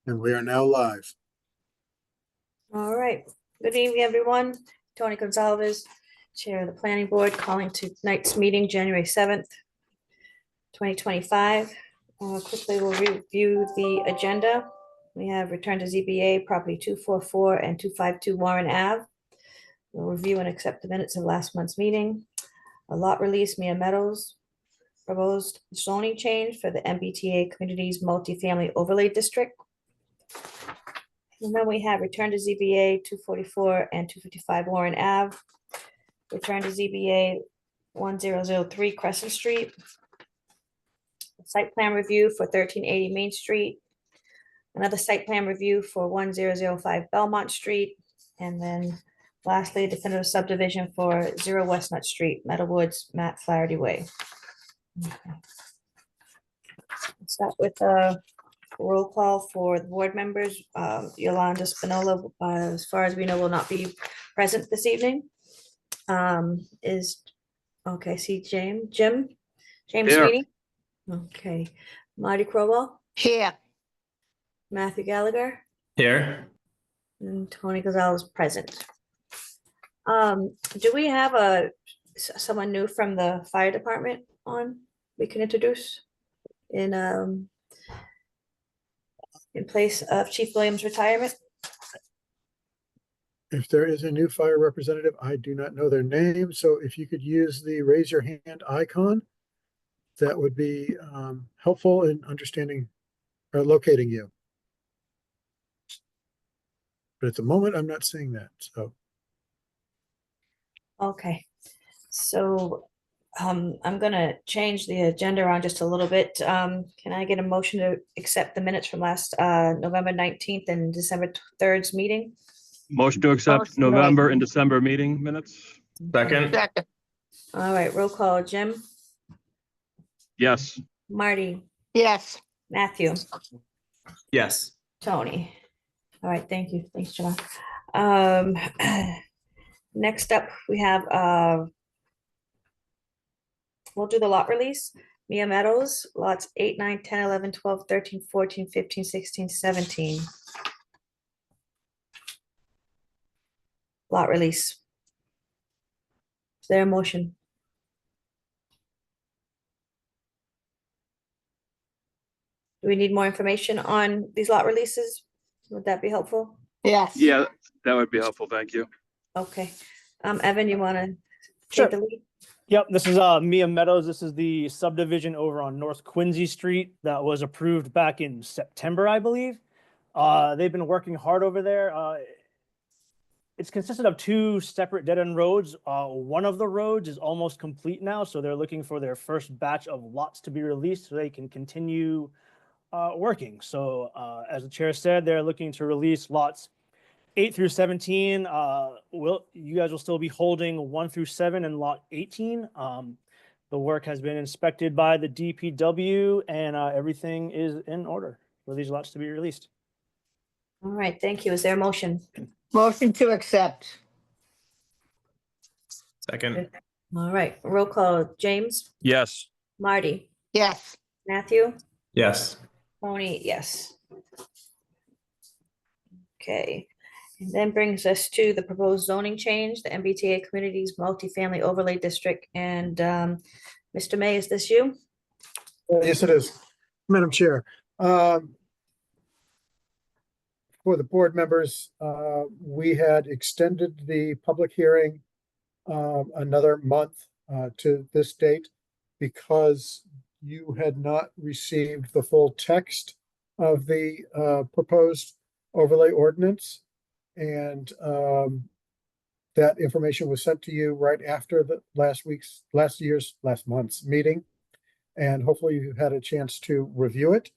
And we are now live. All right, good evening, everyone. Tony Gonzalez, Chair of the Planning Board, calling tonight's meeting, January 7th, 2025. Quickly, we'll review the agenda. We have return to ZBA, property 244 and 252 Warren Ave. We'll review and accept the minutes of last month's meeting. A lot release, Mia Meadows, proposed zoning change for the MBTA Communities Multifamily Overlay District. And then we have return to ZBA 244 and 255 Warren Ave. Return to ZBA 1003 Crescent Street. Site plan review for 1380 Main Street. Another site plan review for 1005 Belmont Street. And then lastly, definitive subdivision for 0 Westnut Street, Meadowwoods, Matt Flaherty Way. Okay. Let's start with roll call for the board members. Yolanda Spinola, as far as we know, will not be present this evening. See Jim Here. Sweeney. Okay, Marty Crowell, Here. Matthew Gallagher, Here. and Tony Gonzalez present. Do we have someone new from the fire department on we can introduce in place of Chief Williams' retirement? If there is a new fire representative, I do not know their name. So if you could use the raise your hand icon, that would be helpful in understanding or locating you. But at the moment, I'm not seeing that. So Okay, so I'm gonna change the agenda around just a little bit. Can I get a motion to accept the minutes from last November 19th and December 3rd's meeting? Motion to accept Motion November made. and December meeting minutes. Second. Second. All right, roll call. Jim, Yes. Marty, Yes. Matthew, Yes. Tony. All right, thank you. Thanks, John. Next up, we have we'll do the lot release. Mia Meadows, lots 8, 9, 10, 11, 12, 13, 14, 15, 16, 17. Lot release. Is there a motion? Do we need more information on these lot releases? Would that be helpful? Yes. Yeah, that would be helpful. Thank you. Okay. Evan, you want to Sure. take the lead? Yep, this is Mia Meadows. This is the subdivision over on North Quincy Street that was approved back in September, I believe. They've been working hard over there. It's consisted of 2 separate dead-end roads. One of the roads is almost complete now, so they're looking for their first batch of lots to be released so they can continue working. So as the chair said, they're looking to release lots 8 through 17. You guys will still be holding 1 through 7 and lot 18. The work has been inspected by the DPW and everything is in order for these lots to be released. All right, thank you. Is there a motion? Motion to accept. Second. All right, roll call. James, Yes. Marty, Yes. Matthew, Yes. Tony, yes. Okay, and then brings us to the proposed zoning change, the MBTA Communities Multifamily Overlay District. And Mr. May, is this you? yes, it is. Madam Chair. For the board members, we had extended the public hearing another month to this date because you had not received the full text of the proposed overlay ordinance. And that information was sent to you right after the last month's meeting. And hopefully you had a chance to review it.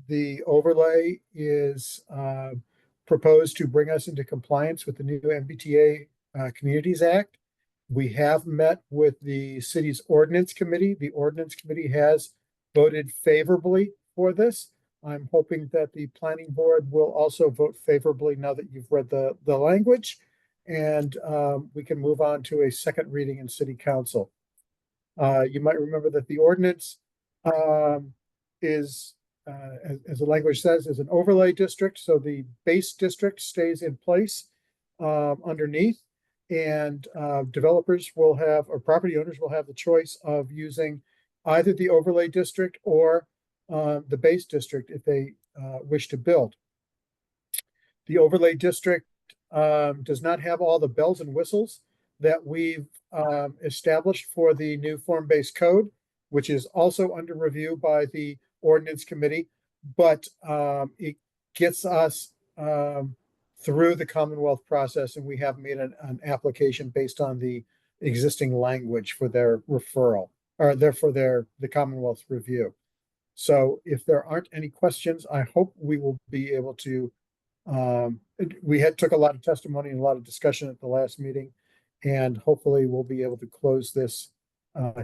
The overlay is proposed to bring us into compliance with the new MBTA Communities Act. We have met with the city's ordinance committee. The ordinance committee has voted favorably for this. I'm hoping that the planning board will also vote favorably now that you've read the language, and we can move on to a second reading in city council. You might remember that the ordinance is as the language says, is an overlay district. So the base district stays in place underneath. And developers will have, or property owners will have the choice of using either the overlay district or the base district if they wish to build. The overlay district does not have all the bells and whistles that we've established for the new form-based code, which is also under review by the ordinance committee, but it gets us through the Commonwealth process, and we have made an application based on the existing language for their referral, or the Commonwealth review. So if there aren't any questions, I hope we will be able to, we took a lot of testimony and a lot of discussion at the last meeting, and hopefully we'll be able to close this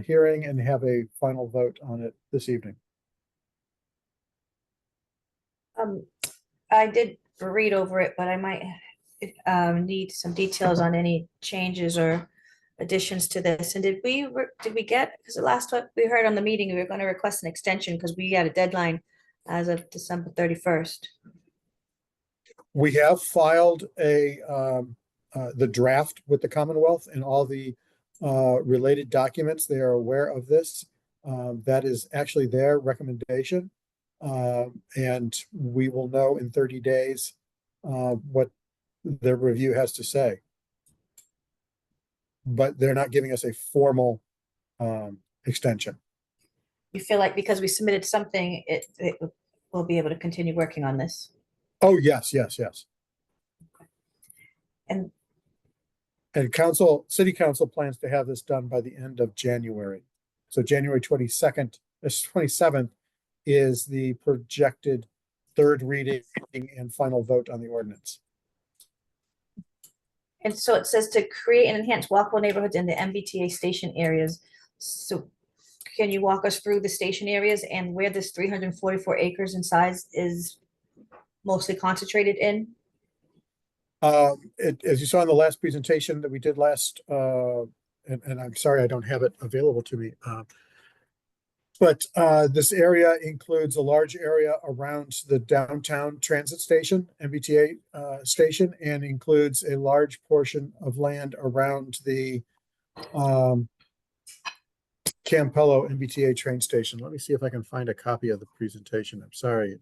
hearing and have a final vote on it this evening. I did read over it, but I might need some details on any changes or additions to this. And did we get, because the last time we heard on the meeting, we were going to request an extension because we had a deadline as of December 31st. We have filed the draft with the Commonwealth and all the related documents. They are aware of this. That is actually their recommendation. And we will know in 30 days what their review has to say. But they're not giving us a formal extension. You feel like because we submitted something, it will be able to continue working on this? Oh, yes, yes, yes. And city council plans to have this done by the end of January. So January 22nd, 27th is the projected third reading and final vote on the ordinance. And so it says to create and enhance walkable neighborhoods in the MBTA station areas. So can you walk us through the station areas and where this 344 acres in size is mostly concentrated in? As you saw in the last presentation that we did last, and I'm sorry I don't have it available to me, but this area includes a large area around the downtown transit station, MBTA station, and includes a large portion of land around the Campello MBTA train station. Let me see if I can find a copy of the presentation. I'm sorry,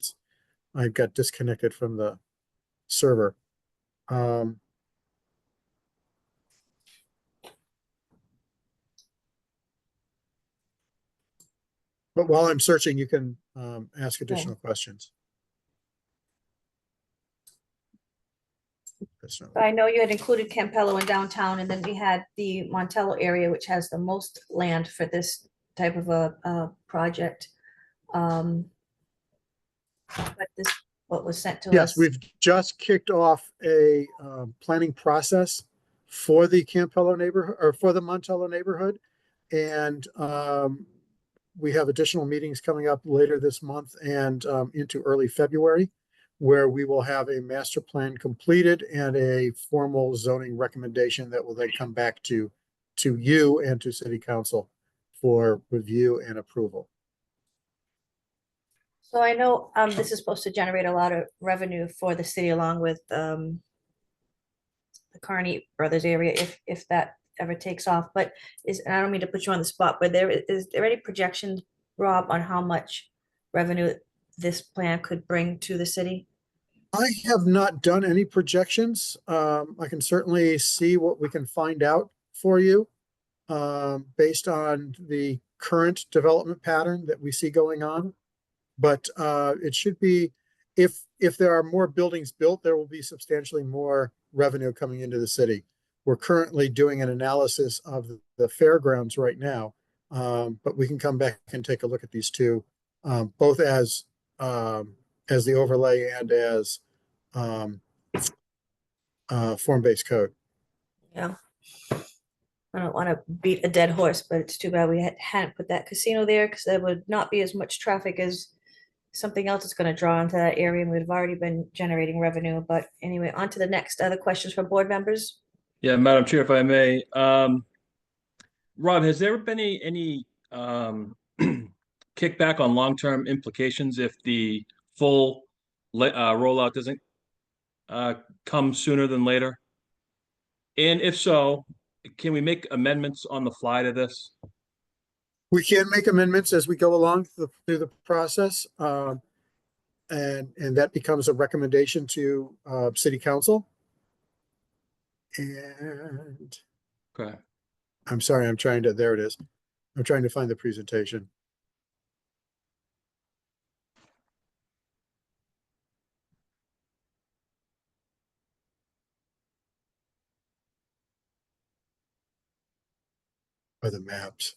I got disconnected from the server. But while I'm searching, you can ask additional questions. I know you had included Campello and downtown, and then we had the Montello area, which has the most land for this type of a project. But what was sent to us? Yes, we've just kicked off a planning process for the Campello neighborhood, or for the Montello neighborhood. And we have additional meetings coming up later this month and into early February, where we will have a master plan completed and a formal zoning recommendation that will then come back to you and to City Council for review and approval. So I know this is supposed to generate a lot of revenue for the city, along with the Carney Brothers area, if that ever takes off. But and I don't mean to put you on the spot, but is there any projections, Rob, on how much revenue this plan could bring to the city? I have not done any projections. I can certainly see what we can find out for you based on the current development pattern that we see going on. But it should be, if there are more buildings built, there will be substantially more revenue coming into the city. We're currently doing an analysis of the fairgrounds right now, but we can come back and take a look at these two, both as the overlay and as form-based code. Yeah. I don't want to beat a dead horse, but it's too bad we hadn't put that casino there, because there would not be as much traffic as something else that's going to draw into that area, and we've already been generating revenue. But anyway, on to the next. Other questions from board members? Yeah, Madam Chair, if I may. Rob, has there been any kickback on long-term implications if the full rollout doesn't come sooner than later? And if so, can we make amendments on the fly to this? We can make amendments as we go along through the process. And that becomes a recommendation to city council. And Okay. I'm sorry, there it is. I'm trying to find the presentation. Or the maps.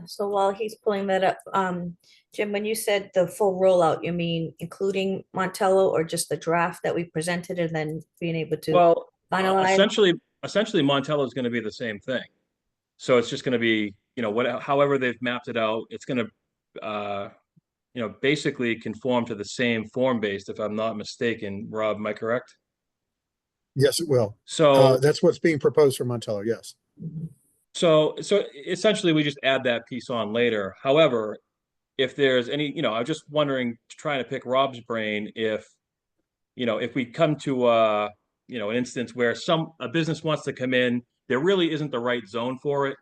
So while he's pulling that up, Jim, when you said the full rollout, you mean including Montello or just the draft that we presented and then being able to Well, finalize? essentially Montello is going to be the same thing. So it's just going to be, however they've mapped it out, it's going to, basically conform to the same form-based, if I'm not mistaken. Rob, am I correct? Yes, it will. So, That's what's being proposed for Montello, yes. so essentially we just add that piece on later. However, if there's any, I'm just wondering, trying to pick Rob's brain, if we come to an instance where a business wants to come in, there really isn't the right zone for it.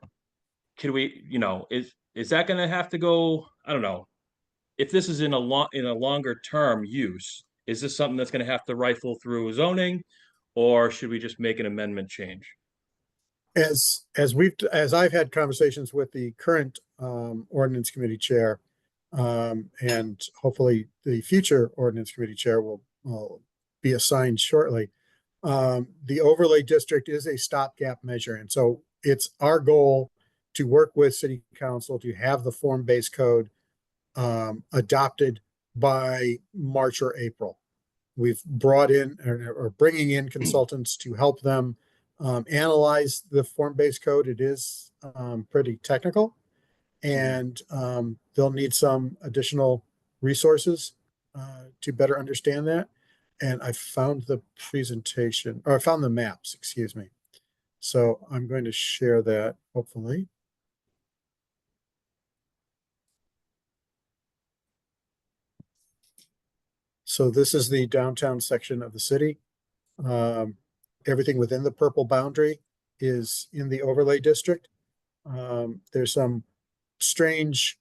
Can we, is that going to have to go? I don't know. If this is in a longer term use, is this something that's going to have to rifle through zoning, or should we just make an amendment change? As I've had conversations with the current ordinance committee chair, and hopefully the future ordinance committee chair will be assigned shortly. The overlay district is a stopgap measure, and so it's our goal to work with city council to have the form-based code adopted by March or April. We've brought in or bringing in consultants to help them analyze the form-based code. It is pretty technical, and they'll need some additional resources to better understand that. And I found the presentation, or I found the maps, excuse me. So I'm going to share that, hopefully. So this is the downtown section of the city. Everything within the purple boundary is in the overlay district. There's some strange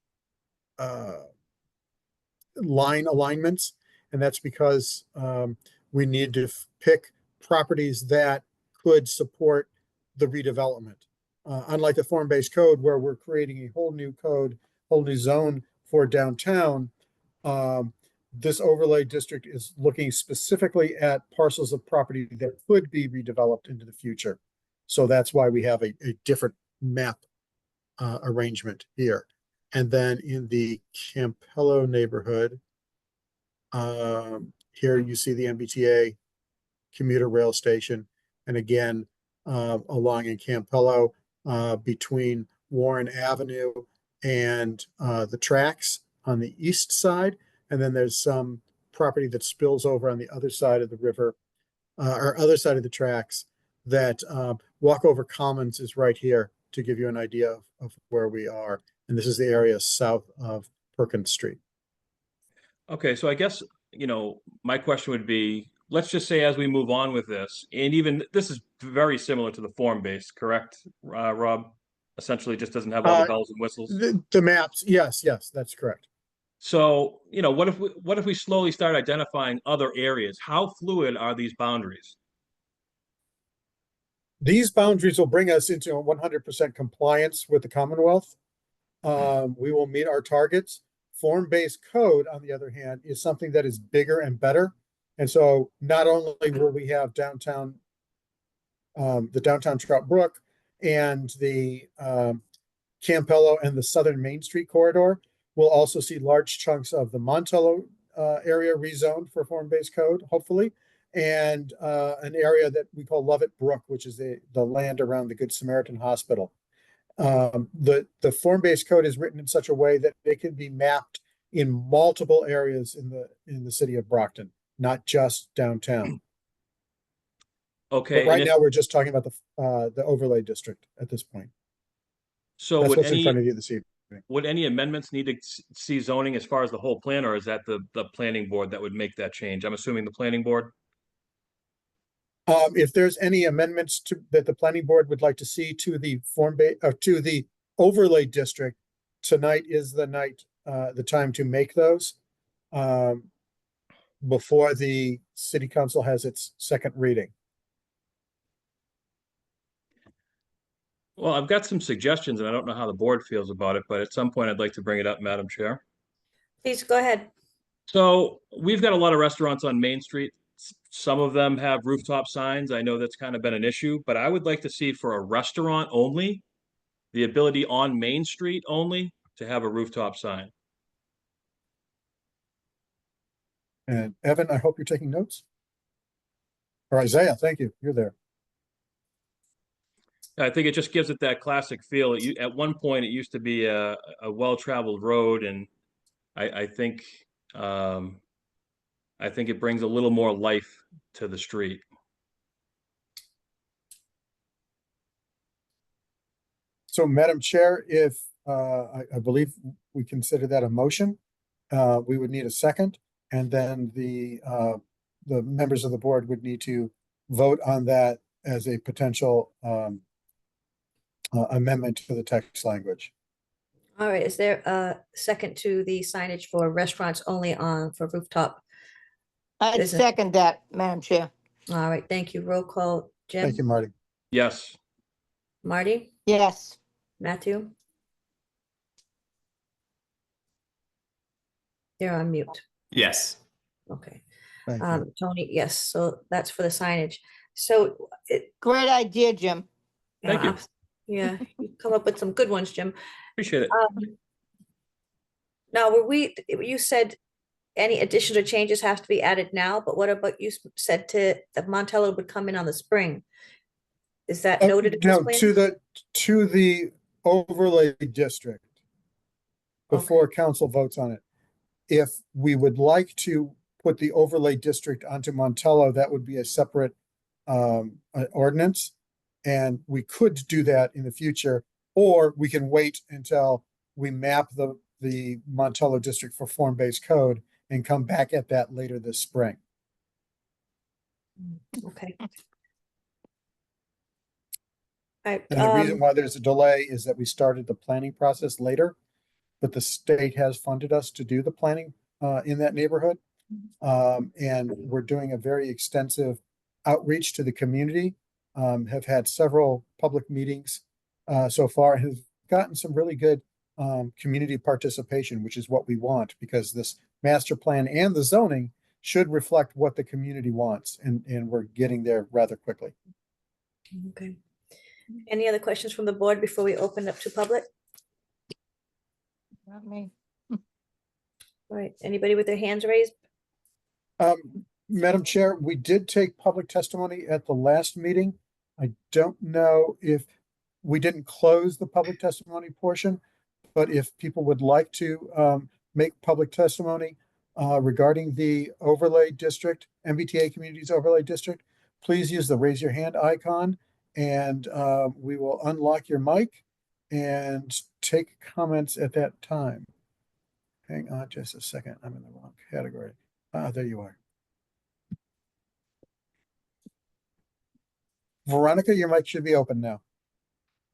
line alignments, and that's because we need to pick properties that could support the redevelopment. Unlike the form-based code, where we're creating a whole new code, whole new zone for downtown, this overlay district is looking specifically at parcels of property that could be redeveloped into the future. So that's why we have a different map arrangement here. And then in the Campello neighborhood, here you see the MBTA commuter rail station. And again, along in Campello, between Warren Avenue and the tracks on the east side. And then there's some property that spills over on the other side of the river, or other side of the tracks, that Walkover Commons is right here to give you an idea of where we are. And this is the area south of Perkins Street. Okay, so I guess, my question would be, let's just say as we move on with this, and even this is very similar to the form-based, correct, Rob? Essentially just doesn't have all the bells and whistles. The maps, yes, that's correct. So, what if we slowly start identifying other areas? How fluid are these boundaries? These boundaries will bring us into 100% compliance with the Commonwealth. We will meet our targets. Form-based code, on the other hand, is something that is bigger and better. And so not only will we have downtown, the downtown Trout Brook and the Campello and the Southern Main Street corridor, we'll also see large chunks of the Montello area rezoned for form-based code, hopefully, and an area that we call Lovett Brook, which is the land around the Good Samaritan Hospital. The form-based code is written in such a way that it can be mapped in multiple areas in the city of Brockton, not just downtown. Okay. But right now we're just talking about the overlay district at this point. So That's would what's in front of you this evening. would any amendments need to see zoning as far as the whole plan, or is that the planning board that would make that change? I'm assuming the planning board? If there's any amendments that the planning board would like to see to the to the overlay district, tonight is the night, the time to make those. Before the city council has its second reading. Well, I've got some suggestions and I don't know how the board feels about it, but at some point I'd like to bring it up, Madam Chair. Please go ahead. So we've got a lot of restaurants on Main Street. Some of them have rooftop signs. I know that's kind of been an issue, but I would like to see for a restaurant only, the ability on Main Street only to have a rooftop sign. And Evan, I hope you're taking notes. Or Isaiah, thank you. You're there. I think it just gives it that classic feel. At one point, it used to be a well-traveled road, and I think it brings a little more life to the street. So Madam Chair, if I believe we consider that a motion, we would need a second, and then the members of the board would need to vote on that as a potential amendment to the text language. All right, is there a second to the signage for restaurants only on for rooftop? I'd Business. second that, Madam Chair. All right, thank you. Roll call. Thank you, Jim, Marty. Yes. Marty, Yes. Matthew? They're on mute. Yes. Okay. Thank you. Tony, yes, so that's for the signage. So it. Great idea, Jim. Thank you. abs- Yeah, you come up with some good ones, Jim. Appreciate it. Now, you said any additional changes have to be added now, but what about you said that Montello would come in on the spring? Is that noted? in this No, plan? to the overlay district. Before council votes on it. If we would like to put the overlay district onto Montello, that would be a separate ordinance. And we could do that in the future, or we can wait until we map the Montello district for form-based code and come back at that later this spring. Okay. All right, And the reason why there's a delay is that we started the planning process later, but the state has funded us to do the planning in that neighborhood. And we're doing a very extensive outreach to the community, have had several public meetings so far, and have gotten some really good community participation, which is what we want, because this master plan and the zoning should reflect what the community wants, and we're getting there rather quickly. okay. Any other questions from the board before we open up to public? Not me. All right, anybody with their hands raised? Madam Chair, we did take public testimony at the last meeting. I don't know if we didn't close the public testimony portion, but if people would like to make public testimony regarding the overlay district, MBTA Communities Overlay District, please use the raise your hand icon, and we will unlock your mic and take comments at that time. Hang on just a second. I'm in the wrong category. There you are. Veronica, your mic should be open now.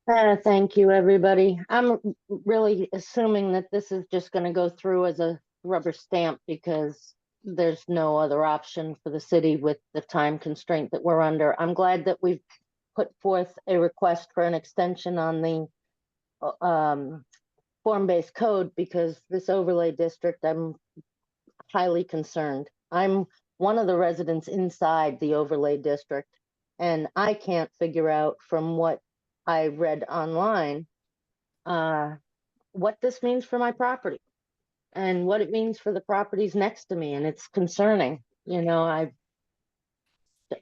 Thank you, everybody. I'm really assuming that this is just going to go through as a rubber stamp because there's no other option for the city with the time constraint that we're under. I'm glad that we've put forth a request for an extension on the form-based code, because this overlay district, I'm highly concerned. I'm one of the residents inside the overlay district, and I can't figure out from what I read online what this means for my property and what it means for the properties next to me. And it's concerning. You know, I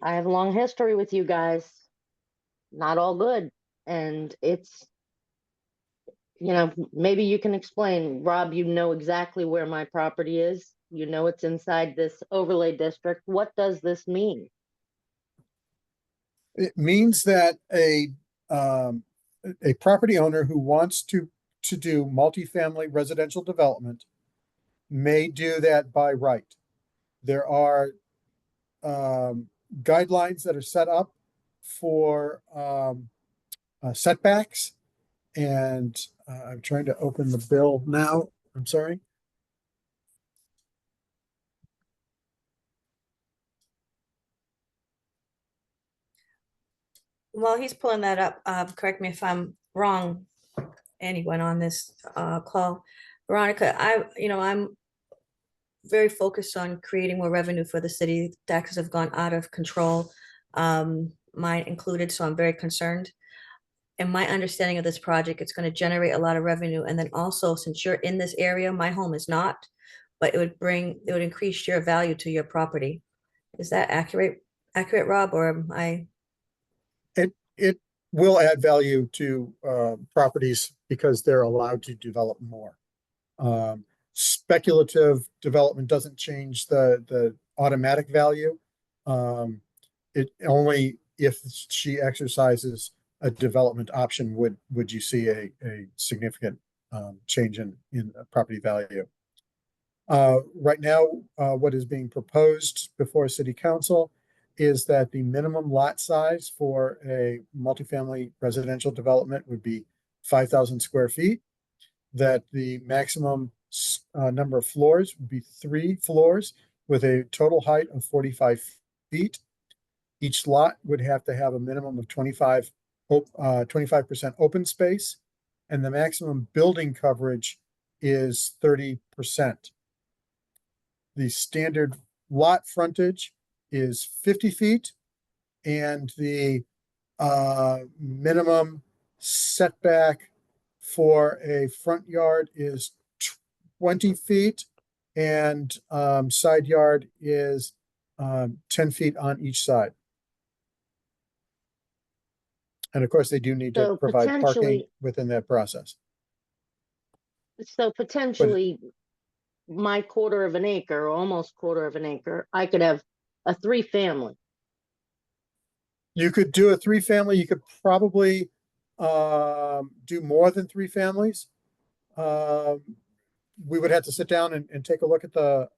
have a long history with you guys, not all good. And it's, you know, maybe you can explain, Rob, you know exactly where my property is. You know, it's inside this overlay district. What does this mean? It means that a property owner who wants to to do multifamily residential development may do that by right. There are guidelines that are set up for setbacks, and I'm trying to open the bill now. I'm sorry. While he's pulling that up, correct me if I'm wrong, anyone on this call. Veronica, I'm very focused on creating more revenue for the city. Taxes have gone out of control, mine included, so I'm very concerned. And my understanding of this project, it's going to generate a lot of revenue. And then also, since you're in this area, my home is not, but it would increase your value to your property. Is that accurate, Rob, or am I? It will add value to properties because they're allowed to develop more. Speculative development doesn't change the automatic value. It only if she exercises a development option would you see a significant change in property value. Right now, what is being proposed before City Council is that the minimum lot size for a multifamily residential development would be 5,000 square feet, that the maximum number of floors would be 3 floors with a total height of 45 feet. Each lot would have to have a minimum of 25% open space, and the maximum building coverage is 30%. The standard lot frontage is 50 feet, and the minimum setback for a front yard is 20 feet, and side yard is 10 feet on each side. And of course, they do need to So provide parking potentially- within that process. So potentially, my quarter of an acre, almost quarter of an acre, I could have a 3-family. You could do a 3-family. You could probably do more than 3 families. We would have to sit down and take a look at the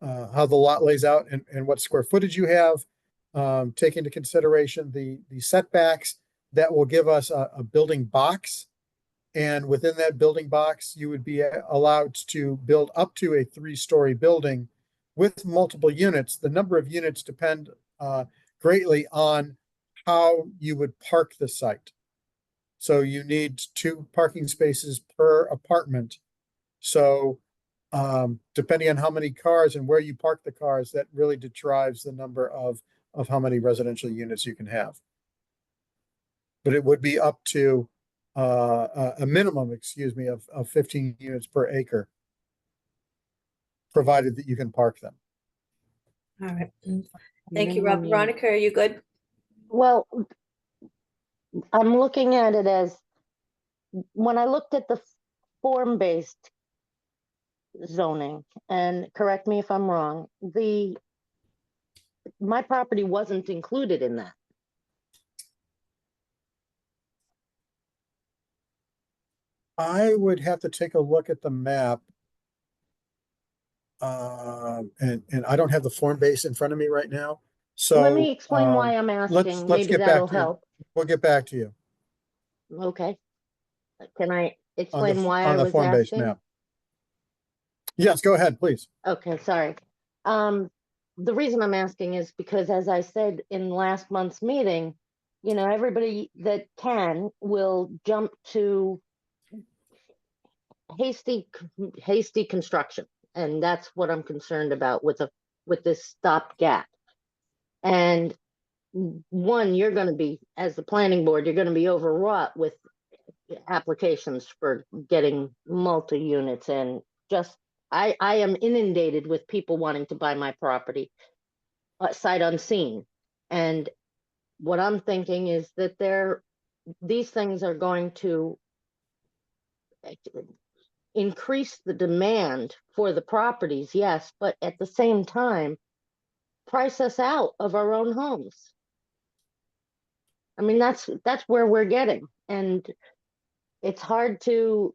how the lot lays out and what square footage you have. Take into consideration the setbacks. That will give us a building box. And within that building box, you would be allowed to build up to a 3-story building with multiple units. The number of units depend greatly on how you would park the site. So you need 2 parking spaces per apartment. So depending on how many cars and where you park the cars, that really drives the number of how many residential units you can have. But it would be up to a minimum, of 15 units per acre, provided that you can park them. All right. Thank you, Rob. Veronica, are you good? Well, I'm looking at it as, when I looked at the form-based zoning, and correct me if I'm wrong, my property wasn't included in that. I would have to take a look at the map. And I don't have the form base in front of me right now. So Let me explain why I'm asking. let's Maybe get back that'll to you. help. We'll get back to you Okay. Can I on explain why I the was form-based asking? map. Yes, go ahead, please. Okay, sorry. The reason I'm asking is because, as I said in last month's meeting, everybody that can will jump to hasty construction. And that's what I'm concerned about with this stopgap. And one, you're going to be, as the planning board, you're going to be overwrought with applications for getting multi-units, and I am inundated with people wanting to buy my property sight unseen. And what I'm thinking is that these things are going to increase the demand for the properties, yes, but at the same time, price us out of our own homes. I mean, that's where we're getting. And it's hard to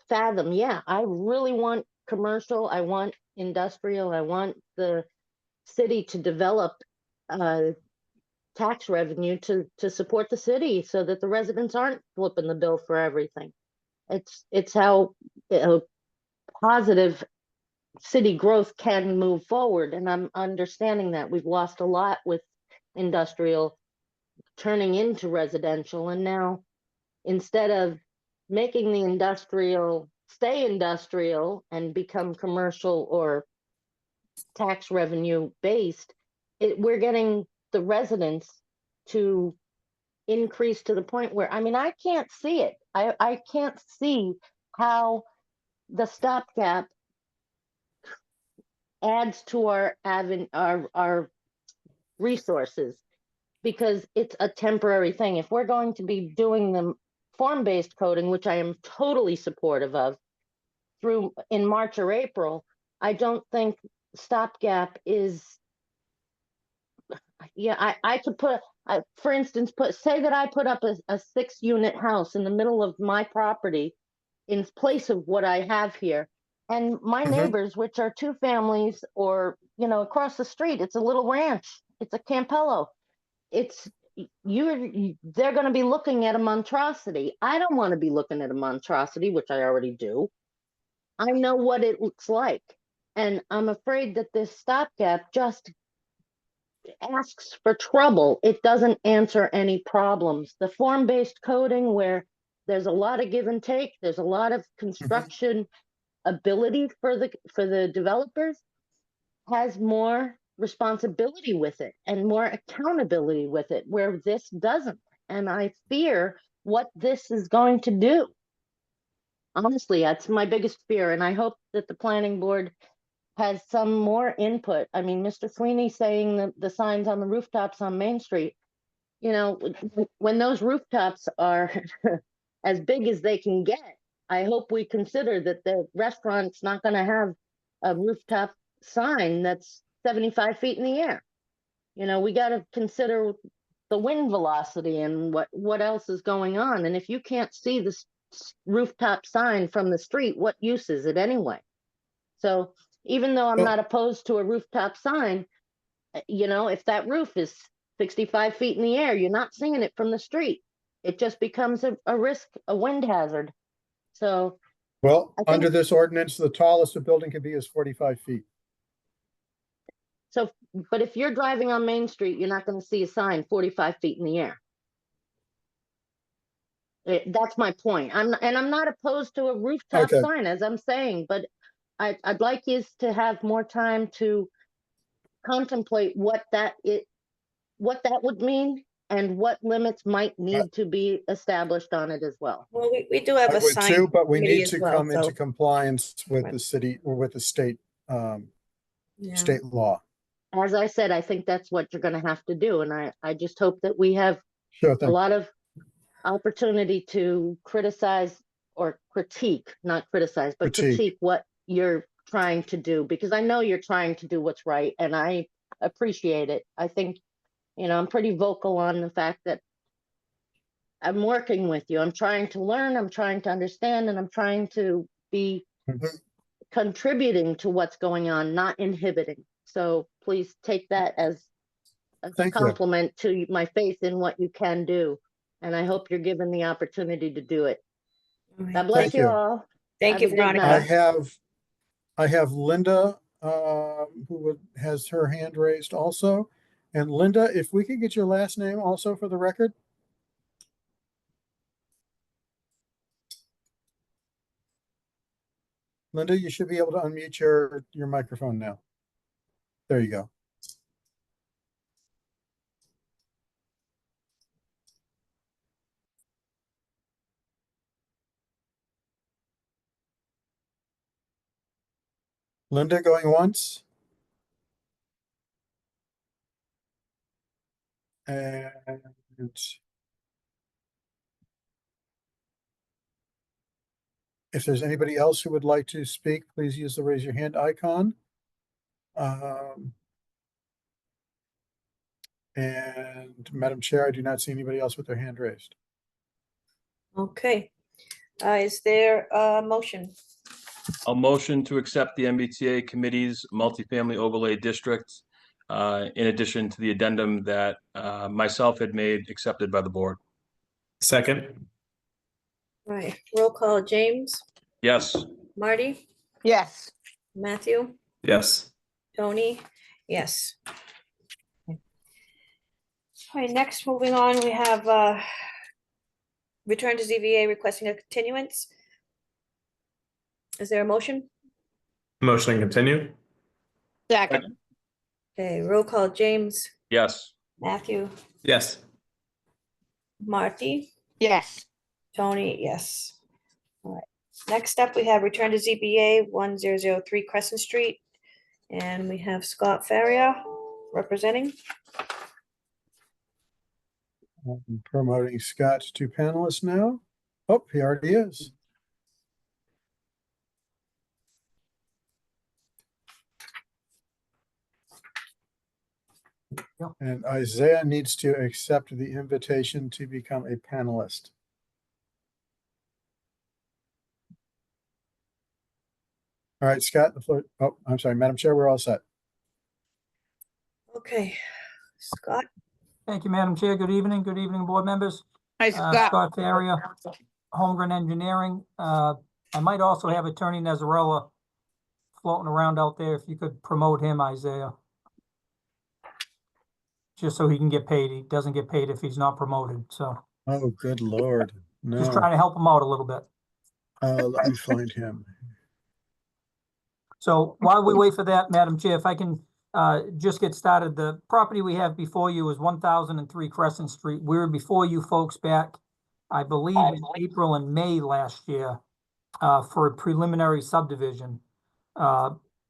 fathom. Yeah, I really want commercial, I want industrial, I want the city to develop tax revenue to support the city so that the residents aren't flipping the bill for everything. It's how positive city growth can move forward, and I'm understanding that we've lost a lot with industrial turning into residential, and now instead of making the industrial stay industrial and become commercial or tax revenue based, we're getting the residents to increase to the point where, I mean, I can't see it. I can't see how the stopgap adds to our resources, because it's a temporary thing. If we're going to be doing the form-based coding, which I am totally supportive of, through in March or April, I don't think stopgap is, yeah, I could put, for instance, say that I put up a 6-unit house in the middle of my property in place of what I have here. And my Mhm. neighbors, which are 2 families, or, across the street, it's a little ranch, it's a Campello. They're going to be looking at a monstrosity. I don't want to be looking at a monstrosity, which I already do. I know what it looks like. And I'm afraid that this stopgap just asks for trouble. It doesn't answer any problems. The form-based coding, where there's a lot of give and take, there's a lot of construction ability for the developers, has more responsibility with it and more accountability with it, where this doesn't. And I fear what this is going to do. Honestly, that's my biggest fear. And I hope that the planning board has some more input. I mean, Mr. Sweeney saying that the signs on the rooftops on Main Street, when those rooftops are as big as they can get, I hope we consider that the restaurant's not going to have a rooftop sign that's 75 feet in the air. We got to consider the wind velocity and what else is going on. And if you can't see this rooftop sign from the street, what use is it anyway? So even though I'm Well- not opposed to a rooftop sign, if that roof is 65 feet in the air, you're not seeing it from the street. It just becomes a risk, a wind hazard. So Well, I think- under this ordinance, the tallest a building can be is 45 feet. but if you're driving on Main Street, you're not going to see a sign 45 feet in the air. That's my point. I'm not opposed to a rooftop Okay. sign, as I'm saying, but I'd like you to have more time to contemplate what that would mean and what limits might need to be established on it as well. Well, we do have I a would sign too, but we committee need as to well, come into so, compliance with Right. the city or with the state, yeah. state law. As I said, I think that's what you're going to have to do. And I just hope that we have Sure a thing. lot of opportunity to criticize or critique, not criticize, but critique what you're trying to do, because I know you're trying to do what's right, and I appreciate it. I think, I'm pretty vocal on the fact that I'm working with you. I'm trying to learn, I'm trying to understand, and I'm trying to be Mhm. contributing to what's going on, not inhibiting. So please take that as a Thank you. compliment to my faith in what you can do. And I hope you're given the opportunity to do it. All right. God bless Thank you you. all. Thank Have you, a good Veronica. night. I have Linda, has her hand raised also. And Linda, if we could get your last name also for the record? Linda, you should be able to unmute your microphone now. There you go. Linda going once. And if there's anybody else who would like to speak, please use the raise your hand icon. And Madam Chair, I do not see anybody else with their hand raised. Okay. Is there a motion? I'll motion to accept the MBTA committee's multifamily overlay district, in addition to the addendum that myself had made accepted by the board. Second. Right, roll call, James, Yes. Marty, Yes. Matthew, Yes. Tony, yes. All right, next, moving on, we have return to ZVA requesting a continuance. Is there a motion? Motion to continue? Second. Okay, roll call, James, Yes. Matthew, Yes. Marty, Yes. Tony, yes. All right, next up, we have return to ZBA 1003 Crescent Street. And we have Scott Faria representing. I'm promoting Scott to panelist now. Oh, he already is. And Isaiah needs to accept the invitation to become a panelist. All right, Scott, the floor. Oh, I'm sorry, Madam Chair, we're all set. Okay, Scott, Thank you, Madam Chair. Good evening, board members. Hi, Scott. Scott Faria, Holmgren Engineering. I might also have Attorney Nazarella floating around out there. If you could promote him, Isaiah. Just so he can get paid. He doesn't get paid if he's not promoted, so Oh, good Lord. just No, trying to help him out a little bit. let me find him. So while we wait for that, Madam Chair, if I can just get started, the property we have before you is 1003 Crescent Street. We were before you folks back, I believe, in April and May last year for a preliminary subdivision.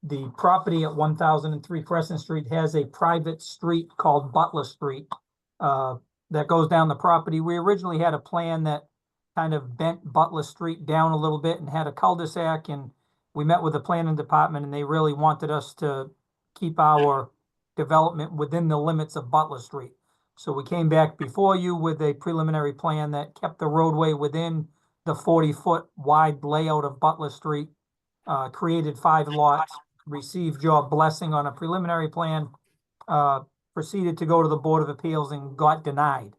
The property at 1003 Crescent Street has a private street called Butler Street that goes down the property. We originally had a plan that kind of bent Butler Street down a little bit and had a cul-de-sac, and we met with the planning department and they really wanted us to keep our development within the limits of Butler Street. So we came back before you with a preliminary plan that kept the roadway within the 40-foot wide layout of Butler Street, created 5 lots, received your blessing on a preliminary plan, proceeded to go to the Board of Appeals and got denied.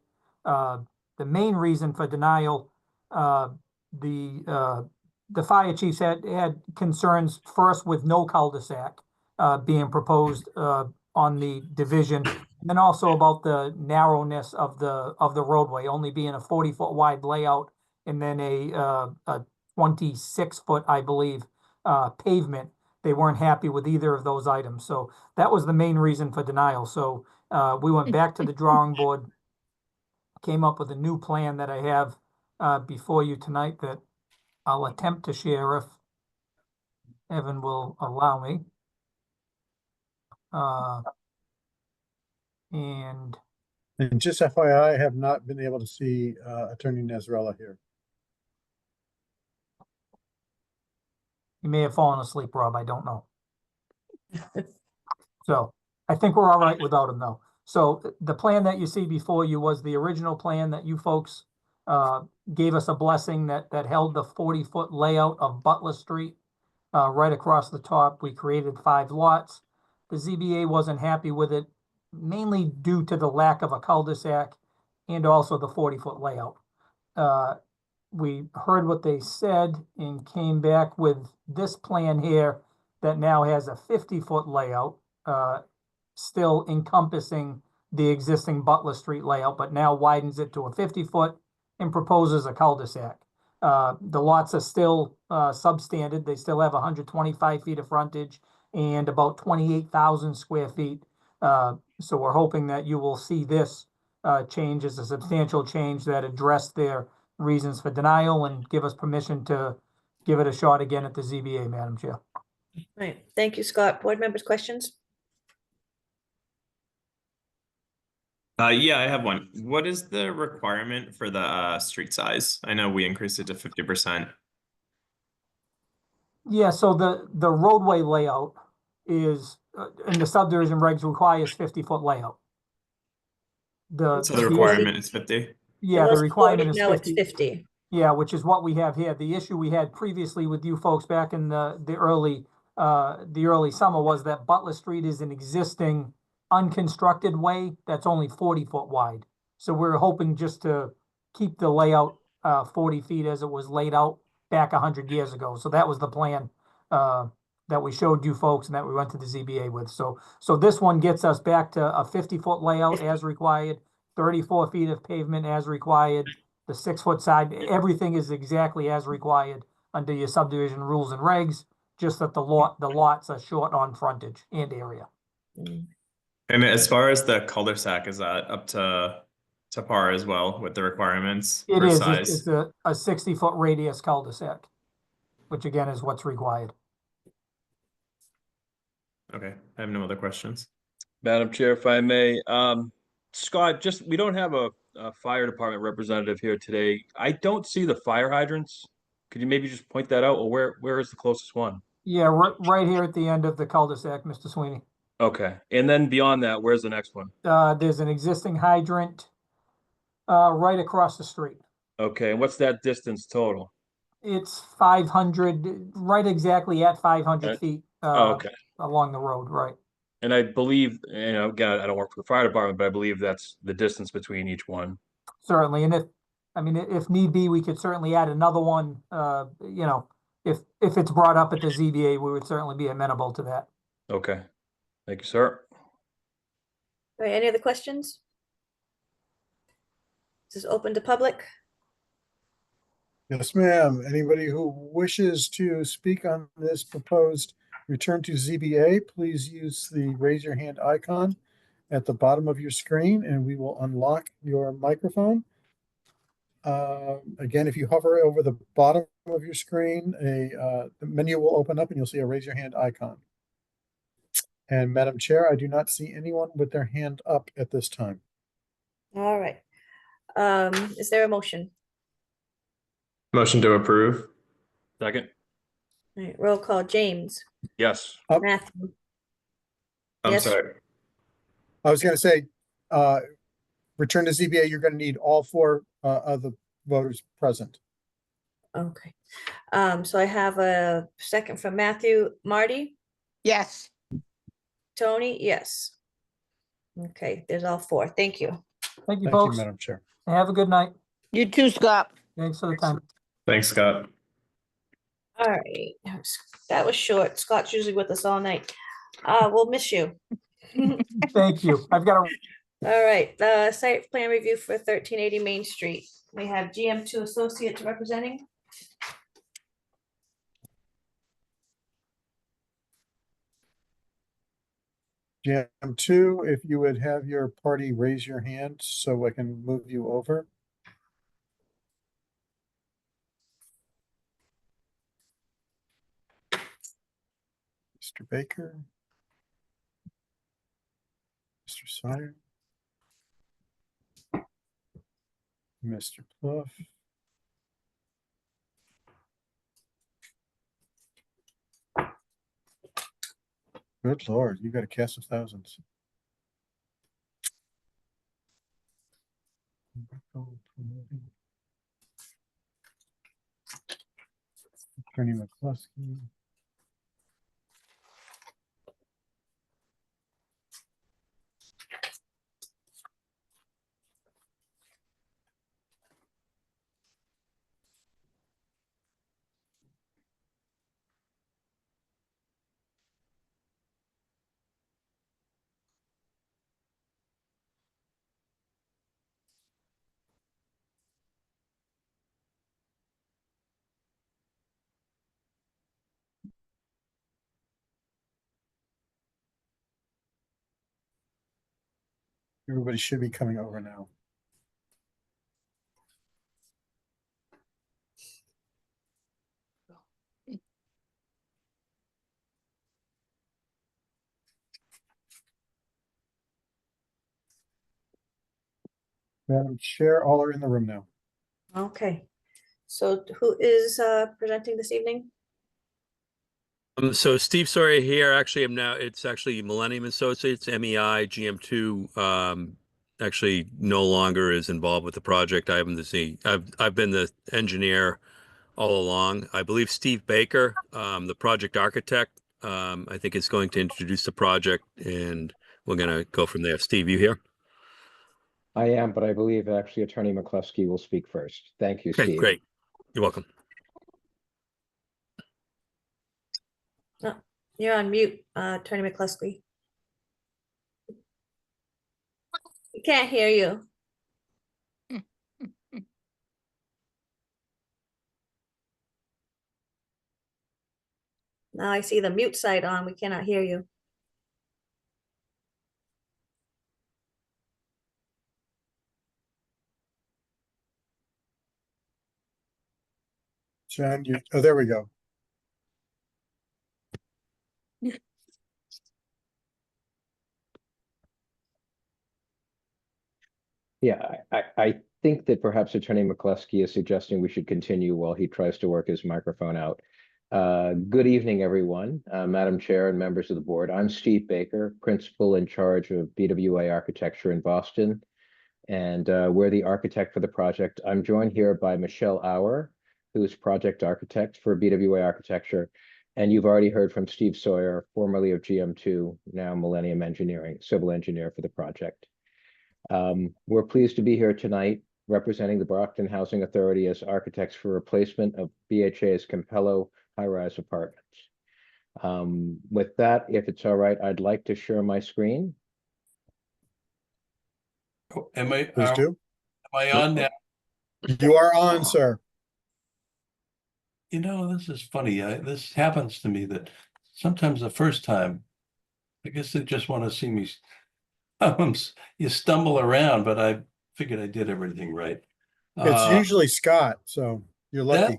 The main reason for denial, the fire chiefs had concerns first with no cul-de-sac being proposed on the division, and then also about the narrowness of the roadway only being a 40-foot wide layout and then a 26-foot, I believe, pavement. They weren't happy with either of those items, so that was the main reason for denial. So we went back to the drawing board, came up with a new plan that I have before you tonight that I'll attempt to share if Evan will allow me. And just FYI, I have not been able to see Attorney Nazarella here. you may have fallen asleep, Rob, I don't know. So I think we're all right without him though. So the plan that you see before you was the original plan that you folks gave us a blessing that held the 40-foot layout of Butler Street right across the top. We created 5 lots. The ZBA wasn't happy with it, mainly due to the lack of a cul-de-sac and also the 40-foot layout. We heard what they said and came back with this plan here that now has a 50-foot layout, still encompassing the existing Butler Street layout, but now widens it to a 50-foot and proposes a cul-de-sac. The lots are still substandard. They still have 125 feet of frontage and about 28,000 square feet. So we're hoping that you will see this change as a substantial change that address their reasons for denial and give us permission to give it a shot again at the ZBA, Madam Chair. right, thank you, Scott. Board members, questions? Yeah, I have one. What is the requirement for the street size? I know we increased it to 50%. Yeah, so the roadway layout is, in the subdivision regs requires 50-foot layout. So the requirement is 50? Yeah, It the was 40, requirement is now it's 50. 50. Yeah, which is what we have here. The issue we had previously with you folks back in the early summer was that Butler Street is an existing unconstructed way that's only 40 foot wide. So we're hoping just to keep the layout 40 feet as it was laid out back 100 years ago. So that was the plan that we showed you folks and that we went to the ZBA with. So this one gets us back to a 50-foot layout as required, 34 feet of pavement as required, the 6-foot side, everything is exactly as required under your subdivision rules and regs, just that the lots are short on frontage and area. Mm. And as far as the cul-de-sac, is that up to par as well with the requirements It for is, size? it's a 60-foot radius cul-de-sac, which again is what's required. Okay, I have no other questions. Madam Chair, if I may, Scott, we don't have a fire department representative here today. I don't see the fire hydrants. Could you maybe just point that out, or where is the closest one? Yeah, right here at the end of the cul-de-sac, Mr. Sweeney. Okay, and then beyond that, where's the next one? There's an existing hydrant right across the street. Okay, and what's that distance total? It's 500, right exactly at 500 feet Okay, along the road, right? and I believe, again, I don't work for the fire department, but I believe that's the distance between each one. Certainly, and if need be, we could certainly add another one, if it's brought up at the ZBA, we would certainly be amenable to that. Okay, thank you, sir. All right, any other questions? This is open to public. Yes, ma'am. Anybody who wishes to speak on this proposed return to ZBA, please use the raise your hand icon at the bottom of your screen and we will unlock your microphone. Again, if you hover over the bottom of your screen, the menu will open up and you'll see a raise your hand icon. And Madam Chair, I do not see anyone with their hand up at this time. All right. Is there a motion? Motion to approve. Second? All right, roll call. James, Yes. Matthew, I'm Yes. sorry. I was going to say, return to ZBA, you're going to need all 4 of the voters present. okay. So I have a second from Matthew. Marty, Yes. Tony, yes. Okay, there's all 4. Thank you. Thank you, Thank you, folks. Madam Chair. Have a good night. You too, Scott. Thanks for the time. Thanks, Scott. All right, that was short. Scott's usually with us all night. We'll miss you. Thank you. I've got a All right, the site plan review for 1380 Main Street. We have GM2 Associates representing. GM2, if you would have your party raise your hand so I can move you over. Mr. Baker. Mr. Sire. Mr. Pluff. Good Lord, you got a cast of thousands. Attorney McCluskey. Everybody should be coming over now. Madam Chair, all are in the room now. Okay, so who is presenting this evening? So Steve Sawyer here, actually, it's actually Millennium Associates, MEI, GM2, actually no longer is involved with the project. I've been the engineer all along. I believe Steve Baker, the project architect, I think is going to introduce the project, and we're gonna go from there. Steve, you here? I am, but I believe actually Attorney McCluskey will speak first. Thank you, Okay, Steve. great. You're welcome. You're on mute, Attorney McCluskey. We can't hear you. Now I see the mute side on. We cannot hear you. John, oh, there we go. Yeah, I think that perhaps Attorney McCluskey is suggesting we should continue while he tries to work his microphone out. Good evening, everyone, Madam Chair and members of the board. I'm Steve Baker, principal in charge of BWA Architecture in Boston, and we're the architect for the project. I'm joined here by Michelle Auer, who's project architect for BWA Architecture, and you've already heard from Steve Sawyer, formerly of GM2, now Millennium Engineering, civil engineer for the project. We're pleased to be here tonight representing the Brockton Housing Authority as architects for replacement of BHA's Campello high-rise apartments. With that, if it's all right, I'd like to share my screen. Please do. Am I on now? You are on, sir. You know, this is funny. This happens to me that sometimes the first time, I guess they just want to see me. You stumble around, but I figured I did everything right. It's usually Scott, so you're lucky.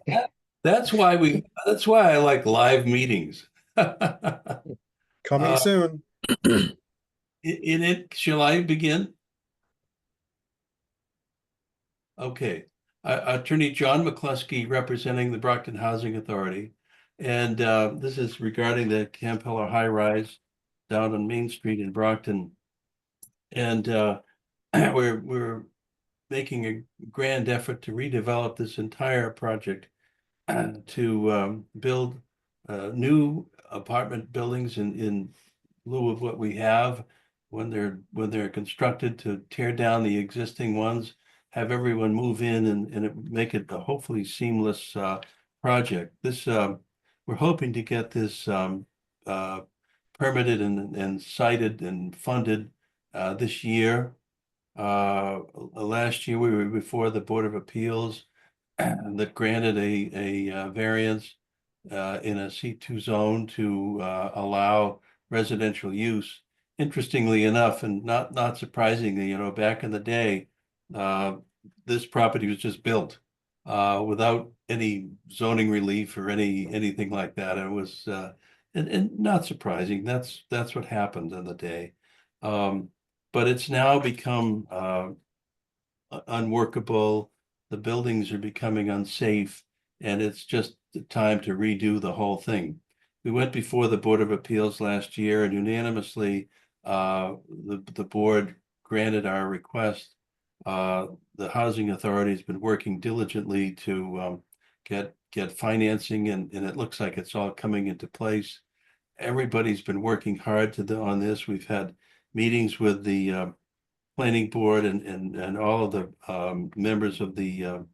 That's why I like live meetings. Coming soon. Shall I begin? Okay. Attorney John McCluskey representing the Brockton Housing Authority. And this is regarding the Campello high rise down on Main Street in Brockton. And we're making a grand effort to redevelop this entire project to build new apartment buildings in lieu of what we have when they're constructed, to tear down the existing ones, have everyone move in and make it a hopefully seamless project. This we're hoping to get this permitted and cited and funded this year. Last year we were before the Board of Appeals that granted a variance in a C2 zone to allow residential use. Interestingly enough, and not surprisingly, you know, back in the day, this property was just built without any zoning relief or anything like that. It was and not surprising. That's what happened in the day. But it's now become unworkable. The buildings are becoming unsafe, and it's just time to redo the whole thing. We went before the Board of Appeals last year, and unanimously, the board granted our request. The Housing Authority has been working diligently to get financing, and it looks like it's all coming into place. Everybody's been working hard on this. We've had meetings with the planning board and all of the members of the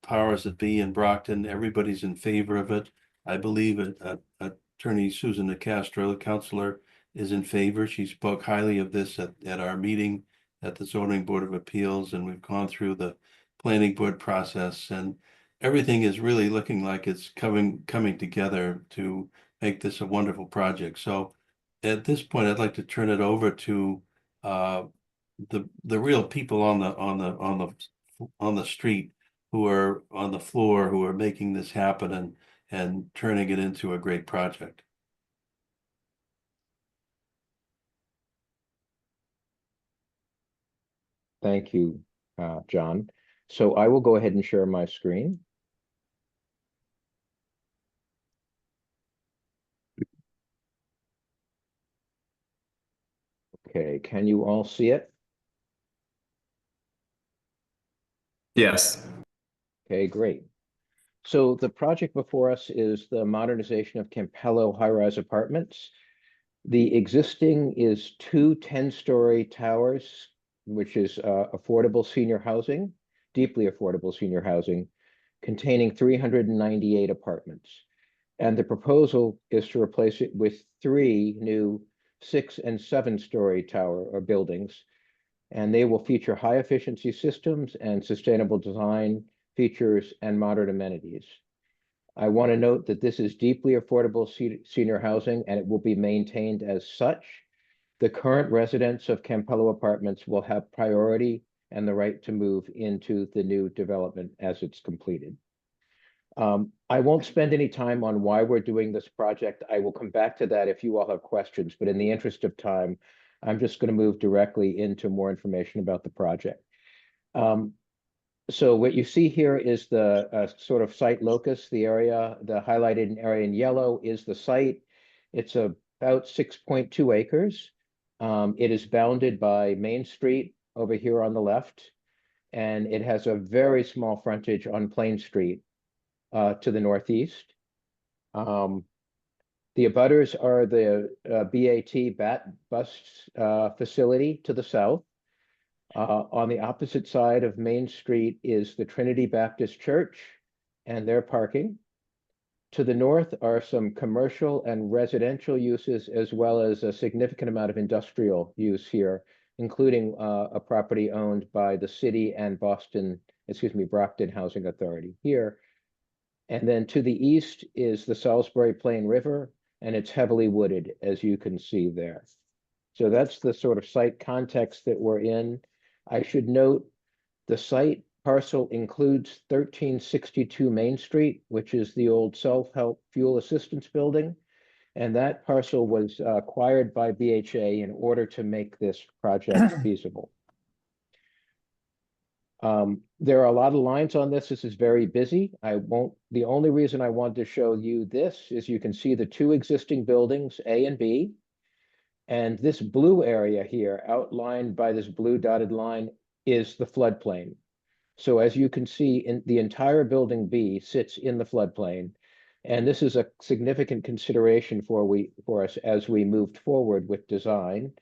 powers that be in Brockton. Everybody's in favor of it. I believe Attorney Susan Castro, the counselor, is in favor. She spoke highly of this at our meeting at the Zoning Board of Appeals, and we've gone through the planning board process, and everything is really looking like it's coming together to make this a wonderful project. So at this point, I'd like to turn it over to the real people on the street, who are on the floor, who are making this happen and turning it into a great project. Thank you, John. So I will go ahead and share my screen. Okay, can you all see it? Yes. Okay, great. So the project before us is the modernization of Campello high-rise apartments. The existing is two 10-story towers, which is affordable senior housing, deeply affordable senior housing, containing 398 apartments. And the proposal is to replace it with three new 6- and 7-story tower or buildings. And they will feature high efficiency systems and sustainable design features and modern amenities. I want to note that this is deeply affordable senior housing and it will be maintained as such. The current residents of Campello Apartments will have priority and the right to move into the new development as it's completed. I won't spend any time on why we're doing this project. I will come back to that if you all have questions, but in the interest of time, I'm just going to move directly into more information about the project. So what you see here is the sort of site locus, the area, the highlighted area in yellow is the site. It's about 6.2 acres. It is bounded by Main Street over here on the left, and it has a very small frontage on Plain Street to the northeast. The abutters are the BAT bus facility to the south. On the opposite side of Main Street is the Trinity Baptist Church and their parking. To the north are some commercial and residential uses, as well as a significant amount of industrial use here, including a property owned by the city and Brockton Housing Authority here. And then to the east is the Salisbury Plain River, and it's heavily wooded, as you can see there. So that's the sort of site context that we're in. I should note the site parcel includes 1362 Main Street, which is the old self-help fuel assistance building. And that parcel was acquired by BHA in order to make this project feasible. There are a lot of lines on this. This is very busy. The only reason I want to show you this is you can see the two existing buildings, A and B. And this blue area here, outlined by this blue dotted line, is the floodplain. So as you can see, the entire building B sits in the floodplain. And this is a significant consideration for us as we moved forward with design,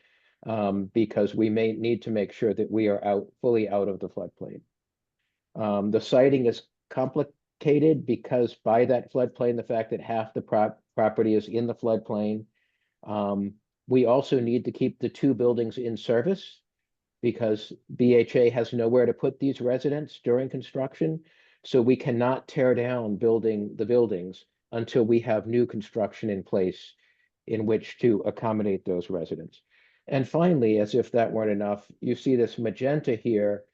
because we may need to make sure that we are fully out of the floodplain. The siting is complicated because by that floodplain, the fact that half the property is in the floodplain, we also need to keep the two buildings in service because BHA has nowhere to put these residents during construction. So we cannot tear down the buildings until we have new construction in place in which to accommodate those residents. And finally, as if that weren't enough, you see this magenta here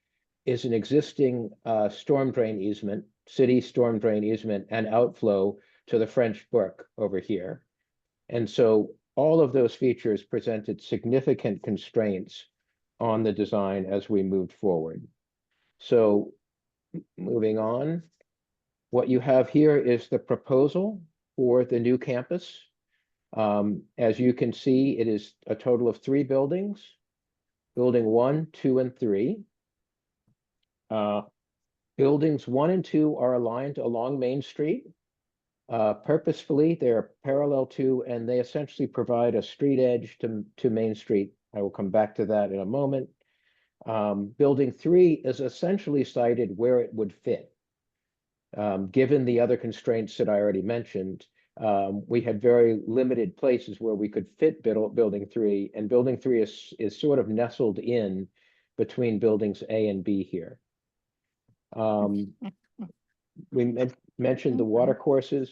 is an existing storm drain easement, city storm drain easement and outflow to the French Brook over here. And so all of those features presented significant constraints on the design as we moved forward. So moving on, what you have here is the proposal for the new campus. As you can see, it is a total of 3 buildings, building 1, 2, and 3. Buildings 1 and 2 are aligned along Main Street. Purposefully, they're parallel to, and they essentially provide a street edge to Main Street. I will come back to that in a moment. Building 3 is essentially sited where it would fit. Given the other constraints that I already mentioned, we had very limited places where we could fit building 3, and building 3 is sort of nestled in between buildings A and B here. We mentioned the water courses.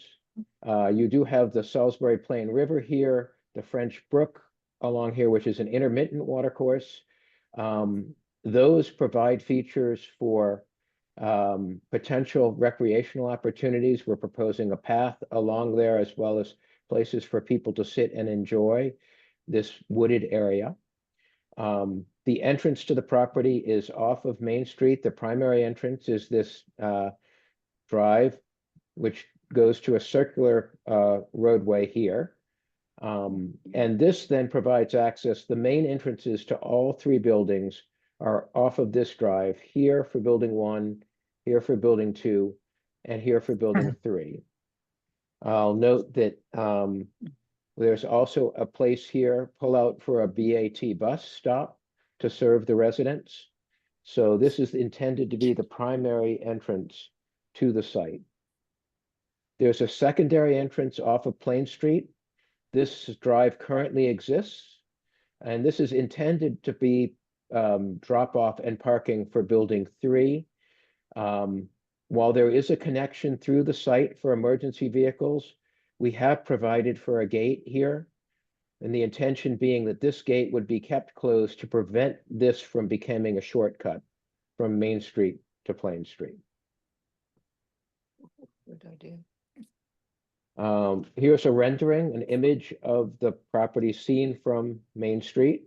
You do have the Salisbury Plain River here, the French Brook along here, which is an intermittent water course. Those provide features for potential recreational opportunities. We're proposing a path along there as well as places for people to sit and enjoy this wooded area. The entrance to the property is off of Main Street. The primary entrance is this drive, which goes to a circular roadway here. And this then provides access. The main entrances to all three buildings are off of this drive, here for building 1, here for building 2, and here for building 3. I'll note that there's also a place here, pull out for a BAT bus stop to serve the residents. So this is intended to be the primary entrance to the site. There's a secondary entrance off of Plain Street. This drive currently exists, and this is intended to be drop off and parking for building 3. While there is a connection through the site for emergency vehicles, we have provided for a gate here, and the intention being that this gate would be kept closed to prevent this from becoming a shortcut from Main Street to Plain Street. Good idea. Here's a rendering, an image of the property seen from Main Street.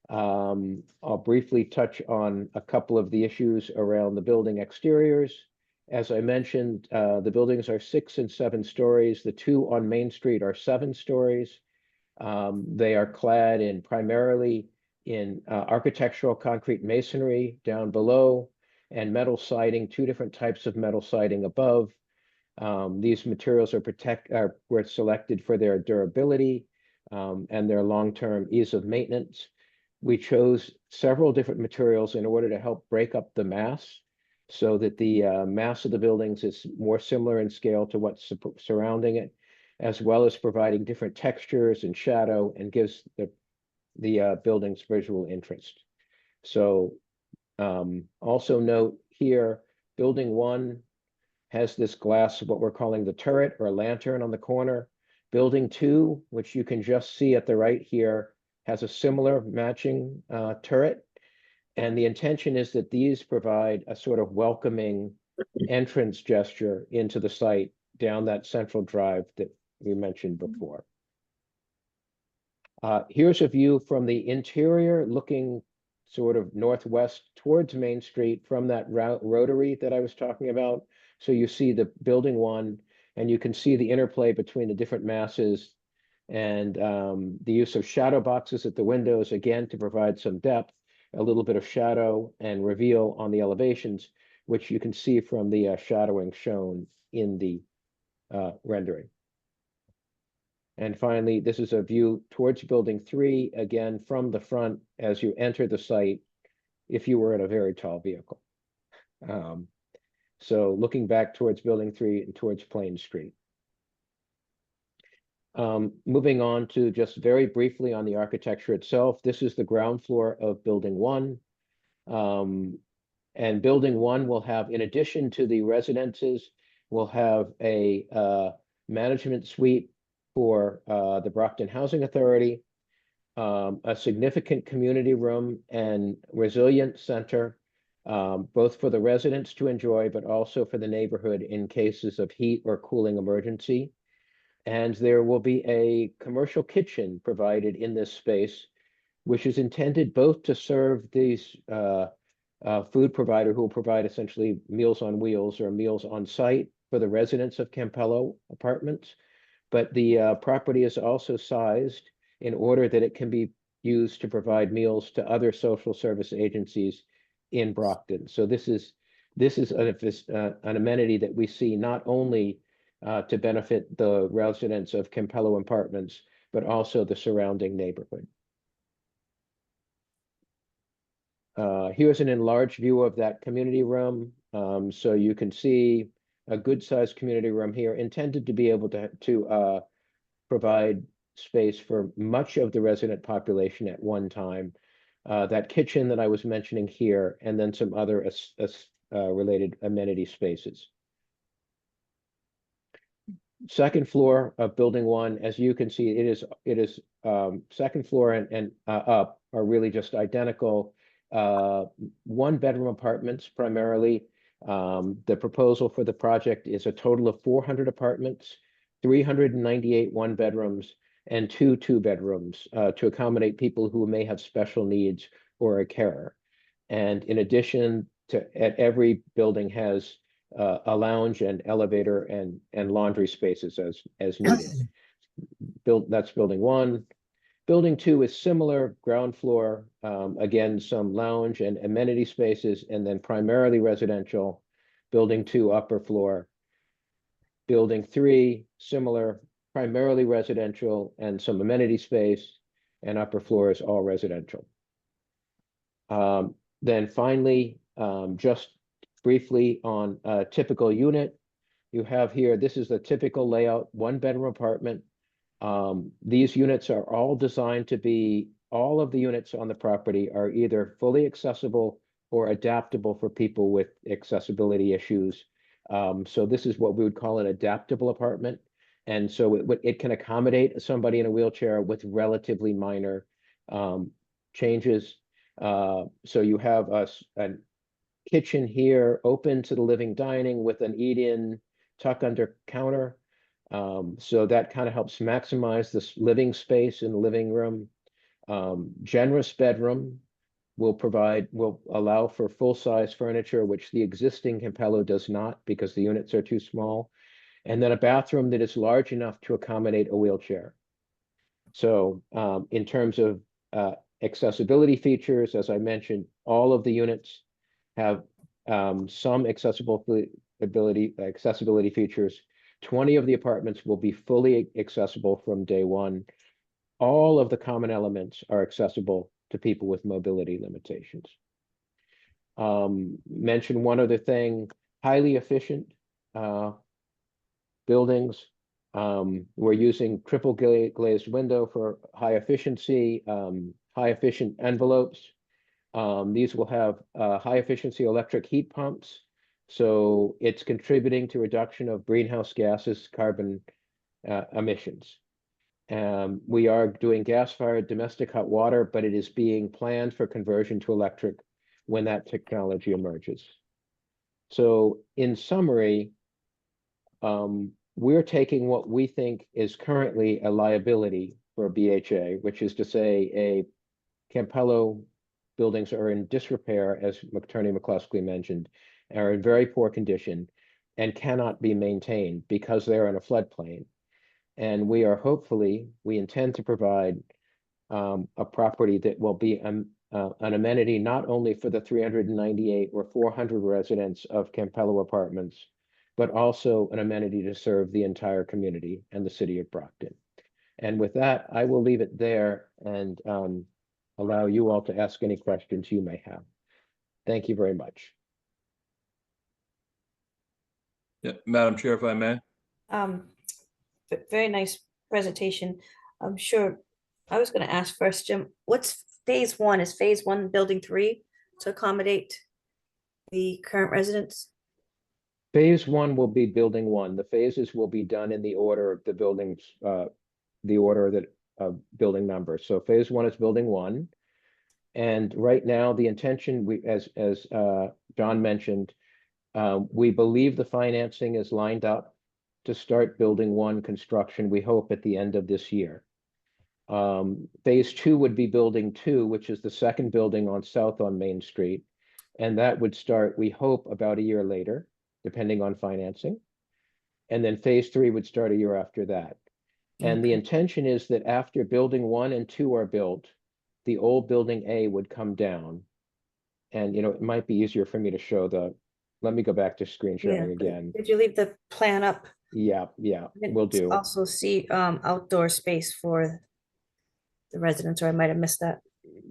I'll briefly touch on a couple of the issues around the building exteriors. As I mentioned, the buildings are 6 and 7 stories. The 2 on Main Street are 7 stories. They are clad in primarily in architectural concrete masonry down below and metal siding, 2 different types of metal siding above. These materials were selected for their durability and their long-term ease of maintenance. We chose several different materials in order to help break up the mass so that the mass of the buildings is more similar in scale to what's surrounding it, as well as providing different textures and shadow, and gives the buildings visual interest. So also note here, building 1 has this glass, what we're calling the turret or lantern on the corner. Building 2, which you can just see at the right here, has a similar matching turret. And the intention is that these provide a sort of welcoming entrance gesture into the site down that central drive that we mentioned before. Here's a view from the interior looking sort of northwest towards Main Street from that rotary that I was talking about. So you see the building 1, and you can see the interplay between the different masses and the use of shadow boxes at the windows, again, to provide some depth, a little bit of shadow and reveal on the elevations, which you can see from the shadowing shown in the rendering. And finally, this is a view towards building 3, again, from the front as you enter the site, if you were in a very tall vehicle. So looking back towards building 3 and towards Plain Street. Moving on to just very briefly on the architecture itself, this is the ground floor of building 1. And building 1 will have, in addition to the residences, will have a management suite for the Brockton Housing Authority, a significant community room and resilience center, both for the residents to enjoy, but also for the neighborhood in cases of heat or cooling emergency. And there will be a commercial kitchen provided in this space, which is intended both to serve these food provider who will provide essentially meals on wheels or meals on site for the residents of Campello Apartments. But the property is also sized in order that it can be used to provide meals to other social service agencies in Brockton. So this is an amenity that we see not only to benefit the residents of Campello Apartments, but also the surrounding neighborhood. Here's an enlarged view of that community room. So you can see a good sized community room here intended to be able to provide space for much of the resident population at one time. That kitchen that I was mentioning here, and then some other related amenity spaces. Second floor of building 1, as you can see, it is second floor and up are really just identical. 1-bedroom apartments primarily. The proposal for the project is a total of 400 apartments, 398 1-bedrooms, and 2 2-bedrooms to accommodate people who may have special needs or a carer. And in addition to, every building has a lounge and elevator and laundry spaces as needed. that's building one. Building two is similar, ground floor, again, some lounge and amenity spaces, and then primarily residential. Building two, upper floor. Building three, similar, primarily residential and some amenity space, and upper floor is all residential. Then finally, just briefly on a typical unit, you have here, this is the typical layout, one-bedroom apartment. These units are all designed to be, all of the units on the property are either fully accessible or adaptable for people with accessibility issues. So this is what we would call an adaptable apartment. And so it can accommodate somebody in a wheelchair with relatively minor changes. So you have a kitchen here open to the living dining with an eat-in tuck under counter. So that kind of helps maximize this living space in the living room. Generous bedroom will allow for full-size furniture, which the existing Campello does not because the units are too small. And then a bathroom that is large enough to accommodate a wheelchair. So in terms of accessibility features, as I mentioned, all of the units have some accessibility features. 20 of the apartments will be fully accessible from day one. All of the common elements are accessible to people with mobility limitations. Mention one other thing, highly efficient buildings. We're using triple glazed window for high efficiency, high efficient envelopes. These will have high efficiency electric heat pumps. So it's contributing to reduction of greenhouse gases, carbon emissions. We are doing gas-fired domestic hot water, but it is being planned for conversion to electric when that technology emerges. So in summary, we're taking what we think is currently a liability for BHA, which is to say Campello buildings are in disrepair, as Attorney McCluskey mentioned, are in very poor condition and cannot be maintained because they're in a floodplain. And we intend to provide a property that will be an amenity not only for the 398 or 400 residents of Campello Apartments, but also an amenity to serve the entire community and the city of Brockton. And with that, I will leave it there and allow you all to ask any questions you may have. Thank you very much. Yeah, Madam Chair, if I may. Very nice presentation. I'm sure I was going to ask first, Jim, what's phase one? Is phase one building 3 to accommodate the current residents? Phase one will be building 1. The phases will be done in the order of the buildings, the order that building number. So phase 1 is building 1. And right now the intention, as John mentioned, we believe the financing is lined up to start building 1 construction, we hope at the end of this year. Phase 2 would be building 2, which is the second building south on Main Street. And that would start, we hope, about a year later, depending on financing. And then phase 3 would start a year after that. And the intention is that after building 1 and 2 are built, the old building A would come down. And, it might be easier for me to show let me go back to screen sharing again. Did you leave the plan up? Yeah, we'll do. Also see outdoor space for the residents, or I might have missed that.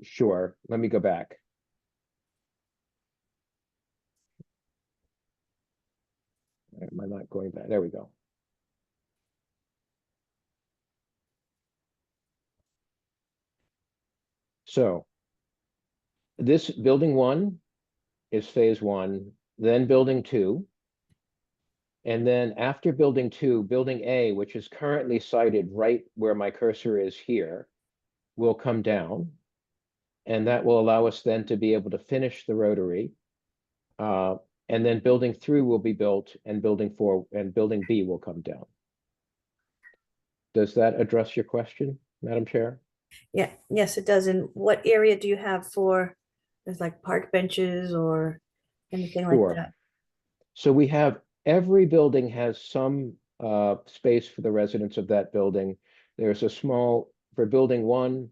Sure, let me go back. Am I not going back? There we go. So this building 1 is phase 1, then building 2. And then after building 2, building A, which is currently sited right where my cursor is here, will come down. And that will allow us then to be able to finish the rotary. And then building 3 will be built, and building 4 and building B will come down. Does that address your question, Madam Chair? Yeah, yes, it does. And what area do you have for, there's like park benches or anything like that? So we have, every building has some space for the residents of that building. There's a small, for building one,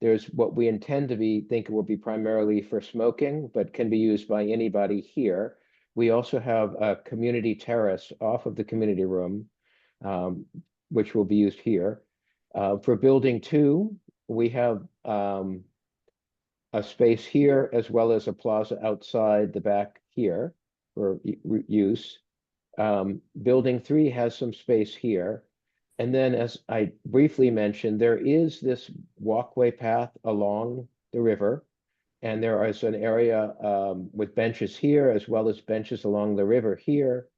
there's what we intend to be, think will be primarily for smoking, but can be used by anybody here. We also have a community terrace off of the community room, which will be used here. For building two, we have a space here as well as a plaza outside the back here for use. Building three has some space here. And then, as I briefly mentioned, there is this walkway path along the river. And there is an area with benches here as well as benches along the river here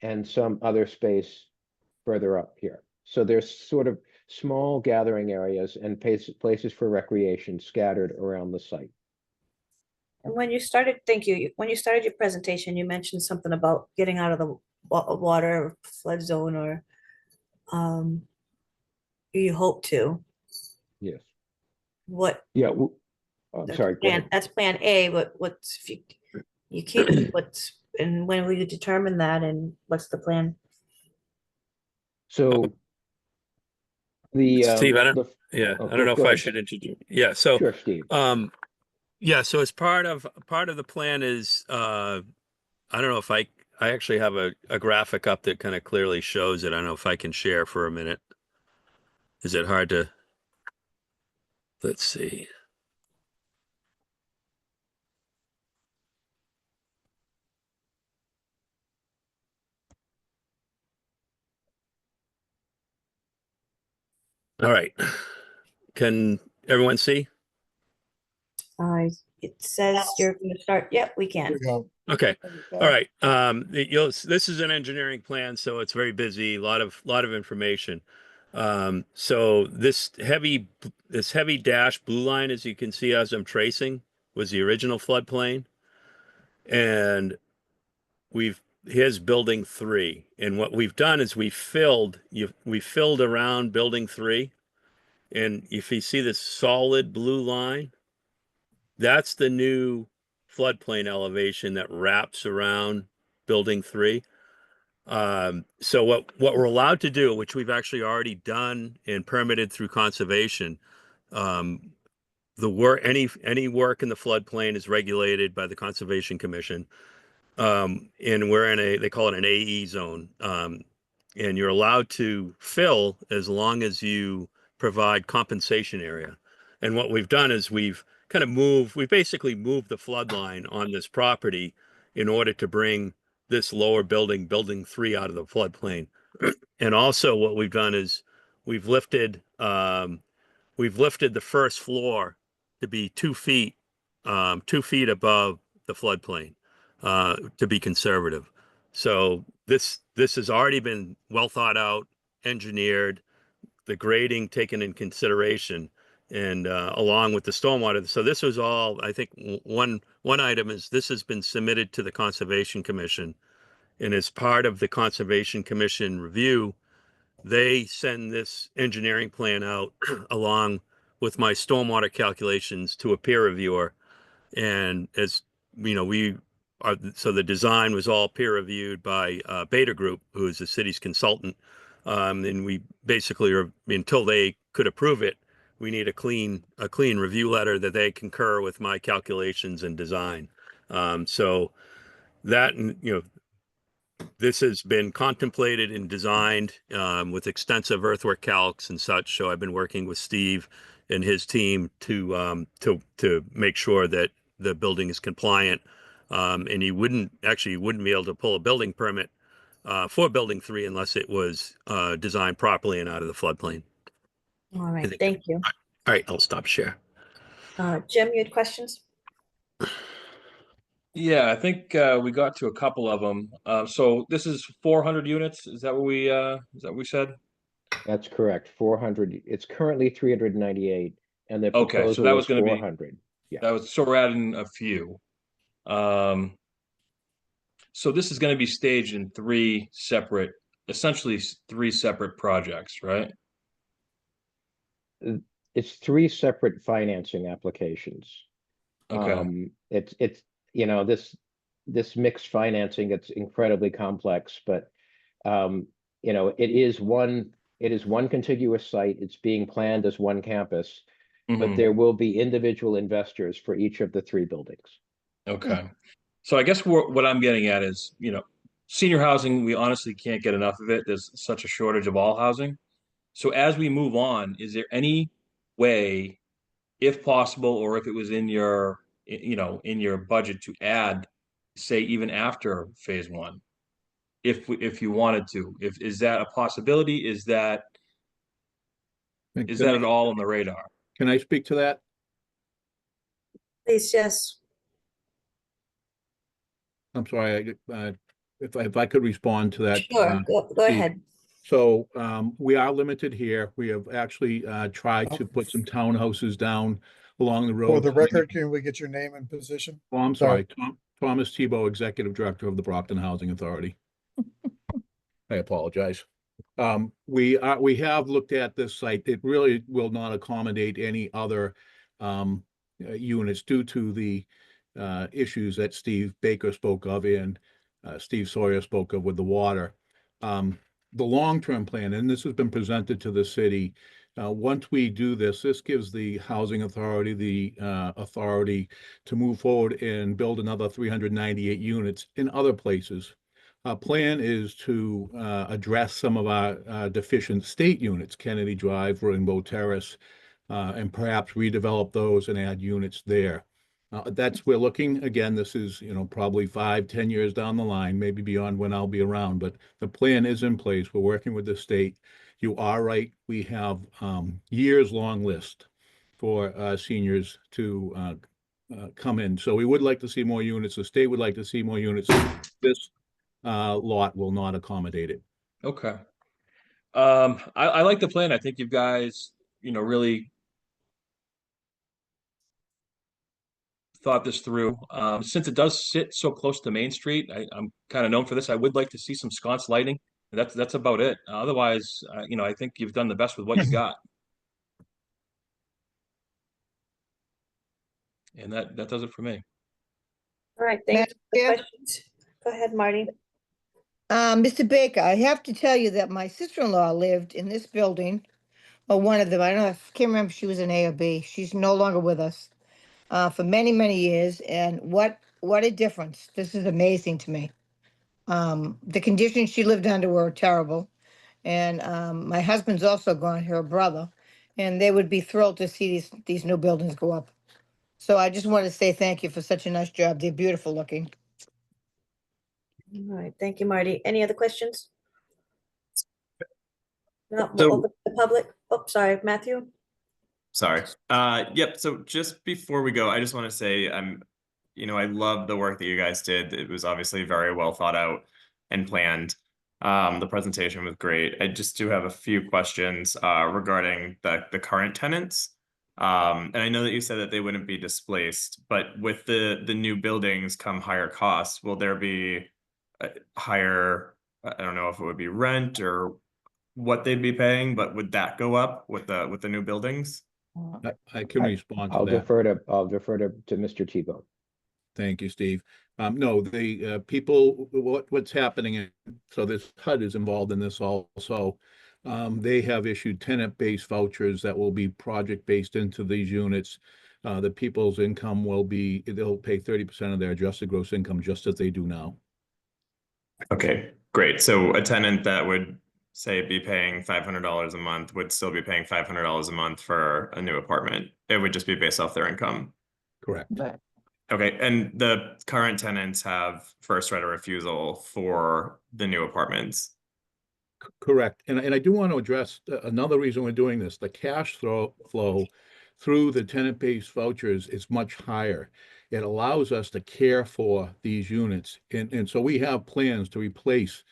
and some other space further up here. So there's sort of small gathering areas and places for recreation scattered around the site. And when you started, thank you, when you started your presentation, you mentioned something about getting out of the water flood zone, or you hope to. Yes. What? Yeah. I'm that's sorry. Go plan- ahead. That's plan A, but what's, if you can't, what's, and when will you determine that, and what's the plan? So the Steve, I don't, the- yeah, oh, I don't know go if I ahead. should introduce. Yeah, so, Sure, Steve. yeah, so as part of the plan is, I don't know if I actually have a graphic up that kind of clearly shows it. I don't know if I can share for a minute. Is it hard to, let's see. All right. Can everyone see? It says you're gonna start, yep, we can. Okay. All right. This is an engineering plan, so it's very busy, a lot of information. So this heavy dashed blue line, as you can see as I'm tracing, was the original floodplain. And here's building 3. And what we've done is we filled around building 3. And if you see this solid blue line, that's the new floodplain elevation that wraps around building 3. So what we're allowed to do, which we've actually already done and permitted through conservation, the work, any work in the floodplain is regulated by the Conservation Commission. And we're in they call it an AE zone. And you're allowed to fill as long as you provide compensation area. And what we've done is we basically moved the flood line on this property in order to bring this lower building 3 out of the floodplain. And also what we've done is we've lifted the first floor to be 2 feet, 2 feet above the floodplain, to be conservative. So this has already been well thought out, engineered, the grading taken in consideration, and along with the stormwater. So this was all, I think, one item is this has been submitted to the Conservation Commission, and as part of the Conservation Commission review, they send this engineering plan out along with my stormwater calculations to a peer reviewer. And as you know, so the design was all peer reviewed by Beta Group, who is the city's consultant. And we basically are, until they could approve it, we need a clean review letter that they concur with my calculations and design. So that, this has been contemplated and designed with extensive earthwork calcs and such. So I've been working with Steve and his team to make sure that the building is compliant. And you wouldn't be able to pull a building permit for building 3 unless it was designed properly and out of the floodplain. All right, thank you. All right, I'll stop share. Jim, you had questions? Yeah, I think we got to a couple of them. So this is 400 units. Is that what we said? That's correct. 400. It's currently 398, and the Okay, so proposal that was was going to be 400. Yeah. So we're adding a few. So this is going to be staged in essentially 3 separate projects, right? It's 3 separate financing applications. Okay. It's this mixed financing, it's incredibly complex, but it is one It is one contiguous site. It's being planned as one campus, but Mhm. there will be individual investors for each of the 3 buildings. Okay. So I guess what I'm getting at is, senior housing, we honestly can't get enough of it. There's such a shortage of all housing. So as we move on, is there any way, if possible, or if it was in your, in your budget to add, say, even after phase 1, if you wanted to, is that a possibility? Is that at all on the radar? Can I speak to that? Please, yes. I'm sorry, if I could respond to that. Sure, go Steve. ahead. So we are limited here. We have actually tried to put some townhouses down along the road. For the record, can we get your name and position? Oh, I'm sorry, Thomas Tebow, Executive Director of the Brockton Housing Authority. I apologize. We have looked at this site. It really will not accommodate any other units due to the issues that Steve Baker spoke of and Steve Sawyer spoke of with the water. The long-term plan, and this has been presented to the city, once we do this, this gives the housing authority the authority to move forward and build another 398 units in other places. Our plan is to address some of our deficient state units, Kennedy Drive, Rainbow Terrace, and perhaps redevelop those and add units there. We're looking, again, this is, probably 5-10 years down the line, maybe beyond when I'll be around, but the plan is in place. We're working with the state. You are right. We have years-long list for seniors to come in. So we would like to see more units. The state would like to see more units. This lot will not accommodate it. Okay. I like the plan. I think you guys, really thought this through. Since it does sit so close to Main Street, I'm kind of known for this. I would like to see some sconce lighting. That's about it. Otherwise, I think you've done the best with what you got. And that does it for me. All right, thank you for the Madam questions. Go ahead, Marty. Mr. Baker, I have to tell you that my sister-in-law lived in this building, or one of them. I don't know, I can't remember if she was an A or B. She's no longer with us for many, many years. And what a difference. This is amazing to me. The conditions she lived under were terrible. And my husband's also gone, her brother, and they would be thrilled to see these new buildings go up. So I just want to say thank you for such a nice job. They're beautiful looking. All right, thank you, Marty. Any other questions? No, So- we'll open to the public. Oh, sorry, Matthew. Sorry. Yep. So just before we go, I just want to say I love the work that you guys did. It was obviously very well thought out and planned. The presentation was great. I just do have a few questions regarding the current tenants. And I know that you said that they wouldn't be displaced, but with the new buildings come higher costs. Will there be a higher, I don't know if it would be rent or what they'd be paying, but would that go up with the new buildings? I can respond to I'll that. defer to Mr. Tebow. Thank you, Steve. No, the people, what's happening, so this HUD is involved in this also. They have issued tenant-based vouchers that will be project-based into these units. The people's income they'll pay 30% of their adjusted gross income just as they do now. Okay, great. So a tenant that would say be paying $500 a month would still be paying $500 a month for a new apartment. It would just be based off their income. Correct. Okay, and the current tenants have first right of refusal for the new apartments. Correct. And I do want to address another reason we're doing this. The cash flow through the tenant-based vouchers is much higher. It allows us to care for these units. And so we have plans to replace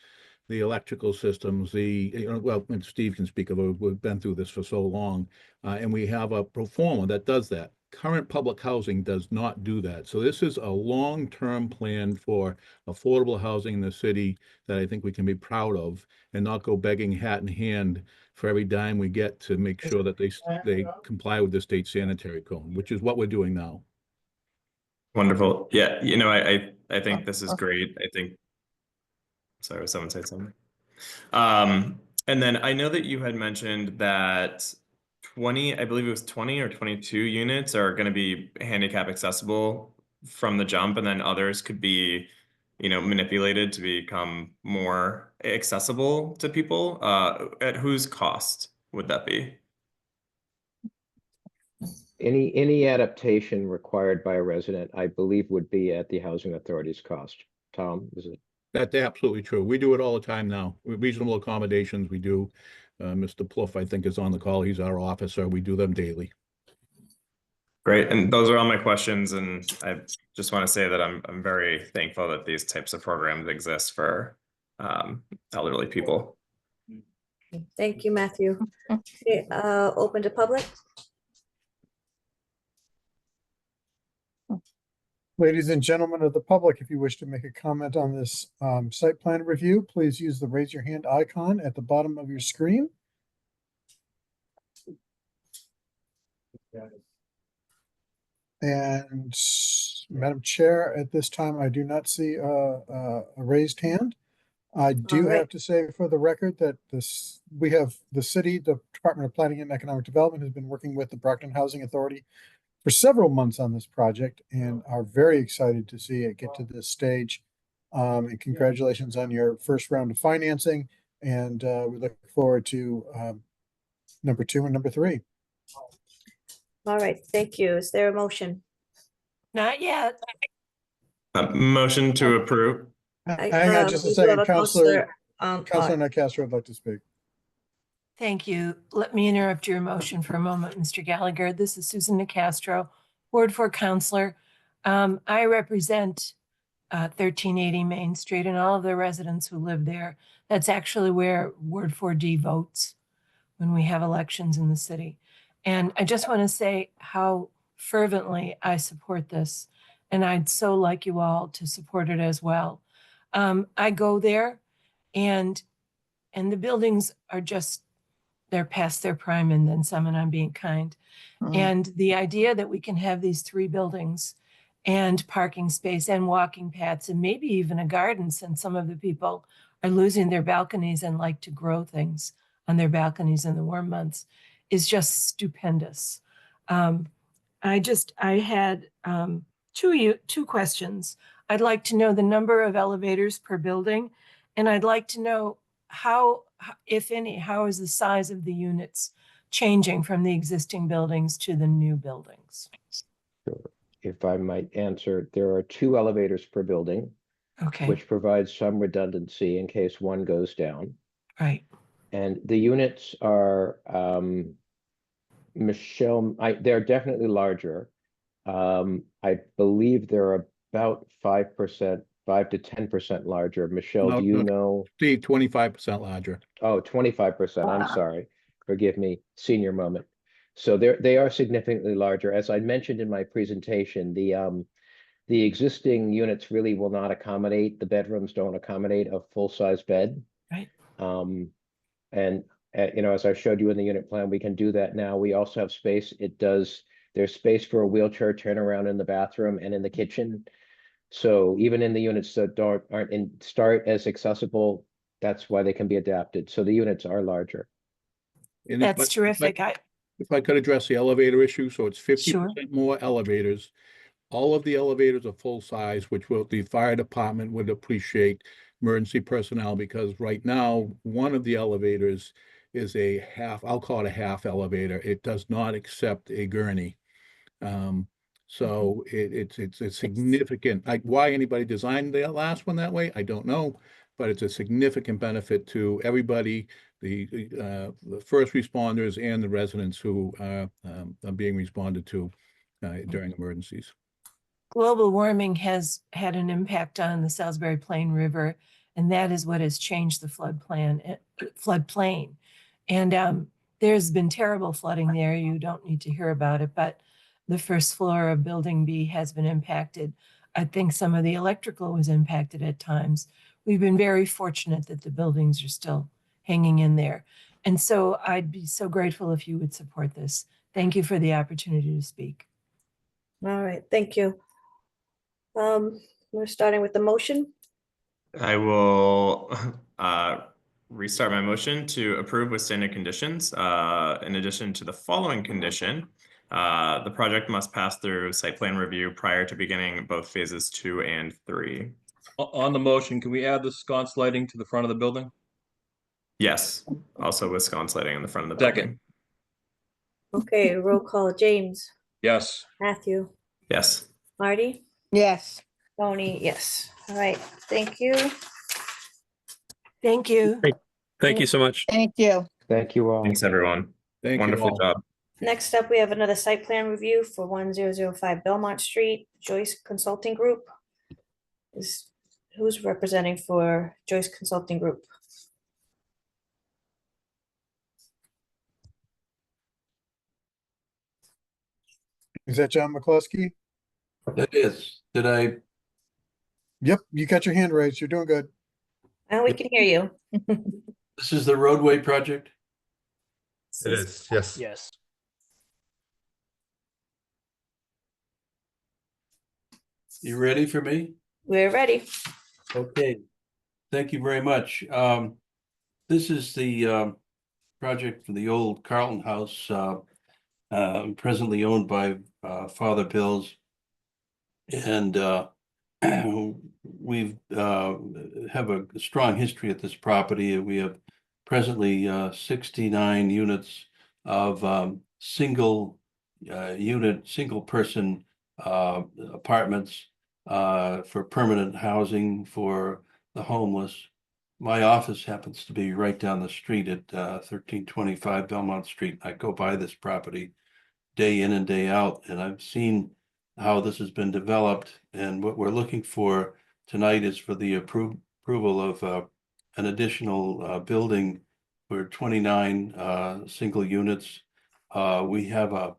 the electrical systems, and Steve can speak of it. We've been through this for so long. And we have a pro forma that does that. Current public housing does not do that. So this is a long-term plan for affordable housing in the city that I think we can be proud of and not go begging hat in hand for every dime we get to make sure that they comply with the state sanitary code, which is what we're doing now. Wonderful. Yeah, I think this is great. I think, sorry, someone said something. And then I know that you had mentioned that 20, I believe it was 20 or 22 units are going to be handicap accessible from the jump, and then others could be, manipulated to become more accessible to people. At whose cost would that be? Any adaptation required by a resident, I believe, would be at the housing authority's cost. Tom, is it? That's absolutely true. We do it all the time now. Reasonable accommodations, we do. Mr. Plouffe, I think, is on the call. He's our officer. We do them daily. Great, and those are all my questions, and I just want to say that I'm very thankful that these types of programs exist for elderly people. Thank you, Matthew. Okay, open to public. Ladies and gentlemen of the public, if you wish to make a comment on this site plan review, please use the raise your hand icon at the bottom of your screen. And Madam Chair, at this time, I do not see a raised hand. I do have to say for the record that we have the city, the Department of Planning and Economic Development has been working with the Brockton Housing Authority for several months on this project and are very excited to see it get to this stage. And congratulations on your first round of financing. And we look forward to number 2 and number 3. All right, thank you. Is there a motion? Not yet. Motion to approve. Hang on just a we do have second, Councilor on. Nicastro would like to speak. Thank you. Let me interrupt your motion for a moment, Mr. Gallagher. This is Susan Nicastro, Ward 4 Counselor. I represent 1380 Main Street and all of the residents who live there. That's actually where Ward 4D votes when we have elections in the city. And I just want to say how fervently I support this. And I'd so like you all to support it as well. I go there and the buildings are just, they're past their prime and then some, and I'm being kind. And the idea that we can have these 3 buildings and parking space and walking paths and maybe even a garden, since some of the people are losing their balconies and like to grow things on their balconies in the warm months, is just stupendous. I had 2 questions. I'd like to know the number of elevators per building, and I'd like to know how, if any, how is the size of the units changing from the existing buildings to the new buildings? Sure. If I might answer, there are 2 elevators per building, Okay. which provides some redundancy in case one goes down. Right. And the units are, Michelle, they're definitely larger. I believe they're about 5%, 5 to 10% larger. Michelle, No, do you no. know? Steve, 25% larger. Oh, 25%. I'm sorry. Forgive me, senior moment. So they are significantly larger. As I mentioned in my presentation, the existing units really will not accommodate, the bedrooms don't accommodate a full-size bed. Right. And as I showed you in the unit plan, we can do that now. We also have space. There's space for a wheelchair turnaround in the bathroom and in the kitchen. So even in the units that aren't start as accessible, that's why they can be adapted. So the units are larger. And That's terrific. If I could address the elevator issue, so it's 50% Sure. more elevators. All of the elevators are full size, which the fire department would appreciate, emergency personnel, because right now, one of the elevators is I'll call it a half elevator. It does not accept a gurney. So it's a significant, why anybody designed the last one that way, I don't know, but it's a significant benefit to everybody, the first responders and the residents who are being responded to during emergencies. Global warming has had an impact on the Salisbury Plain River, and that is what has changed the floodplain. And there's been terrible flooding there. You don't need to hear about it, but the first floor of Building B has been impacted. I think some of the electrical was impacted at times. We've been very fortunate that the buildings are still hanging in there. And so I'd be so grateful if you would support this. Thank you for the opportunity to speak. All right, thank you. We're starting with the motion. I will restart my motion to approve with standard conditions. In addition to the following condition, the project must pass through site plan review prior to beginning both phases 2 and 3. On the motion, can we add the sconce lighting to the front of the building? Yes, also with sconce lighting in the front of the Second. building. Okay, roll call, James, Yes. Matthew, Yes. Marty, Yes. Tony, yes. All right, thank you. Thank you. Thank you so much. Thank you. Thank you all. Thanks, everyone. Thank you Wonderful all. job. Next up, we have another site plan review for 1005 Belmont Street, Joyce Consulting Group. Who's representing for Joyce Consulting Group? Is that John McCluskey? That is, did I, Yep, you got your hand raised. You're doing good. And we can hear you. this is the roadway project? It is, yes. Yes. You ready for me? We're ready. Okay, thank you very much. This is the project for the old Carlton House, presently owned by Father Bills. And we've have a strong history at this property. We have presently 69 units of single person apartments for permanent housing for the homeless. My office happens to be right down the street at 1325 Belmont Street. I go by this property day in and day out, and I've seen how this has been developed. And what we're looking for tonight is for the approval of an additional building for 29 single units. We have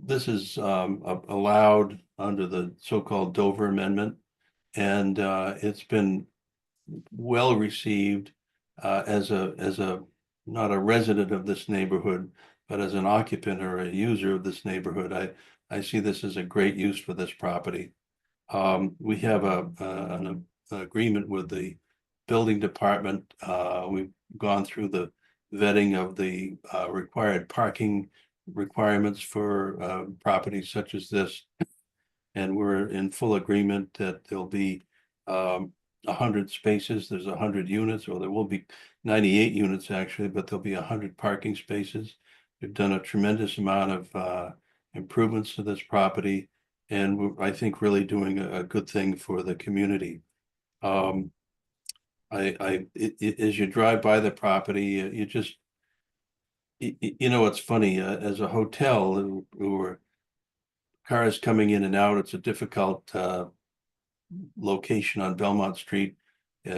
this is allowed under the so-called Dover Amendment, and it's been well received as a not a resident of this neighborhood, but as an occupant or a user of this neighborhood. I see this as a great use for this property. We have an agreement with the building department. We've gone through the vetting of the required parking requirements for properties such as this. And we're in full agreement that there'll be 100 spaces. There's 100 units, or there will be 98 units actually, but there'll be 100 parking spaces. We've done a tremendous amount of improvements to this property, and I think really doing a good thing for the community. As you drive by the property, you just, you know, it's funny, as a hotel, or cars coming in and out, it's a difficult location on Belmont Street.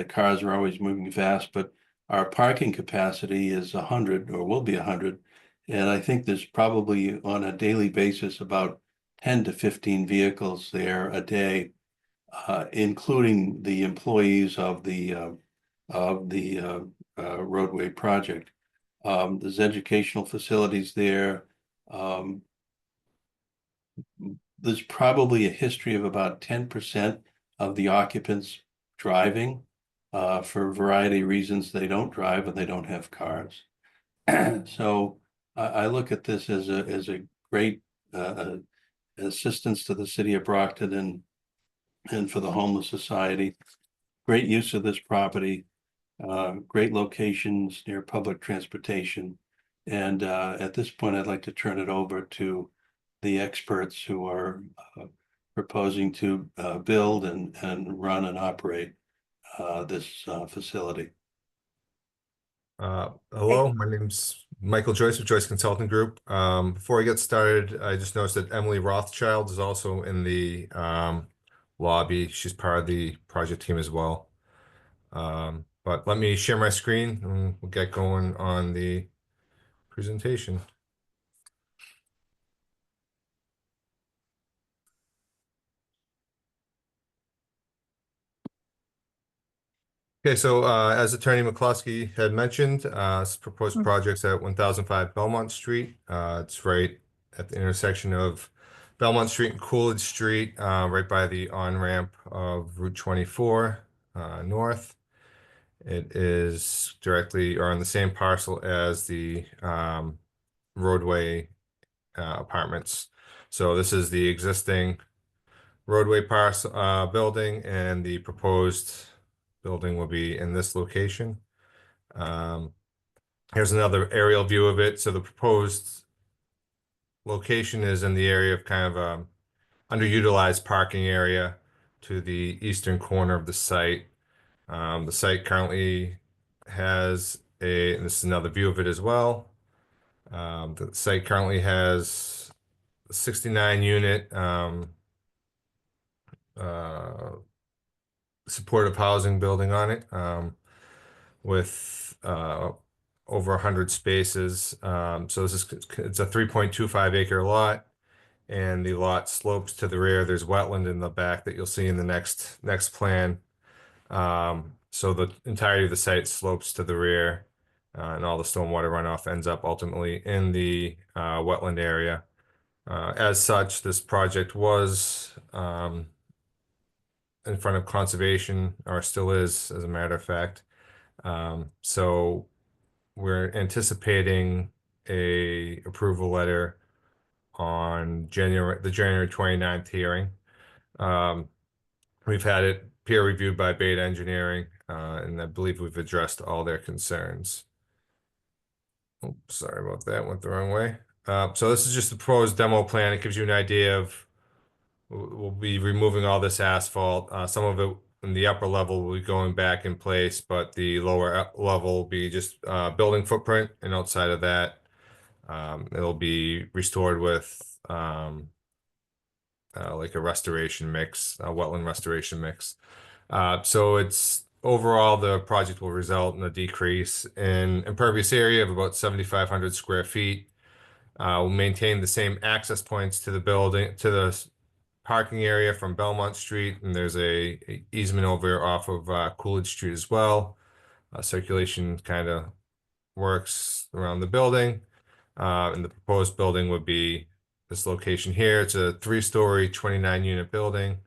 Cars are always moving fast, but our parking capacity is 100, or will be 100. And I think there's probably on a daily basis about 10 to 15 vehicles there a day, including the employees of the roadway project. There's educational facilities there. There's probably a history of about 10% of the occupants driving. For a variety of reasons, they don't drive and they don't have cars. So I look at this as a great assistance to the city of Brockton and for the homeless society. Great use of this property, great locations near public transportation. And at this point, I'd like to turn it over to the experts who are proposing to build and run and operate this facility. Hello, my name's Michael Joyce with Joyce Consulting Group. Before I get started, I just noticed that Emily Rothschild is also in the lobby. She's part of the project team as well. But let me share my screen and we'll get going on the presentation. Okay, so as Attorney McCluskey had mentioned, proposed projects at 1005 Belmont Street. It's right at the intersection of Belmont Street and Coolidge Street, right by the on-ramp of Route 24 north. It is directly or on the same parcel as the roadway apartments. So this is the existing roadway parcel building, and the proposed building will be in this location. Here's another aerial view of it. So the proposed location is in the area of kind of underutilized parking area to the eastern corner of the site. The site currently has and this is another view of it as well. The site currently has a 69 unit supportive housing building on it, with over 100 spaces. So it's a 3.25 acre lot, and the lot slopes to the rear. There's wetland in the back that you'll see in the next plan. So the entirety of the site slopes to the rear, and all the stormwater runoff ends up ultimately in the wetland area. As such, this project was in front of conservation, or still is, as a matter of fact. So we're anticipating a approval letter on the January 29th hearing. We've had it peer reviewed by Beta Engineering, and I believe we've addressed all their concerns. Oops, sorry about that, went the wrong way. So this is just the proposed demo plan. It gives you an idea of, we'll be removing all this asphalt. Some of it in the upper level will be going back in place, but the lower level will be just building footprint, and outside of that, it'll be restored with like a restoration mix, a wetland restoration mix. So it's overall, the project will result in a decrease in impervious area of about 7,500 square feet. We'll maintain the same access points to the building, to the parking area from Belmont Street, and there's a easement over off of Coolidge Street as well. Circulation kind of works around the building, and the proposed building would be this location here. It's a 3-story, 29-unit building.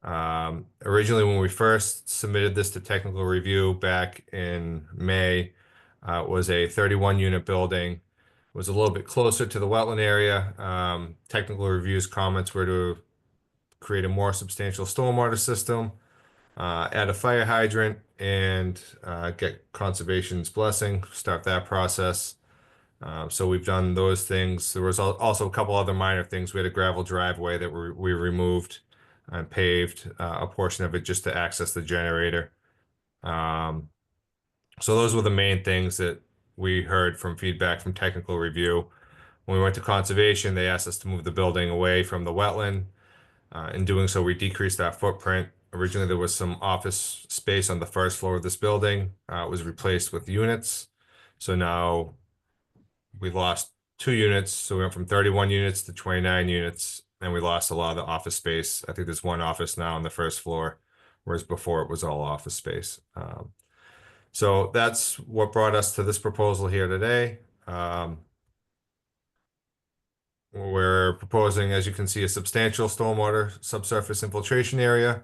Originally, when we first submitted this to technical review back in May, it was a 31-unit building. It was a little bit closer to the wetland area. Technical review's comments were to create a more substantial stormwater system, add a fire hydrant, and get conservation's blessing, start that process. So we've done those things. There was also a couple other minor things. We had a gravel driveway that we removed and paved a portion of it just to access the generator. So those were the main things that we heard from feedback from technical review. When we went to conservation, they asked us to move the building away from the wetland. In doing so, we decreased that footprint. Originally, there was some office space on the first floor of this building. It was replaced with units. So now we lost 2 units. So we went from 31 units to 29 units, and we lost a lot of the office space. I think there's 1 office now on the first floor, whereas before it was all office space. So that's what brought us to this proposal here today. We're proposing, as you can see, a substantial stormwater subsurface infiltration area.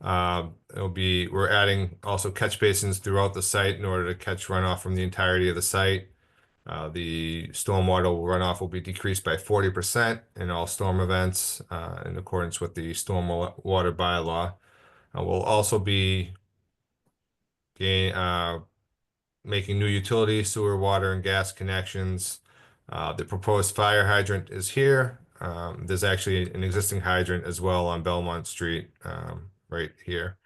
We're adding also catch basins throughout the site in order to catch runoff from the entirety of the site. The stormwater runoff will be decreased by 40% in all storm events, in accordance with the stormwater bylaw. We'll also be making new utility, sewer, water, and gas connections. The proposed fire hydrant is here. There's actually an existing hydrant as well on Belmont Street, right here.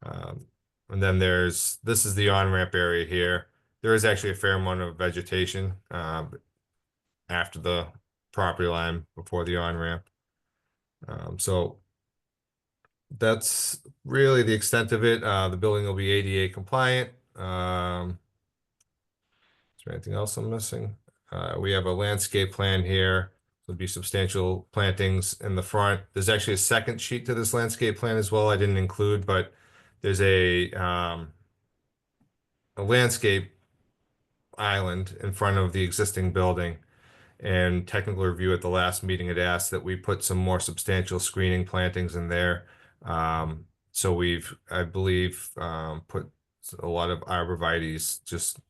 And then this is the on-ramp area here. There is actually a fair amount of vegetation after the property line before the on-ramp. So that's really the extent of it. The building will be ADA compliant. Is there anything else I'm missing? We have a landscape plan here. There'll be substantial plantings in the front. There's actually a second sheet to this landscape plan as well I didn't include, but there's a landscape island in front of the existing building. And technical review at the last meeting had asked that we put some more substantial screening plantings in there. So we've, I believe, put a lot of arborvitae's just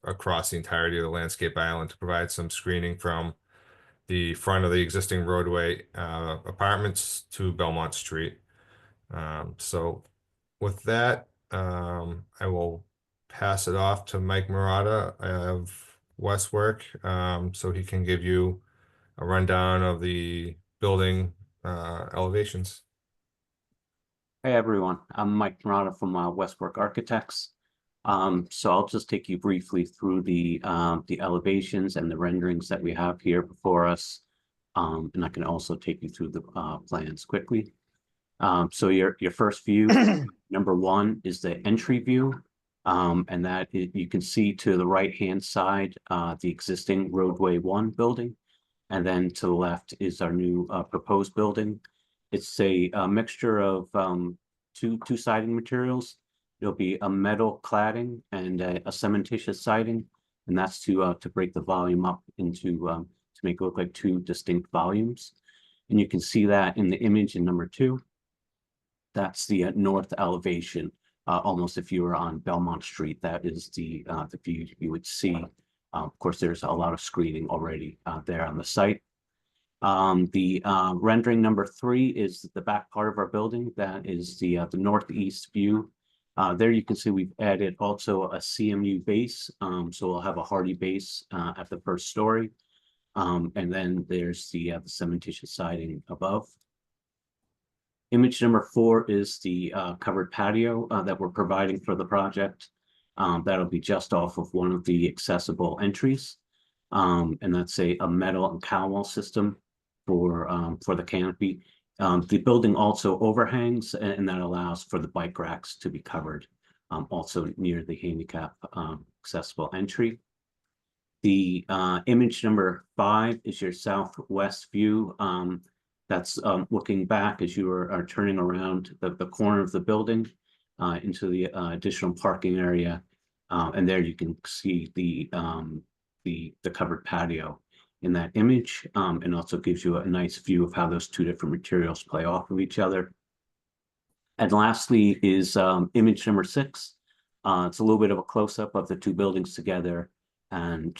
across the entirety of the landscape island to provide some screening from the front of the existing roadway apartments to Belmont Street. So with that, I will pass it off to Mike Murata of Westwork, so he can give you a rundown of the building elevations. Hey everyone, I'm Mike Murata from Westwork Architects. So I'll just take you briefly through the elevations and the renderings that we have here before us. And I can also take you through the plans quickly. So your first view, number one, is the entry view. And that you can see to the right-hand side, the existing roadway 1 building. And then to the left is our new proposed building. It's a mixture of two siding materials. It'll be a metal cladding and a cementitious siding, and that's to break the volume up into to make it look like 2 distinct volumes. And you can see that in the image in number 2. That's the north elevation. Almost if you were on Belmont Street, that is the view you would see. Of course, there's a lot of screening already there on the site. The rendering number 3 is the back part of our building. That is the northeast view. There you can see we've added also a CMU base. So we'll have a hardy base at the first story. And then there's the cementitious siding above. Image number 4 is the covered patio that we're providing for the project. That'll be just off of one of the accessible entries. And that's a metal and cowl wall system for the canopy. The building also overhangs, and that allows for the bike racks to be covered, also near the handicap accessible entry. The image number 5 is your southwest view. That's looking back as you are turning around the corner of the building into the additional parking area. And there you can see the covered patio in that image, and also gives you a nice view of how those 2 different materials play off of each other. And lastly is image number 6. It's a little bit of a close-up of the 2 buildings together. And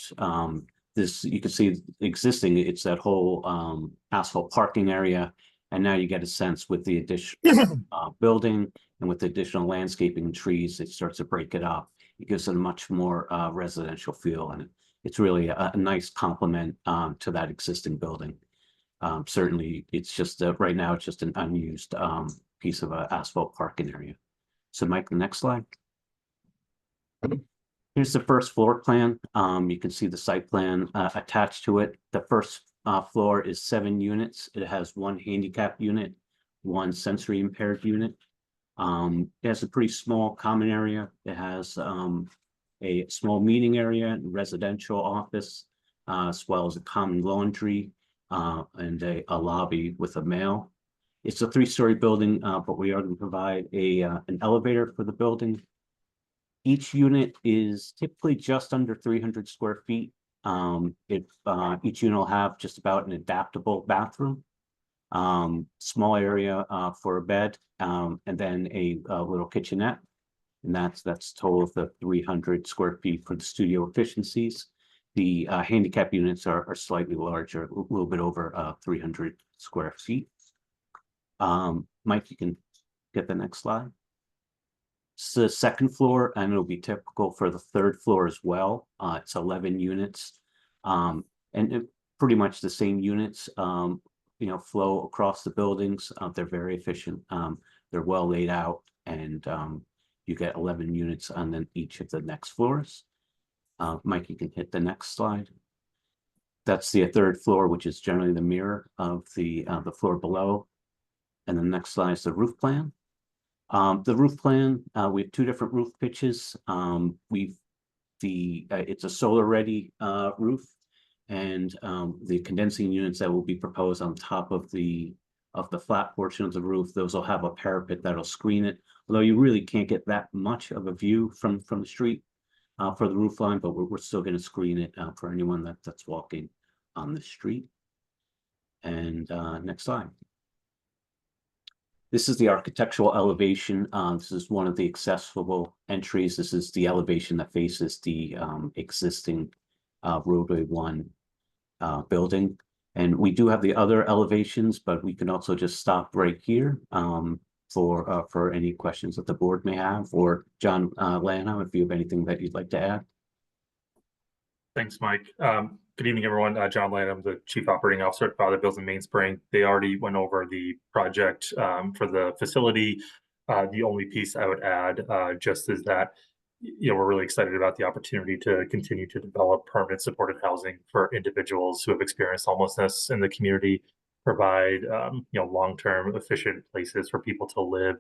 this, you can see existing, it's that whole asphalt parking area. And now you get a sense with the additional building and with the additional landscaping and trees, it starts to break it up. It gives it a much more residential feel, and it's really a nice complement to that existing building. Certainly, it's just right now it's just an unused piece of asphalt parking area. So, Mike, the next slide. Here's the first floor plan. You can see the site plan attached to it. The first floor is 7 units. It has 1 handicap unit, 1 sensory impaired unit. It has a pretty small common area. It has a small meeting area and residential office, as well as a common laundry and a lobby with a mail. It's a 3-story building, but we are going to provide an elevator for the building. Each unit is typically just under 300 square feet. Each unit will have just about an adaptable bathroom, small area for a bed, and then a little kitchenette. And that's total of the 300 square feet for the studio efficiencies. The handicap units are slightly larger, a little bit over 300 square feet. Mike, you can get the next slide. It's the second floor, and it'll be typical for the third floor as well. It's 11 units, and pretty much the same units, flow across the buildings. They're very efficient. They're well laid out, and you get 11 units on then each of the next floors. Mike, you can hit the next slide. That's the third floor, which is generally the mirror of the floor below. And the next slide is the roof plan. The roof plan, we have 2 different roof pitches. It's a solar-ready roof, and the condensing units that will be proposed on top of the flat portion of the roof, those will have a parapet that'll screen it. Although you really can't get that much of a view from the street for the roof line, but we're still going to screen it for anyone that's walking on the street. And next slide. This is the architectural elevation. This is one of the accessible entries. This is the elevation that faces the existing roadway 1 building. And we do have the other elevations, but we can also just stop right here for any questions that the board may have, or John Lanham, if you have anything that you'd like to add. Thanks, Mike. Good evening, everyone. John Lanham, the Chief Operating Officer at Father Bill's in Mainspring. They already went over the project for the facility. The only piece I would add just is that we're really excited about the opportunity to continue to develop permanent supported housing for individuals who have experienced homelessness in the community, provide long-term efficient places for people to live.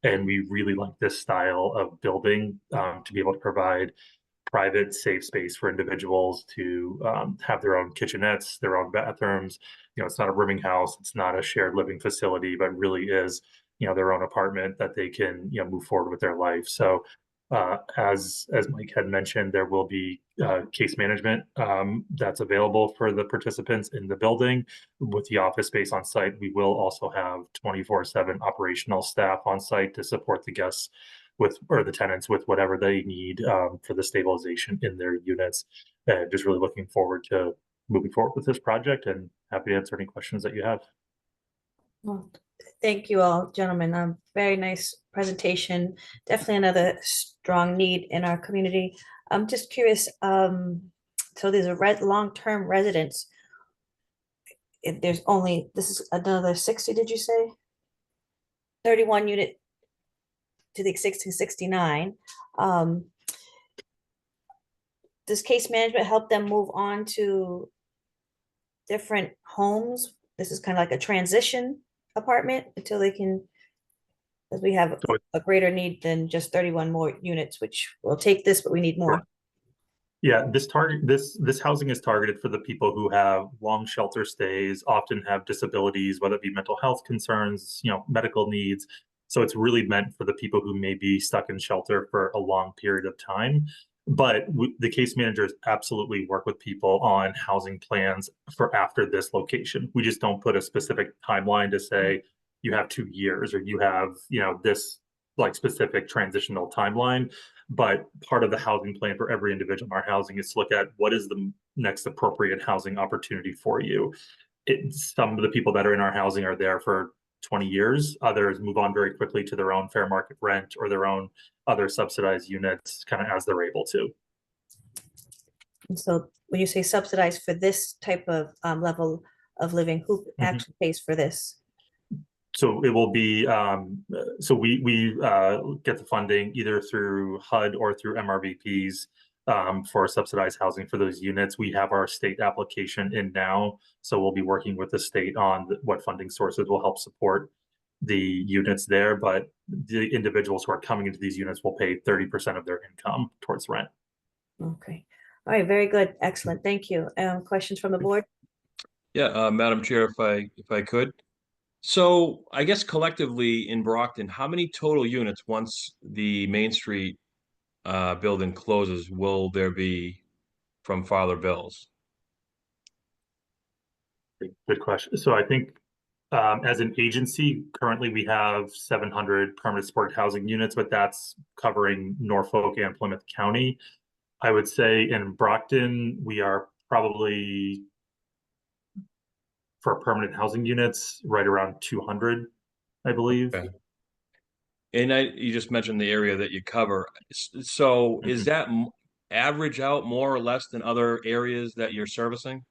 And we really like this style of building to be able to provide private, safe space for individuals to have their own kitchenettes, their own bathrooms. It's not a rooming house, it's not a shared living facility, but really is, their own apartment that they can, move forward with their life. So as Mike had mentioned, there will be case management that's available for the participants in the building. With the office space on site, we will also have 24/7 operational staff on site to support the guests or the tenants with whatever they need for the stabilization in their units. And just really looking forward to moving forward with this project, and happy to answer any questions that you have. Well, thank you all, gentlemen. Very nice presentation. Definitely another strong need in our community. I'm just curious. So there's a long-term residents. This is another 60, did you say? 31 unit to the existing 69. Does case management help them move on to different homes? This is kind of like a transition apartment until they can, because we have a greater need than just 31 more units, which will take this, but we need more. Yeah, this housing is targeted for the people who have long shelter stays, often have disabilities, whether it be mental health concerns, medical needs. So it's really meant for the people who may be stuck in shelter for a long period of time. But the case managers absolutely work with people on housing plans for after this location. We just don't put a specific timeline to say you have 2 years or you have, this like specific transitional timeline. But part of the housing plan for every individual in our housing is to look at what is the next appropriate housing opportunity for you. Some of the people that are in our housing are there for 20 years. Others move on very quickly to their own fair market rent or their own other subsidized units kind of as they're able to. And so when you say subsidized for this type of level of living, who actually pays for this? So it will be, so we get the funding either through HUD or through MRVPs for subsidized housing for those units. We have our state application in now, so we'll be working with the state on what funding sources will help support the units there, but the individuals who are coming into these units will pay 30% of their income towards rent. Okay. All right, very good. Excellent. Thank you. Questions from the board? Yeah, Madam Chair, if I could. So I guess collectively in Brockton, how many total units once the Main Street building closes will there be from Father Bill's? Good question. So I think as an agency, currently we have 700 permanent supported housing units, but that's covering Norfolk and Plymouth County. I would say in Brockton, we are probably, for permanent housing units, right around 200, I believe. Okay. And you just mentioned the area that you cover. So is that average out more or less than other areas that you're servicing?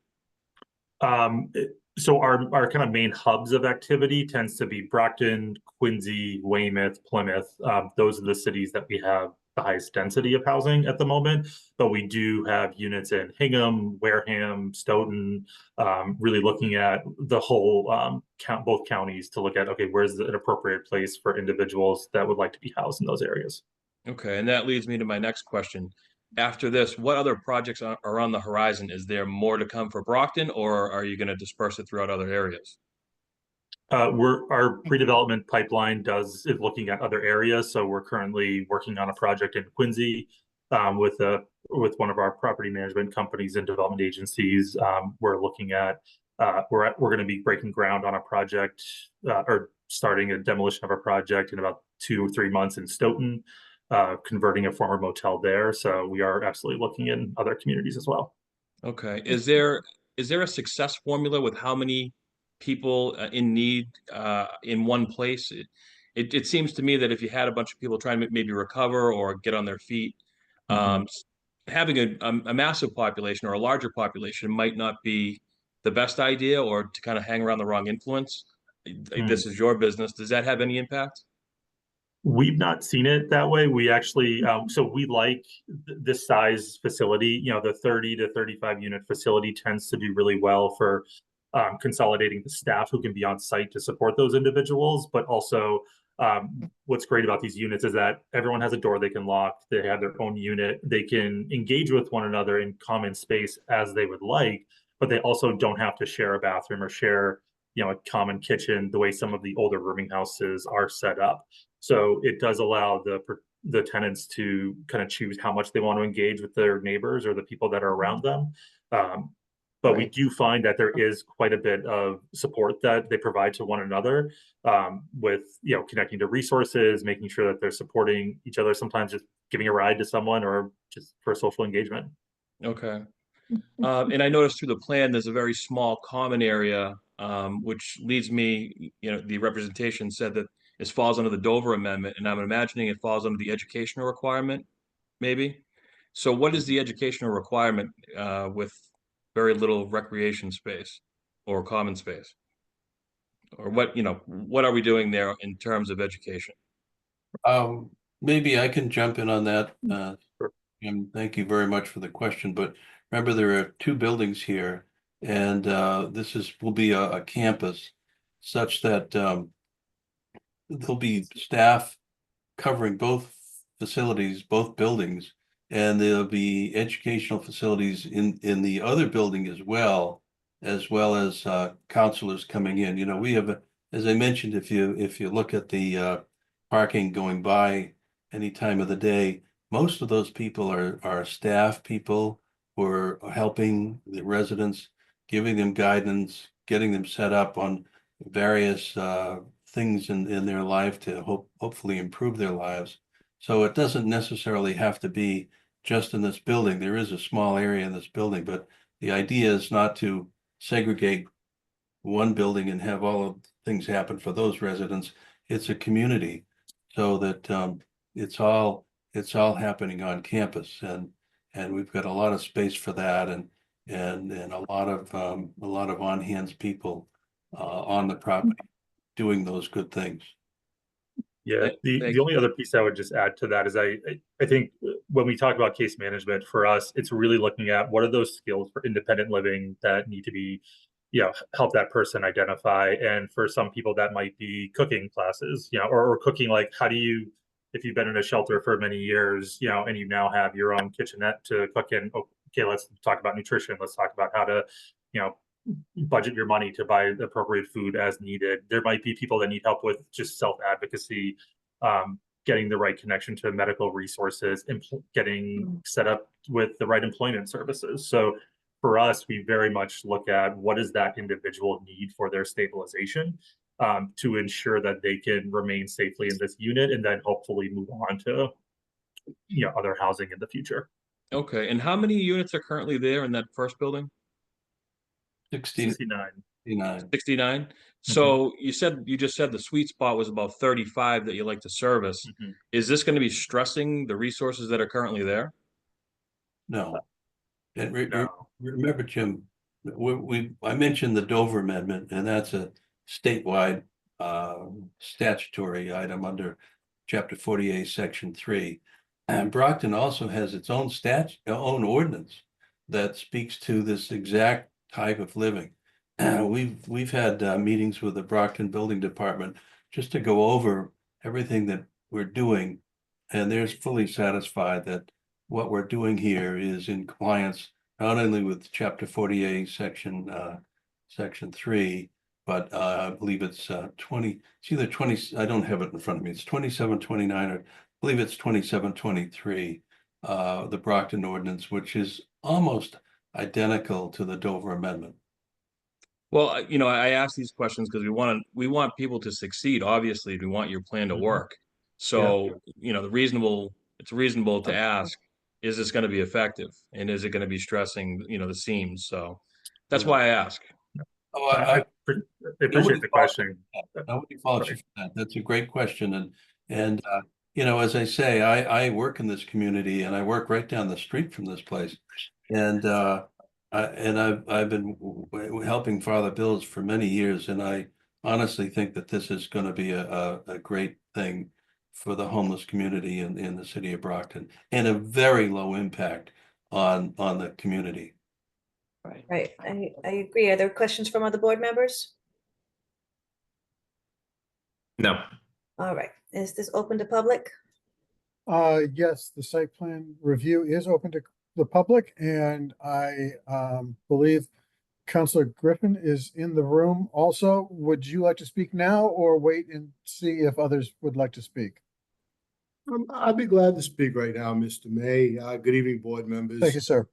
So our kind of main hubs of activity tends to be Brockton, Quincy, Weymouth, Plymouth. Those are the cities that we have the highest density of housing at the moment, but we do have units in Hingham, Wareham, Stoughton, really looking at the whole both counties to look at, okay, where's an appropriate place for individuals that would like to be housed in those areas. Okay, and that leads me to my next question. After this, what other projects are on the horizon? Is there more to come for Brockton, or are you going to disperse it throughout other areas? Our pre-development pipeline is looking at other areas. So we're currently working on a project in Quincy with one of our property management companies and development agencies. We're looking at we're going to be breaking ground on a project or starting a demolition of a project in about 2 or 3 months in Stoughton, converting a former motel there. So we are absolutely looking in other communities as well. Okay. Is there a success formula with how many people in need in one place? It seems to me that if you had a bunch of people trying to maybe recover or get on their feet, having a massive population or a larger population might not be the best idea, or to kind of hang around the wrong influence. This is your business. Does that have any impact? We've not seen it that way. We actually, so we like this size facility. You know, the 30 to 35 unit facility tends to do really well for consolidating the staff who can be on site to support those individuals. But also, what's great about these units is that everyone has a door they can lock. They have their own unit. They can engage with one another in common space as they would like, but they also don't have to share a bathroom or share, you know, a common kitchen the way some of the older rooming houses are set up. So it does allow the tenants to kind of choose how much they want to engage with their neighbors or the people that are around them. But we do find that there is quite a bit of support that they provide to one another, with, you know, connecting to resources, making sure that they're supporting each other, sometimes just giving a ride to someone or just for social engagement. Okay. And I noticed through the plan, there's a very small common area, which leads me, you know, the representation said that this falls under the Dover Amendment, and I'm imagining it falls under the educational requirement, maybe. So what is the educational requirement with very little recreation space or common space? Or what, you know, what are we doing there in terms of education? Maybe I can jump in on that. And thank you very much for the question. But remember, there are 2 buildings here, and this will be a campus such that there'll be staff covering both facilities, both buildings, and there'll be educational facilities in the other building as well as counselors coming in. You know, we have, as I mentioned, if you look at the parking going by any time of the day, most of those people are staff people who are helping the residents, giving them guidance, getting them set up on various things in their life to hopefully improve their lives. So it doesn't necessarily have to be just in this building. There is a small area in this building, but the idea is not to segregate one building and have all of things happen for those residents. It's a community, so that it's all happening on campus, and we've got a lot of space for that, and a lot of on-hands people on the property doing those good things. Yeah, the only other piece I would just add to that is I think when we talk about case management, for us, it's really looking at what are those skills for independent living that need to be, you know, help that person identify. And for some people that might be cooking classes, you know, or cooking, like how do you, if you've been in a shelter for many years, you know, and you now have your own kitchenette to cook in, okay, let's talk about nutrition. Let's talk about how to, you know, budget your money to buy the appropriate food as needed. There might be people that need help with just self-advocacy, getting the right connection to medical resources, getting set up with the right employment services. So for us, we very much look at what does that individual need for their stabilization, to ensure that they can remain safely in this unit and then hopefully move on to, you know, other housing in the future. Okay, and how many units are currently there in that first building? 69. 69. So you just said the sweet spot was about 35 that you like to service. Is this going to be stressing the resources that are currently there? No. And remember, Jim, I mentioned the Dover Amendment, and that's a statewide statutory item under Chapter 48, Section 3. And Brockton also has its own own ordinance that speaks to this exact type of living. We've had meetings with the Brockton Building Department just to go over everything that we're doing, and they're fully satisfied that what we're doing here is in compliance not only with Chapter 48, Section 3, but I believe it's 20. It's either 20. I don't have it in front of me. It's 2729, or I believe it's 2723. The Brockton ordinance, which is almost identical to the Dover Amendment. Well, I ask these questions because we want people to succeed. Obviously, we want your plan to work. So, it's reasonable to ask, is this going to be effective? And is it going to be stressing, the seams? So that's why I ask. Oh, I appreciate the question. Nobody faults you for that. That's a greght question. And as I say, I work in this community and I work right down the street from this place. And I've been helping Father Bills for many years, and I honestly think that this is going to be a great thing for the homeless community in the city of Brockton, and a very low impact on the community. Right, I agree. Are there questions from other board members? No. All right, is this open to public? Yes, the site plan review is open to the public, and I believe Councilor Griffin is in the room also. Would you like to speak now or wait and see if others would like to speak? I'd be glad to speak right now, Mr. May. Good evening, board members. Thank you, sir.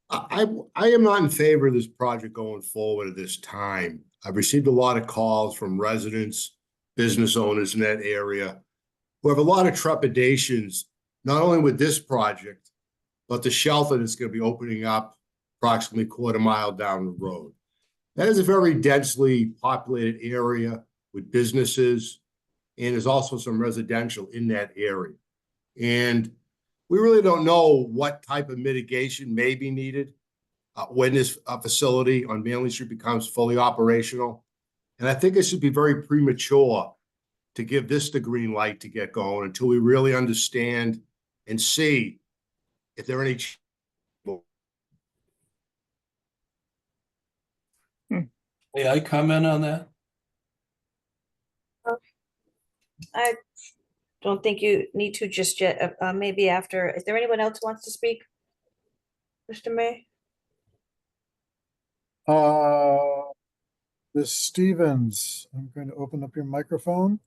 I am not in favor of this project going forward at this time. I've received a lot of calls from residents, business owners in that area who have a lot of trepidations, not only with this project, but the shelter that's going to be opening up approximately a quarter mile down the road. That is a very densely populated area with businesses, and there's also some residential in that area. And we really don't know what type of mitigation may be needed when this facility on Manley Street becomes fully operational. And I think it should be very premature to give this the green light to get going until we really understand and see if there are any. May I comment on that? I don't think you need to just yet. Maybe after. Is there anyone else who wants to speak? Mr. May? Ms. Stevens, I'm going to open up your microphone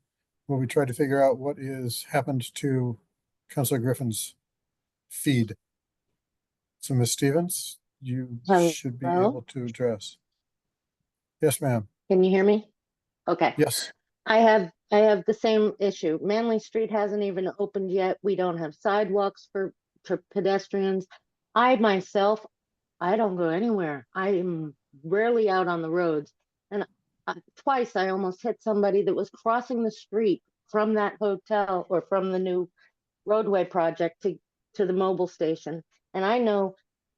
while we try to figure out what is happened to Councilor Griffin's feed. So Ms. Stevens, you should be able to address. Yes, ma'am. Can you hear me? Okay. Yes. I have the same issue. Manley Street hasn't even opened yet. We don't have sidewalks for pedestrians. I myself, I don't go anywhere. I am rarely out on the roads. And twice I almost hit somebody that was crossing the street from that hotel or from the new roadway project to the mobile station. And I know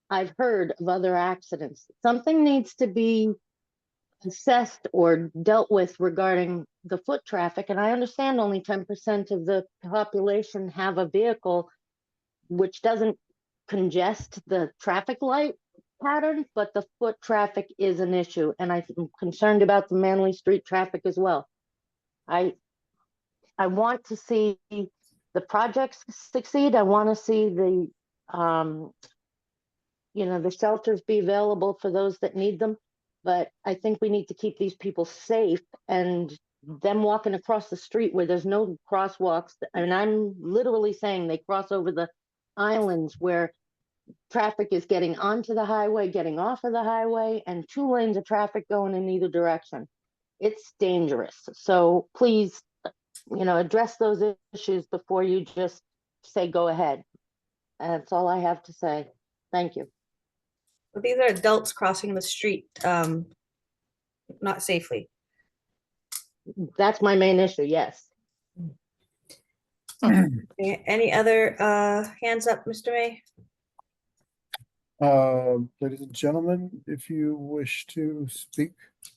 I've heard of other accidents. Something needs to be assessed or dealt with regarding the foot traffic. And I understand only 10% of the population have a vehicle, which doesn't congest the traffic light pattern, but the foot traffic is an issue. And I'm concerned about the Manley Street traffic as well. I want to see the projects succeed. I want to see the the shelters be available for those that need them. But I think we need to keep these people safe, and them walking across the street where there's no crosswalks. And I'm literally saying they cross over the islands where traffic is getting onto the highway, getting off of the highway, and 2 lanes of traffic going in either direction. It's dangerous. So please, address those issues before you just say go ahead. That's all I have to say. Thank you. Well, these are adults crossing the street, not safely. That's my main issue, yes. Any other hands up, Mr. May? Ladies and gentlemen, if you wish to speak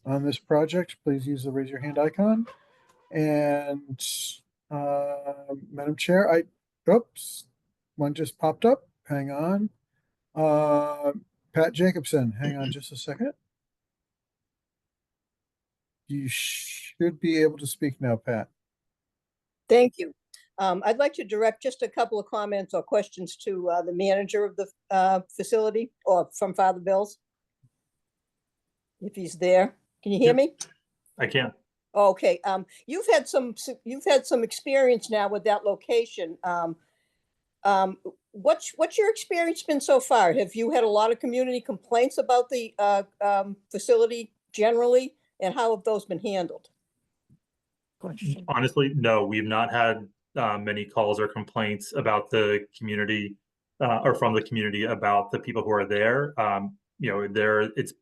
on this project, please use the raise your hand icon. And Madam Chair, oops, one just popped up. Hang on. Pat Jacobson, hang on just a second. You should be able to speak now, Pat. Thank you. I'd like to direct just a couple of comments or questions to the manager of the facility, or from Father Bills. If he's there. Can you hear me? I can. Okay. You've had some experience now with that location. What's your experience been so far? Have you had a lot of community complaints about the facility generally, and how have those been handled? Honestly, no, we've not had many calls or complaints about the community or from the community about the people who are there. You know, it's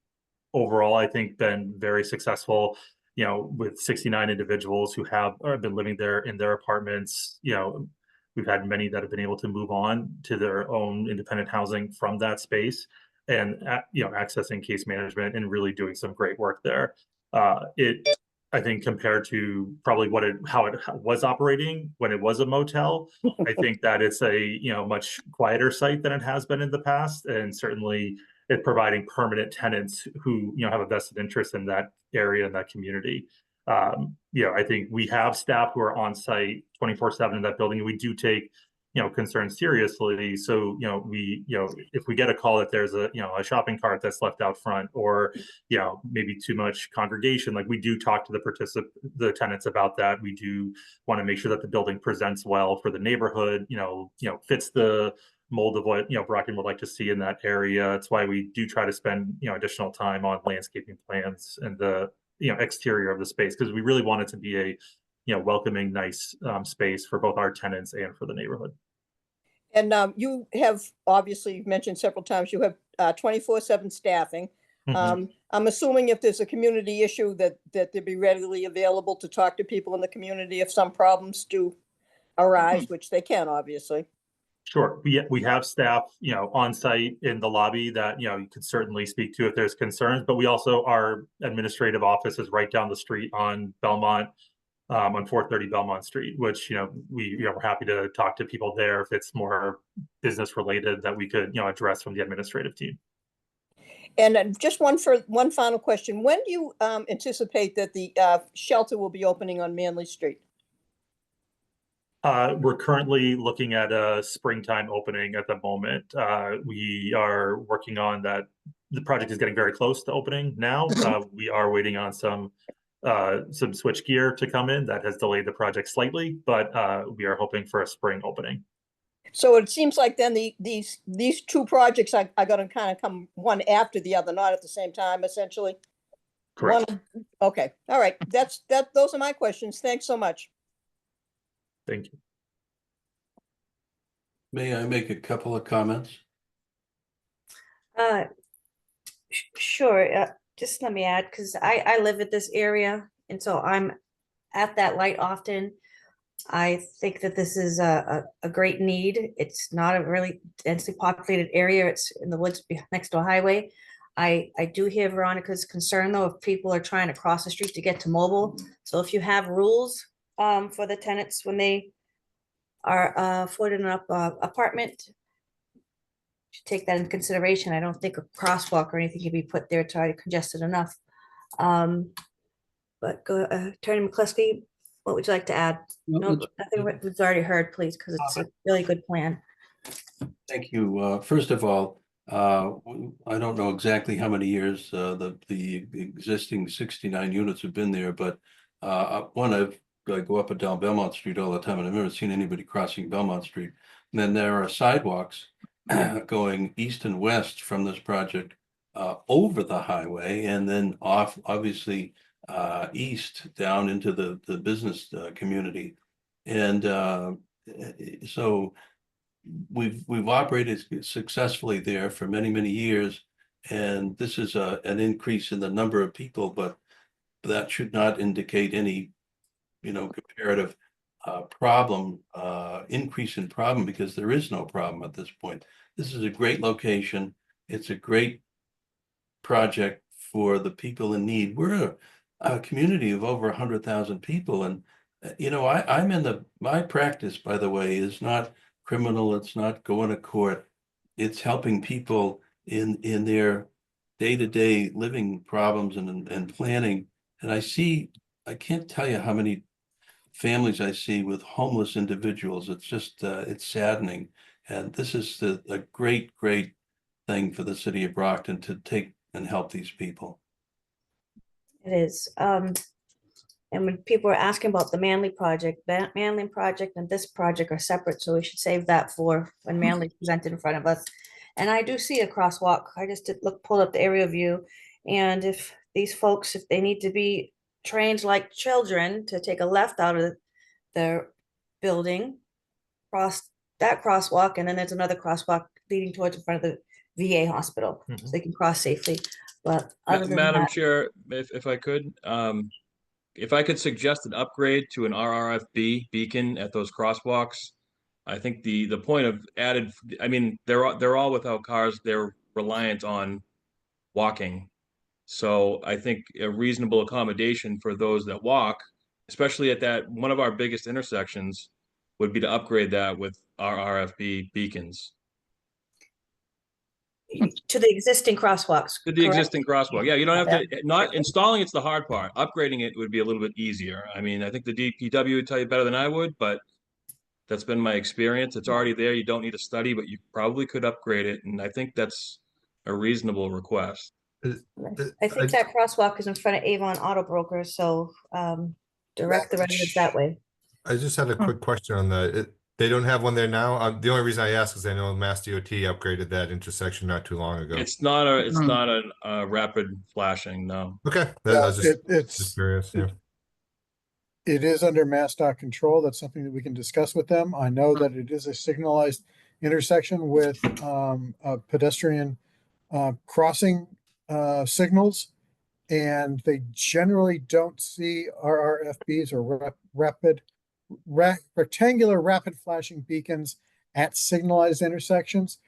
overall, I think, been very successful, you know, with 69 individuals who have been living there in their apartments. You know, we've had many that have been able to move on to their own independent housing from that space and, you know, accessing case management and really doing some great work there. I think compared to probably how it was operating when it was a motel, I think that it's a, you know, much quieter site than it has been in the past, and certainly it's providing permanent tenants who, you know, have a vested interest in that area and that community. You know, I think we have staff who are on site 24/7 in that building, and we do take, you know, concerns seriously. So, you know, if we get a call that there's a, you know, a shopping cart that's left out front, or, you know, maybe too much congregation, like, we do talk to the tenants about that. We do want to make sure that the building presents well for the neighborhood, you know, fits the mold of what, you know, Brockton would like to see in that area. That's why we do try to spend, you know, additional time on landscaping plans and the, you know, exterior of the space, because we really want it to be a, you know, welcoming, nice space for both our tenants and for the neighborhood. And you have, obviously, you've mentioned several times, you have 24/7 staffing. I'm assuming if there's a community issue that they'd be readily available to talk to people in the community if some problems do arise, which they can, obviously. Sure. We have staff, you know, on site in the lobby that, you know, you could certainly speak to if there's concerns, but we also, our administrative office is right down the street on Belmont, on 430 Belmont Street, which, you know, we're happy to talk to people there if it's more business related that we could, you know, address from the administrative team. And just one final question. When do you anticipate that the shelter will be opening on Manley Street? We're currently looking at a springtime opening at the moment. We are working on that. The project is getting very close to opening now. We are waiting on some switch gear to come in that has delayed the project slightly, but we are hoping for a spring opening. So it seems like then these two projects are going to kind of come one after the other, not at the same time, essentially. Correct. Okay. All right. Those are my questions. Thanks so much. Thank you. May I make a couple of comments? Sure. Just let me add, because I live at this area, and so I'm at that light often. I think that this is a great need. It's not a really densely populated area. It's in the woods next to a highway. I do hear Veronica's concern, though, if people are trying to cross the street to get to Mobile. So if you have rules for the tenants when they are afforded an apartment, take that into consideration. I don't think a crosswalk or anything can be put there to already congested enough. But Attorney McCluskey, what would you like to add? No, nothing we've already heard, please, because it's a really good plan. Thank you. First of all, I don't know exactly how many years the existing 69 units have been there, but I go up and down Belmont Street all the time, and I've never seen anybody crossing Belmont Street. And then there are sidewalks going east and west from this project over the highway, and then off, obviously, east down into the business community. And so we've operated successfully there for many years, and this is an increase in the number of people, but that should not indicate any, you know, comparative increase in problem, because there is no problem at this point. This is a great location. It's a great project for the people in need. We're a community of over 100,000 people, and you know, I'm in my practice, by the way, is not criminal. It's not going to court. It's helping people in their day-to-day living problems and planning. And I can't tell you how many families I see with homeless individuals. It's just, it's saddening. And this is a great thing for the city of Brockton to take and help these people. It is. And when people are asking about the Manly project, that Manly project and this project are separate, so we should save that for when Manly presented in front of us. And I do see a crosswalk. I just did pull up the area view. And if these folks, if they need to be trained like children to take a left out of their building, cross that crosswalk, and then there's another crosswalk leading towards in front of the VA hospital, so they can cross safely. But other than Madam that, Chair, if I could, if I could suggest an upgrade to an RRFB beacon at those crosswalks, I think the point of added, I mean, they're all without cars, they're reliant on walking. So I think a reasonable accommodation for those that walk, especially at that, one of our biggest intersections, would be to upgrade that with RRFB beacons. to the existing crosswalks. To the correct? existing crosswalk. Yeah, you don't have to, Yeah. not installing it's the hard part. Upgrading it would be a little bit easier. I mean, I think the DPW would tell you better than I would, but that's been my experience. It's already there. You don't need a study, but you probably could upgrade it. And I think that's a reasonable request. I think that crosswalk is in front of Avon Auto Brokers, so direct the residents that way. I just had a quick question on that. They don't have one there now. The only reason I ask is I know Mass DOT upgraded that intersection not too long ago. It's not a rapid flashing, no. Okay, Yeah, I was just it's curious. Yeah. It is under MassDOT control. That's something that we can discuss with them. I know that it is a signalized intersection with pedestrian crossing signals, and they generally don't see RRFBs or rectangular rapid flashing beacons at signalized intersections.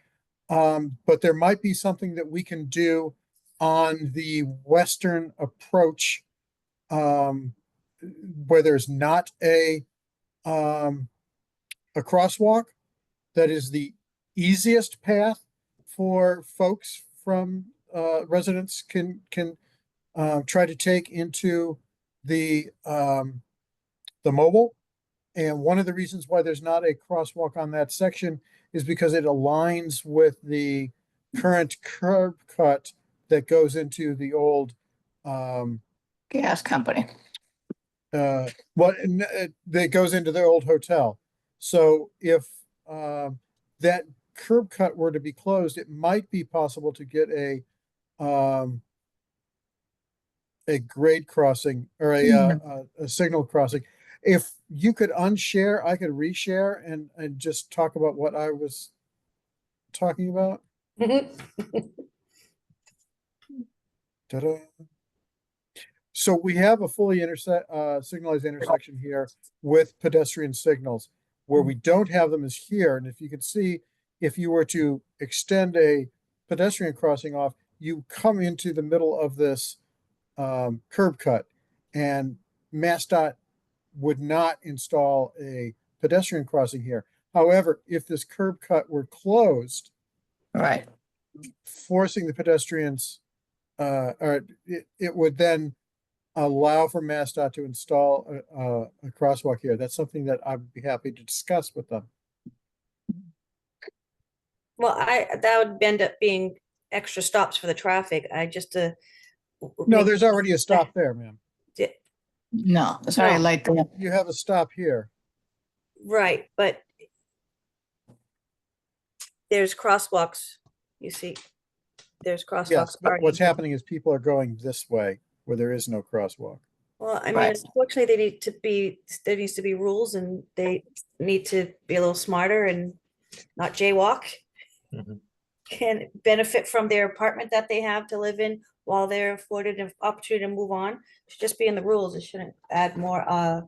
But there might be something that we can do on the western approach where there's not a crosswalk. That is the easiest path for folks from residents can try to take into the mobile. And one of the reasons why there's not a crosswalk on that section is because it aligns with the current curb cut that goes into the old Gas company. that goes into the old hotel. So if that curb cut were to be closed, it might be possible to get a grade crossing or a signal crossing. If you could unshare, I could reshare and just talk about what I was talking about. Ta-da. So we have a fully signalized intersection here with pedestrian signals. Where we don't have them is here. And if you could see, if you were to extend a pedestrian crossing off, you come into the middle of this curb cut, and MassDOT would not install a pedestrian crossing here. However, if this curb cut were closed, right, forcing the pedestrians, or it would then allow for MassDOT to install a crosswalk here. That's something that I'd be happy to discuss with them. Well, that would end up being extra stops for the traffic. I just No, there's already a stop there, ma'am. No, sorry, like that. You have a stop here. Right, but there's crosswalks, you see. There's crosswalks. Yes, but already. what's happening is people are going this way where there is no crosswalk. Well, I mean, Right. unfortunately, there needs to be rules, and they need to be a little smarter and not jaywalk. Can benefit from their apartment that they have to live in while they're afforded an opportunity to move on. It should just be in the rules. It shouldn't add more,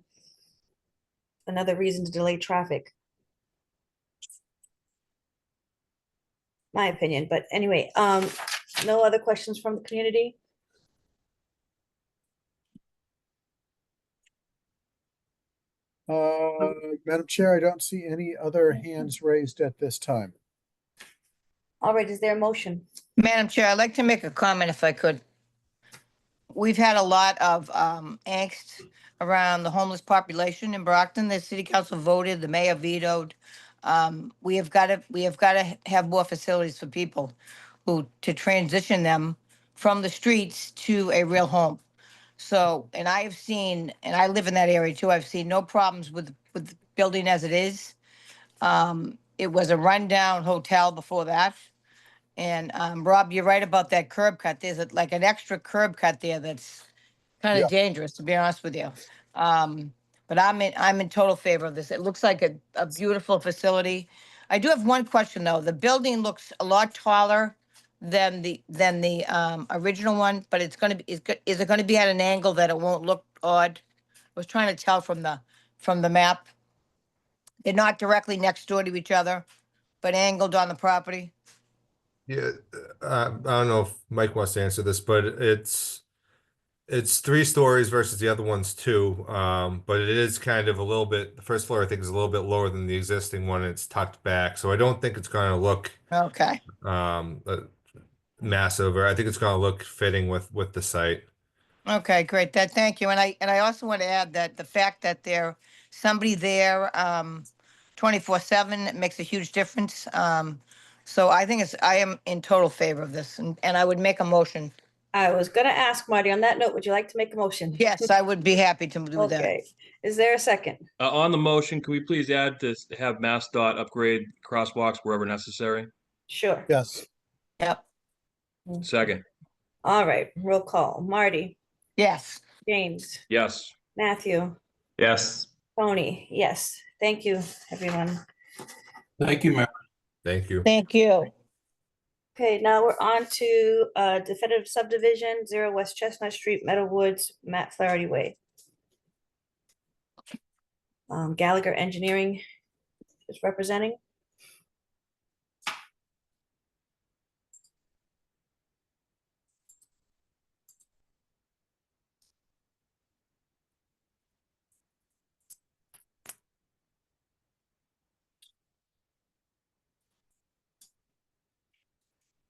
another reason to delay traffic. My opinion, but anyway, no other questions from the community? Madam Chair, I don't see any other hands raised at this time. All right, is there a motion? Madam Chair, I'd like to make a comment if I could. We've had a lot of angst around the homeless population in Brockton. The city council voted, the mayor vetoed. We have got to have more facilities for people to transition them from the streets to a real home. So, and I have seen, and I live in that area too, I've seen no problems with the building as it is. It was a rundown hotel before that. And, Rob, you're right about that curb cut. There's like an extra curb cut there that's kind Yeah. of dangerous, to be honest with you. But I'm in total favor of this. It looks like a beautiful facility. I do have one question though. The building looks a lot taller than the original one, but it's gonna be, is it gonna be at an angle that it won't look odd? I was trying to tell from the map. They're not directly next door to each other, but angled on the property. Yeah, I don't know if Mike wants to answer this, but it's 3 stories versus the other one's 2. But it is kind of a little bit, the first floor I think is a little bit lower than the existing one. And it's tucked back, so I don't think it's going to look Okay. massive, or I think it's going to look fitting with the site. Okay, great. Thank you. And I also want to add that the fact that somebody there 24/7 makes a huge difference. So I am in total favor of this, and I would make a motion. I was gonna ask Marty, on that note, would you like to make a motion? Yes, I would be happy to do that. Okay, is there a second? On the motion, can we please add to have MassDOT upgrade crosswalks wherever necessary? Sure. Yes. Yep. Second, All right, roll call. Marty, Yes. James, yes. Matthew, Yes. Tony, yes. Thank you, everyone. Thank you, Mary. Thank you. Thank you. Okay, now we're on to definitive subdivision, 0 West Chestnut Street, Meadow Woods, Matt Flaherty Way. Gallagher Engineering is representing.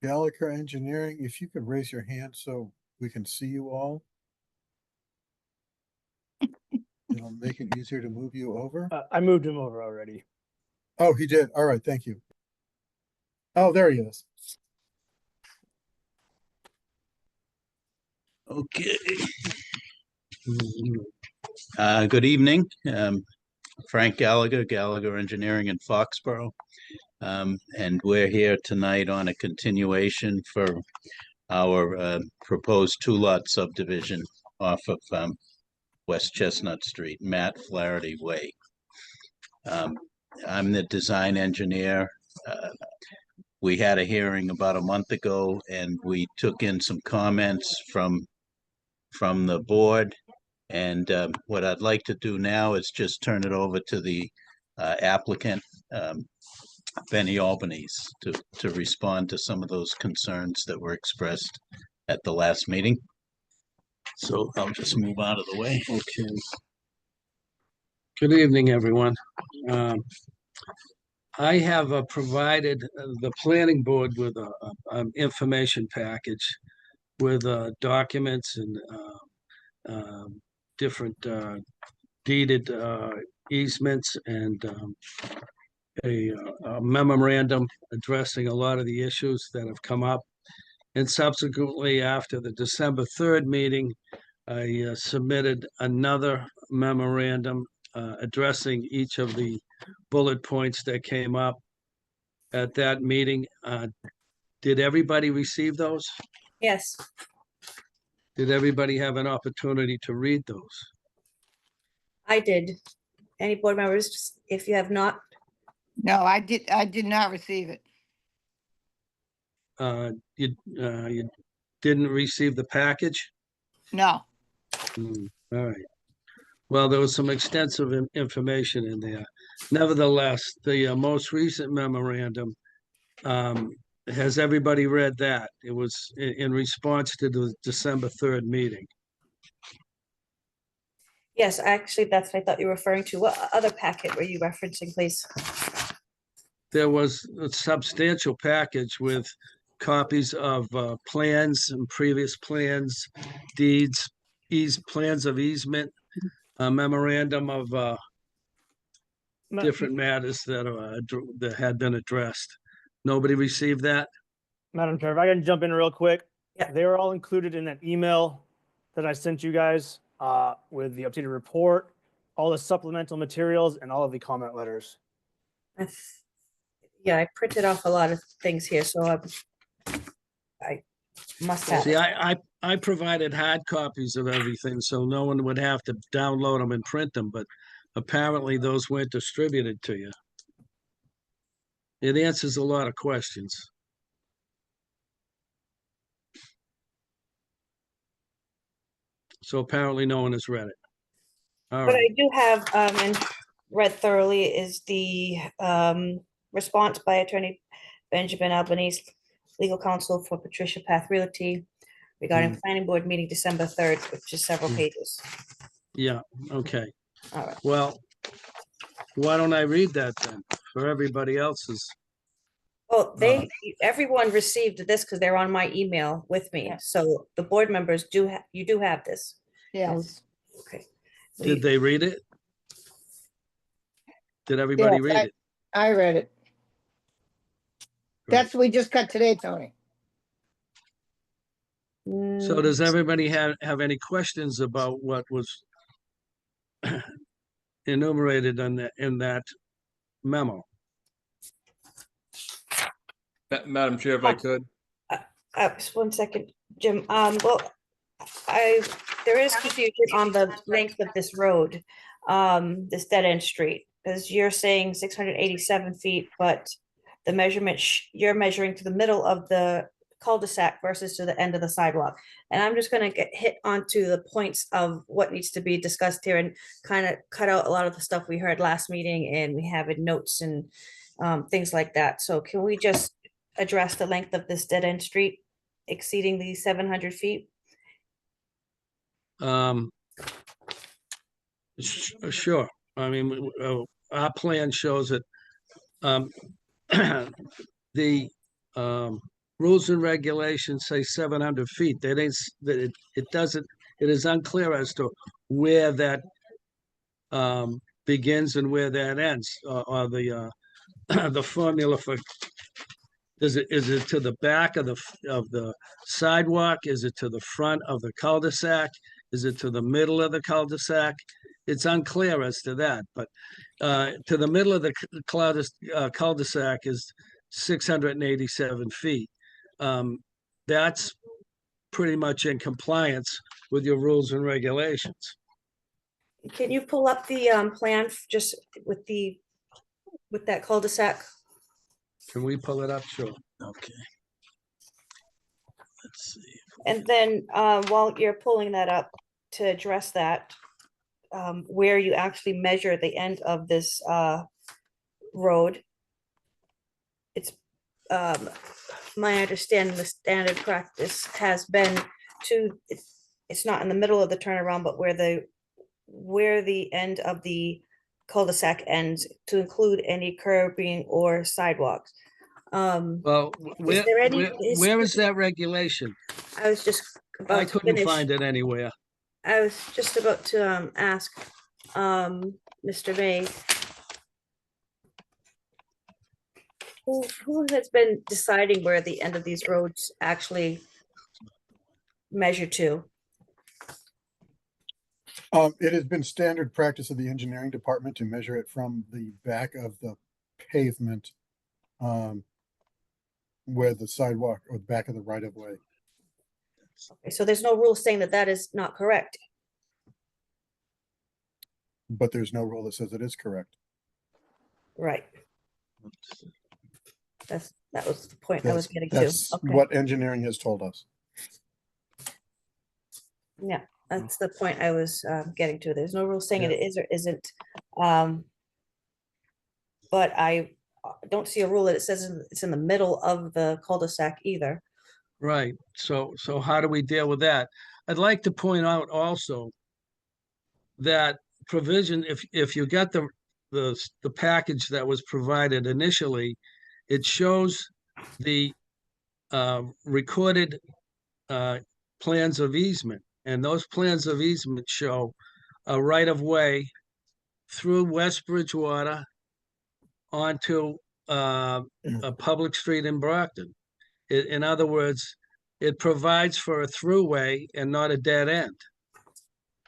Gallagher Engineering, if you could raise your hand so we can see you all. It'll make it easier to move you over. I moved him over already. Oh, he did. All right, thank you. Oh, there he is. Okay. Good evening. Frank Gallagher, Gallagher Engineering in Foxborough. And we're here tonight on a continuation for our proposed 2-lot subdivision off of West Chestnut Street, Matt Flaherty Way. I'm the design engineer. We had a hearing about a month ago, and we took in some comments from the board. And what I'd like to do now is just turn it over to the applicant, Benny Albanese, to respond to some of those concerns that were expressed at the last meeting. So I'll just move out of the way. Okay. Good evening, everyone. I have provided the planning board with an information package with documents and different deeded easements and a memorandum addressing a lot of the issues that have come up. And subsequently, after the December 3rd meeting, I submitted another memorandum addressing each of the bullet points that came up at that meeting. Did everybody receive those? Yes. Did everybody have an opportunity to read those? I did. Any board members, if you have not? No, I did not receive it. You didn't receive the package? No. All right. Well, there was some extensive information in there. Nevertheless, the most recent memorandum, has everybody read that? It was in response to the December 3rd meeting. Yes, actually, that's what I thought you were referring to. What other packet were you referencing, please? There was a substantial package with copies of plans and previous plans, deeds, plans of easement, a memorandum of different matters that had been addressed. Nobody received that? Madam Chair, if I can jump in real quick. Yeah. They were all included in that email that I sent you guys with the updated report, all the supplemental materials, and all of the comment letters. Yeah, I printed off a lot of things here, so I must have. See, I provided hard copies of everything, so no one would have to download them and print them, but apparently those weren't distributed to you. It answers a lot of questions. So apparently no one has read it. All What right. I do have and read thoroughly is the response by Attorney Benjamin Albanese, legal counsel for Patricia Path Realty regarding planning board meeting December 3rd, which is several pages. Yeah, okay. All right. Well, why don't I read that then for everybody else's? Well, everyone received this because they're on my email with me. So the board members you do have this. Yes. Okay. Did they read it? Did everybody Yes, read it? I read it. That's what we just got today, Tony. So does everybody have any questions about what was enumerated in that memo? Madam Chair, if I could. Just 1 second, Jim. Well, there is confusion on the length of this road, this dead end street, because you're saying 687 feet, but the measurement you're measuring to the middle of the cul-de-sac versus to the end of the sidewalk. And I'm just going to get hit onto the points of what needs to be discussed here and kind of cut out a lot of the stuff we heard last meeting and we have in notes and things like that. So can we just address the length of this dead end street exceeding the 700 feet? Sure. I mean, our plan shows that the rules and regulations say 700 feet. That ain't that it doesn't. It is unclear as to where that begins and where that ends, or the formula for. Is it to the back of the sidewalk? Is it to the front of the cul-de-sac? Is it to the middle of the cul-de-sac? It's unclear as to that, but to the middle of the cul-de-sac is 687 feet. That's pretty much in compliance with your rules and regulations. Can you pull up the plan just with that cul-de-sac? Can we pull it up? Sure. Okay. Let's see. And then while you're pulling that up to address that, where you actually measure the end of this road, it's my understanding the standard practice has been it's not in the middle of the turnaround, but where the end of the cul-de-sac ends, to include any curbing or sidewalks. Well, where is that regulation? I was just about I to couldn't finish. find it anywhere. I was just about to ask Mr. May, who has been deciding where the end of these roads actually measure to? It has been standard practice of the engineering department to measure it from the back of the pavement, where the sidewalk or the back of the right of way. Okay, so there's no rule saying that that is not correct. But there's no rule that says it is correct. Right. That was the point I was getting to. That's Okay. what engineering has told us. Yeah, that's the point I was getting to. There's no rule saying it is or isn't. But I don't see a rule that it says it's in the middle of the cul-de-sac either. Right. So how do we deal with that? I'd like to point out also that provision, if you got the package that was provided initially, it shows the recorded plans of easement, and those plans of easement show a right of way through West Bridgewater onto a public street in Brockton. In other words, it provides for a throughway and not a dead end.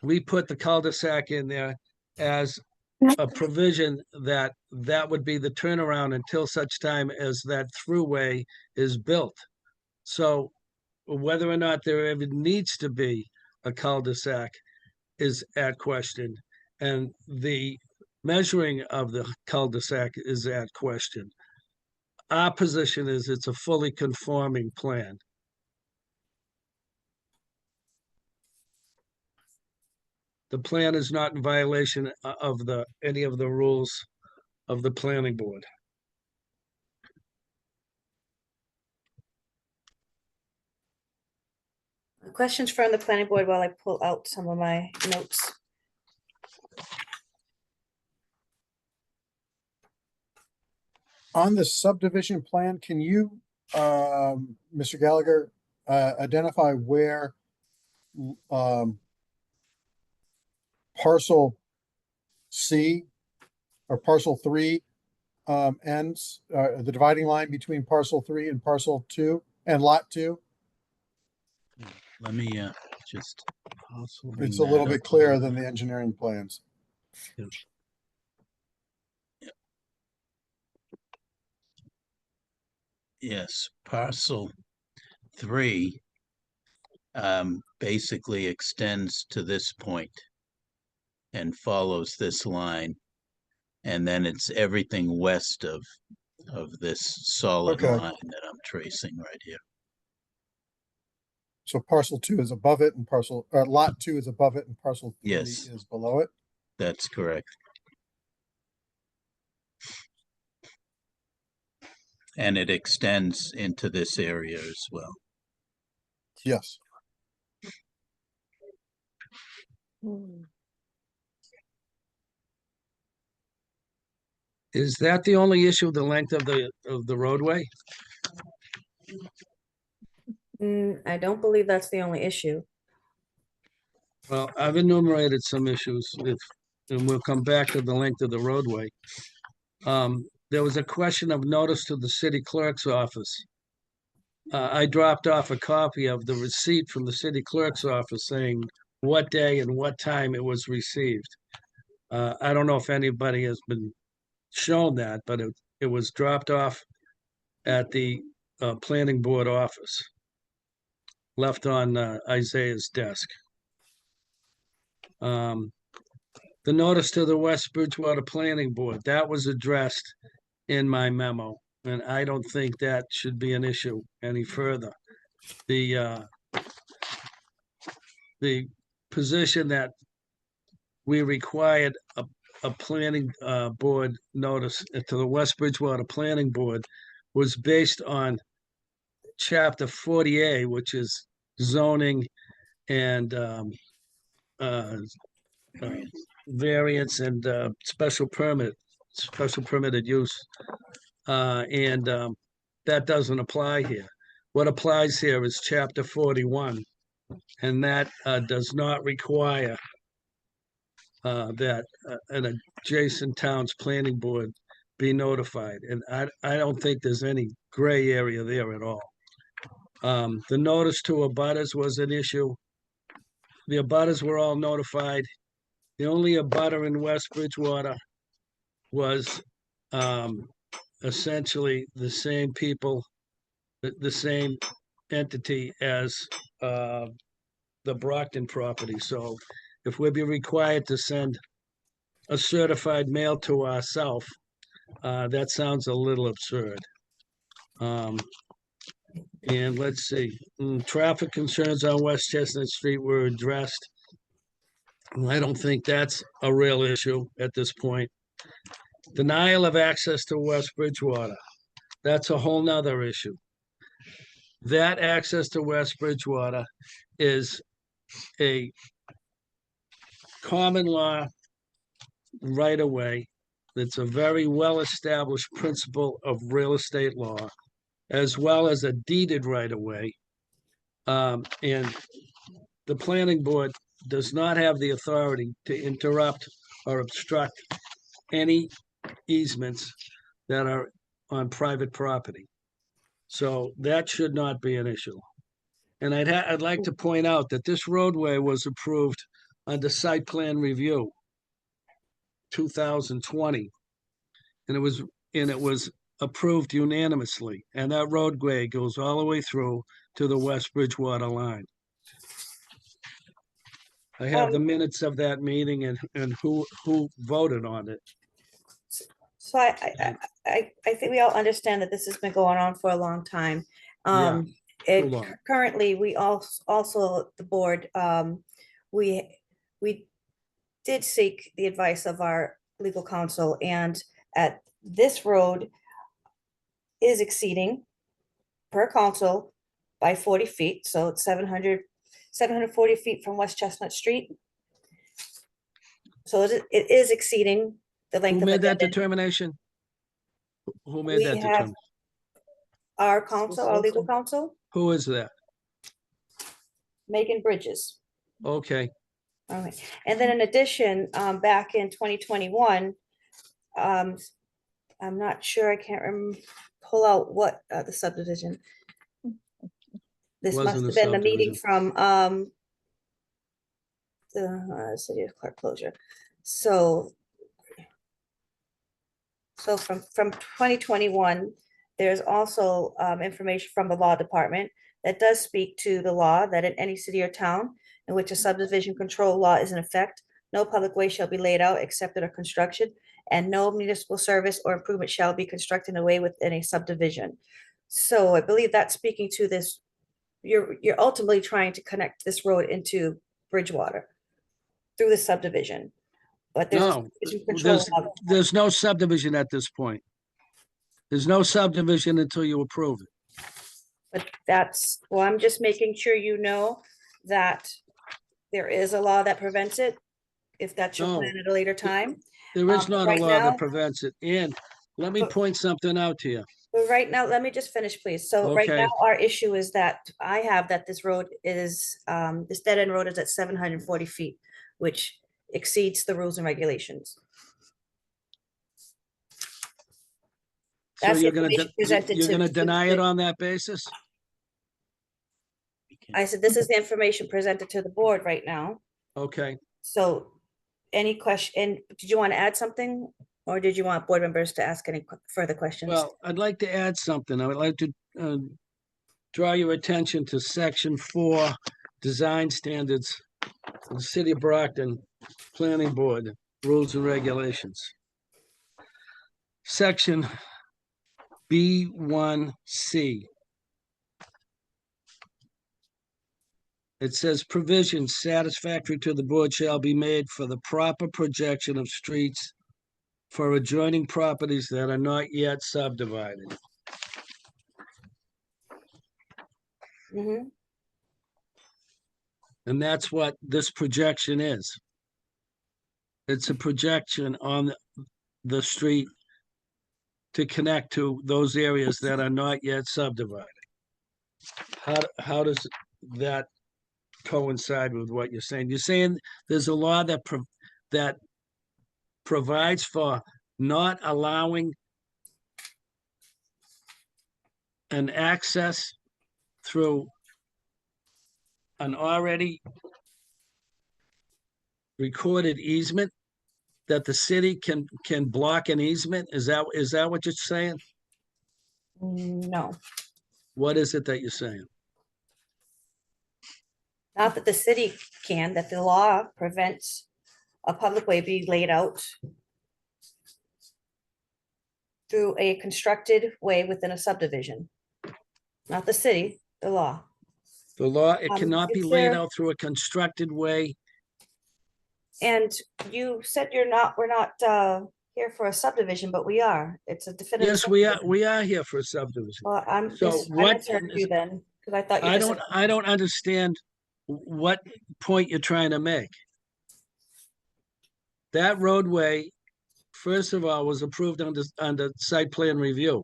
We put the cul-de-sac in there as a provision that would be the turnaround until such time as that throughway is built. So whether or not there ever needs to be a cul-de-sac is at question. And the measuring of the cul-de-sac is at question. Our position is it's a fully conforming plan. The plan is not in violation of any of the rules of the planning board. Questions from the planning board while I pull out some of my notes. On the subdivision plan, can you, Mr. Gallagher, identify where parcel C or parcel 3 ends, the dividing line between parcel 3 and parcel 2 and lot 2? Let me just. It's a little bit clearer than the engineering plans. Yes, parcel 3 basically extends to this point and follows this line. And then it's everything west of this solid Okay. line that I'm tracing right here. So parcel 2 is above it and lot 2 is above it and parcel 3 Yes. is below it? That's correct. And it extends into this area as well. Yes. Is that the only issue, the length of the roadway? I don't believe that's the only issue. Well, I've enumerated some issues and we'll come back to the length of the roadway. There was a question of notice to the city clerk's office. I dropped off a copy of the receipt from the city clerk's office saying what day and what time it was received. I don't know if anybody has been shown that, but it was dropped off at the planning board office, left on Isaiah's desk. The notice to the West Bridgewater Planning Board, that was addressed in my memo, and I don't think that should be an issue any further. The position that we required a planning board notice to the West Bridgewater Planning Board was based on chapter 40A, which is zoning and variance and special permitted use. That doesn't apply here. What applies here is chapter 41, and that does not require that an adjacent town's planning board be notified. And I don't think there's any gray area there at all. The notice to abutters was an issue. The abutters were all notified. The only abutter in West Bridgewater was essentially the same people, the same entity as the Brockton property. So if we'd be required to send a certified mail to ourselves, that sounds a little absurd. And let's see, traffic concerns on West Chestnut Street were addressed. I don't think that's a real issue at this point. Denial of access to West Bridgewater, that's a whole nother issue. That access to West Bridgewater is a common law right-of-way. That's a very well-established principle of real estate law, as well as a deeded right-of-way. And the planning board does not have the authority to interrupt or obstruct any easements that are on private property. So that should not be an issue. And I'd like to point out that this roadway was approved under site plan review 2020. And it was approved unanimously. And that roadway goes all the way through to the West Bridgewater line. I have the minutes of that meeting and who voted on it. So I think we all understand that this has been going on for a long time. Yeah, too long. Currently, we also, the board, we did seek the advice of our legal counsel, and at this road is exceeding per council by 40 feet. So it's 740 feet from West Chestnut Street. So it is exceeding the length Who of made that addendum. determination? Who made We that have determination? Our counsel, our legal counsel, Who is that? Megan Bridges. Okay, All right, and then in addition, back in 2021, I'm not sure, I can't pull out what the subdivision. This must Wasn't a have been the meeting subdivision. from the City of Clark closure. So from 2021, there's also information from the law department that does speak to the law that in any city or town in which a subdivision control law is in effect, no public way shall be laid out, accepted, or constructed, and no municipal service or improvement shall be constructed in a way within a subdivision. So I believe that's speaking to this. You're ultimately trying to connect this road into Bridgewater through the subdivision. But there's a no, subdivision control law. there's no subdivision at this point. There's no subdivision until you approve it. But well, I'm just making sure you know that there is a law that prevents it, if that's your No. plan at a later time. There is not a right law now- that prevents it. And let me point something out to you. But right now, let me just finish, please. So right Okay. now, our issue is that I have that this road is, this dead end road is at 740 feet, which exceeds the rules and regulations. So That's the you're gonna, information presented you're to- gonna to- deny it on that basis? I said, this is the information presented to the board right now. Okay. So any question, did you want to add something? Or did you want board members to ask any further questions? Well, I'd like to add something. I would like to draw your attention to section 4, design standards, of the City of Brockton Planning Board, rules and regulations. Section B1C. It says provisions satisfactory to the board shall be made for the proper projection of streets for adjoining properties that are not yet subdivided. Mhm. And that's what this projection is. It's a projection on the street to connect to those areas that are not yet subdivided. How does that coincide with what you're saying? You're saying there's a law that provides for not allowing an access through an already recorded easement, that the city can block an easement? Is that what you're saying? No, What is it that you're saying? not that the city can, that the law prevents a public way being laid out through a constructed way within a subdivision. Not the city, the law. The law, it cannot be is laid there- out through a constructed way. And you said we're not here for a subdivision, but we are. It's a definitive. Yes, we subdivision. are here for a subdivision. Well, I'm So just, I what misheard you then, because I thought you I just. I don't understand what point you're trying to make. That roadway, first of all, was approved under site plan review.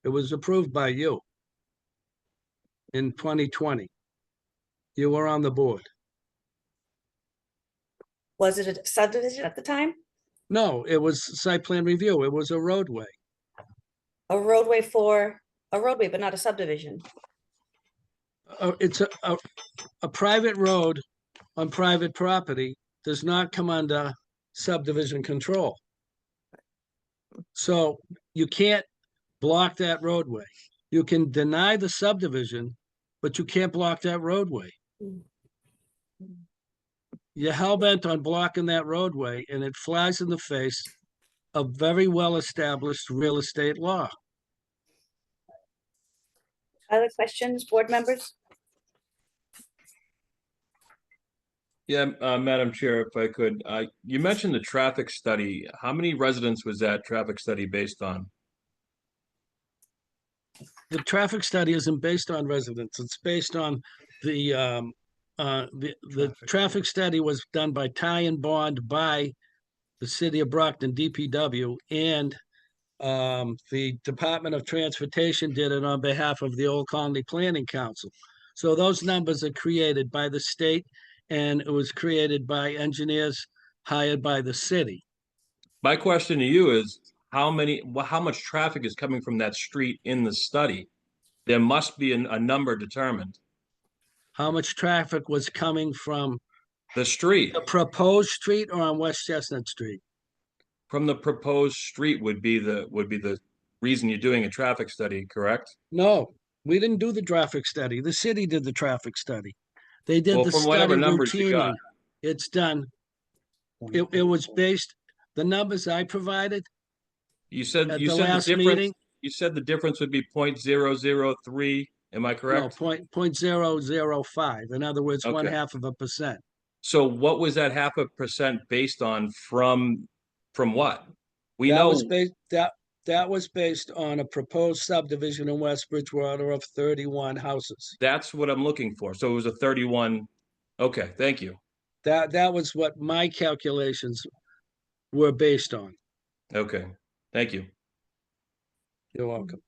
It was approved by you in 2020. You were on the board. Was it a subdivision at the time? No, it was site plan review. It was a roadway. A roadway, but not a subdivision. it's a private road on private property does not come under subdivision control. So you can't block that roadway. You can deny the subdivision, but you can't block that roadway. You're hell-bent on blocking that roadway, and it flies in the face of very well-established real estate law. Other questions, board members? Yeah, Madam Chair, if I could, you mentioned the traffic study. How many residents was that traffic study based on? The traffic study isn't based on residents. It's based on the traffic study was done by Ty and Bond by the city of Brockton DPW, and the Department of Transportation did it on behalf of the Old Colony Planning Council. So those numbers are created by the state, and it was created by engineers hired by the city. My question to you is, how much traffic is coming from that street in the study? There must be a number determined. How much traffic was coming from the street? The proposed street or on West Chestnut Street? From the proposed street would be the reason you're doing a traffic study, correct? No, we didn't do the traffic study. The city did the traffic study. They did Well, the from study whatever numbers you routinely. got. It's done. It was based, the numbers I provided. You said At the the last difference. meeting? You said the difference would be 0.003. Am I No, correct? 0.005. In other words, Okay. 0.5%. So what was that 0.5% based on from what? We That know was based, that was based on a proposed subdivision in West Bridgewater of 31 houses. that's what I'm looking for. So it was a 31. Okay, thank you. That was what my calculations were based on. Okay, thank you. You're welcome.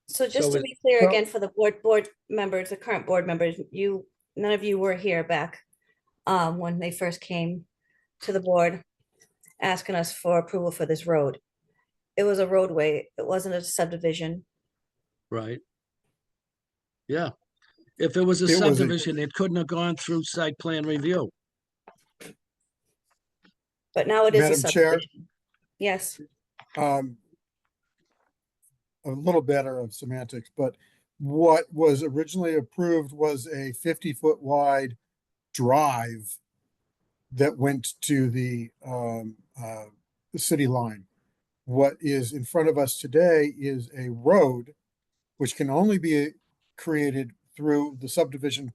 So just So to it- be clear so- again for the board members, the current board members, none of you were here back when they first came to the board asking us for approval for this road. It was a roadway. It wasn't a subdivision. Right. Yeah. If it was a It was a- subdivision, it couldn't have gone through site plan review. But now it is a Madam Chair? subdivision. Yes, A little better of semantics, but what was originally approved was a 50-foot wide drive that went to the city line. What is in front of us today is a road which can only be created through the subdivision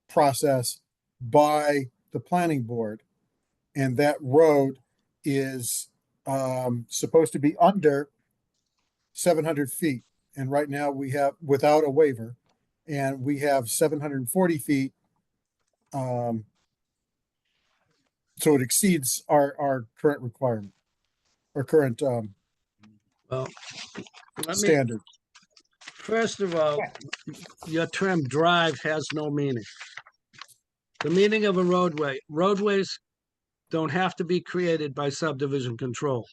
process by the planning board. And that road is supposed to be under 700 feet. And right now we have, without a waiver, and we have 740 feet. So it exceeds our current requirement, our current Well, let me- standard. First of all, your term drive has no meaning. The meaning of a roadway, roadways don't have to be created by subdivision control.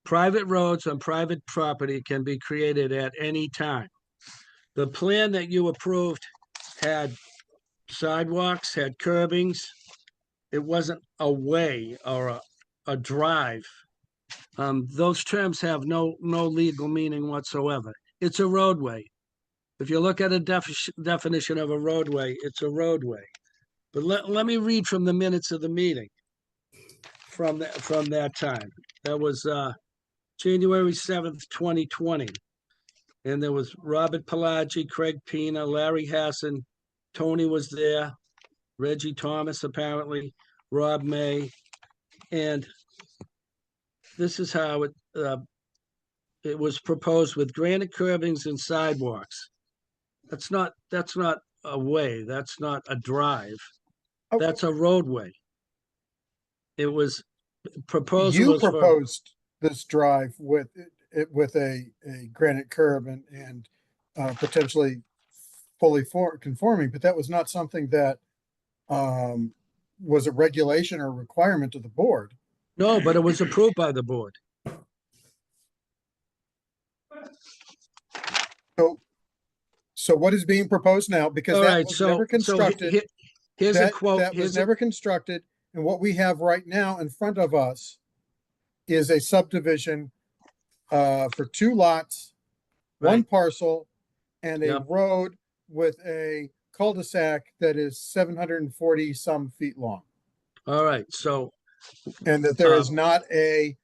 Private roads on private property can be created at any time. The plan that you approved had sidewalks, had curbings. It wasn't a way or a drive. Those terms have no legal meaning whatsoever. It's a roadway. If you look at a definition of a roadway, it's a roadway. But let me read from the minutes of the meeting from that time. That was January 7th, 2020. And there was Robert Pelagi, Craig Pina, Larry Hassan, Tony was there, Reggie Thomas apparently, Rob May. And this is how it was proposed with granite curbings and sidewalks. That's not a way, that's not a drive. That's a roadway. It was proposed. You was for- proposed this drive with a granite curb and potentially fully conforming, but that was not something that was a regulation or requirement of the board. No, but it was approved by the board. So what is being proposed now, because All that right, was so never constructed, here's a that quote. was never constructed, and what we have right now in front of us is a subdivision for 2 lots, 1 Right. parcel, and a Yep. road with a cul-de-sac that is 740 some feet long. All right, so And that there is Um, not a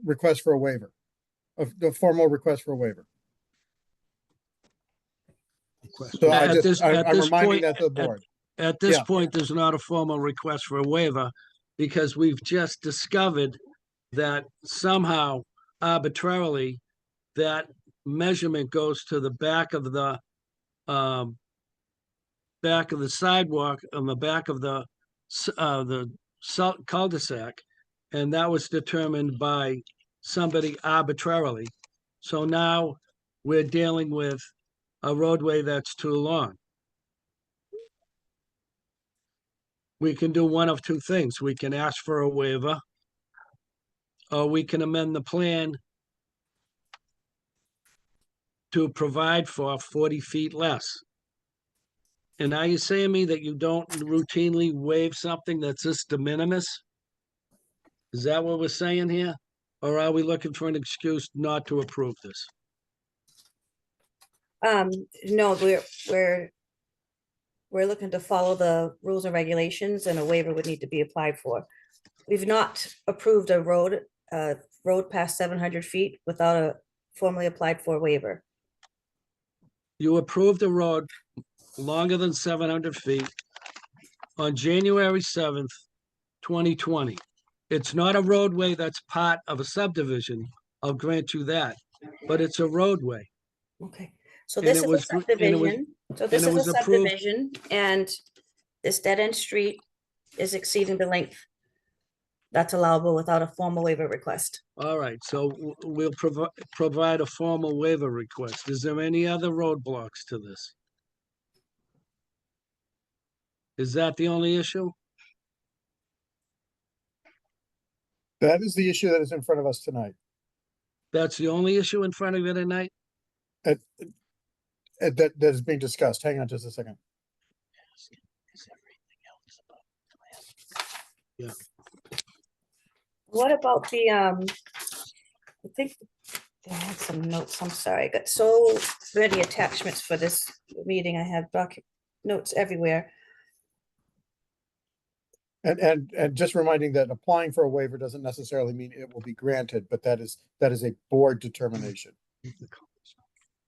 request for a waiver, of the formal request for a waiver. So at I'm this reminding point, that to the board. at this Yeah. point, there's not a formal request for a waiver because we've just discovered that somehow arbitrarily that measurement goes to the back of the sidewalk on the back of the cul-de-sac, and that was determined by somebody arbitrarily. So now we're dealing with a roadway that's too long. We can do one of 2 things. We can ask for a waiver, or we can amend the plan to provide for 40 feet less. And are you saying to me that you don't routinely waive something that's just de minimis? Is that what we're saying here? Or are we looking for an excuse not to approve this? No, we're looking to follow the rules and regulations, and a waiver would need to be applied for. We've not approved a road past 700 feet without a formally applied for waiver. You approved a road longer than 700 feet on January 7th, 2020. It's not a roadway that's part of a subdivision. I'll grant you that, but it's a roadway. Okay, so And this it is a was gr- and it was- subdivision. So this and it is a was approved- subdivision, and this dead-end street is exceeding the length that's allowable without a formal waiver request. All right, so we'll provide a formal waiver request. Is there any other roadblocks to this? Is that the only issue? That is the issue that is in front of us tonight. That's the only issue in front of you tonight? That is being discussed. Hang on just a second. Yeah. What about the, I think they had some notes, I'm sorry, I got so many attachments for this meeting, I have notes everywhere. And just reminding that applying for a waiver doesn't necessarily mean it will be granted, but that is a board determination.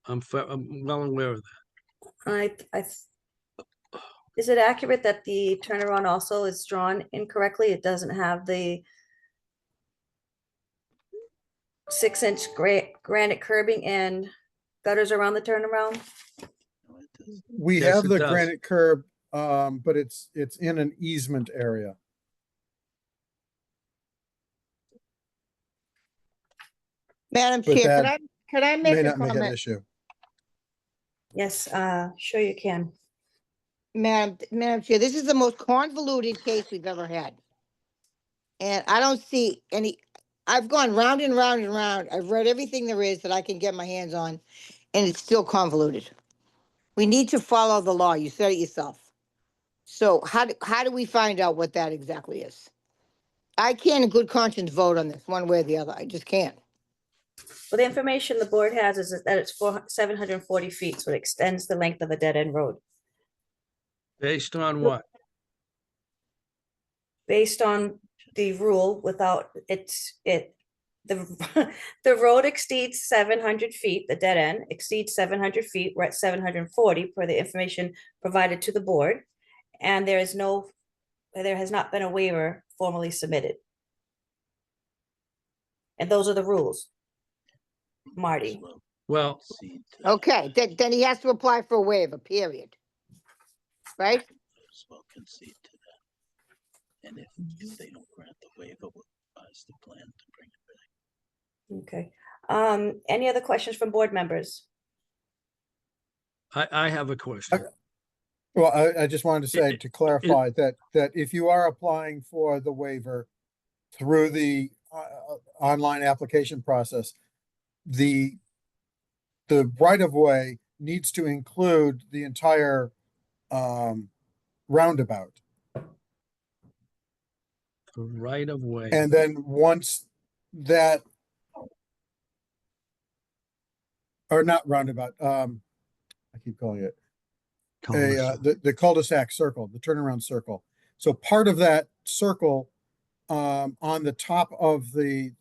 I'm well aware of that. Is it accurate that the turnaround also is drawn incorrectly? It doesn't have the 6-inch granite curbing and gutters around the turnaround? We Yes, have it the does. granite curb, but it's in an easement area. Madam But Chair, that could I May make a not make an comment? issue. Yes, sure you can. Madam Chair, this is the most convoluted case we've ever had. And I don't see any, I've gone round and round and round. I've read everything there is that I can get my hands on, and it's still convoluted. We need to follow the law. You said it yourself. So how do we find out what that exactly is? I can't in good conscience vote on this one way or the other. I just can't. Well, the information the board has is that it's 740 feet, so it extends the length of a dead-end road. Based on what? Based on the rule without the road exceeds 700 feet, the dead end exceeds 700 feet, we're at 740 per the information provided to the board. And there has not been a waiver formally submitted. And those are the rules, Marty. Well, Okay, then he has to apply for a waiver, period. Right? Well, concede to that. And if they don't grant the waiver, we'll revise the plan to bring it back. Okay. Any other questions from board members? I have a question. Well, I just wanted to say, to clarify, that if you are applying for the waiver through the online application process, the right of way needs to include the entire roundabout. The right of way. And then once that, or not roundabout, I keep calling it the cul-de-sac circle, the turnaround circle. So part of that circle on the top of the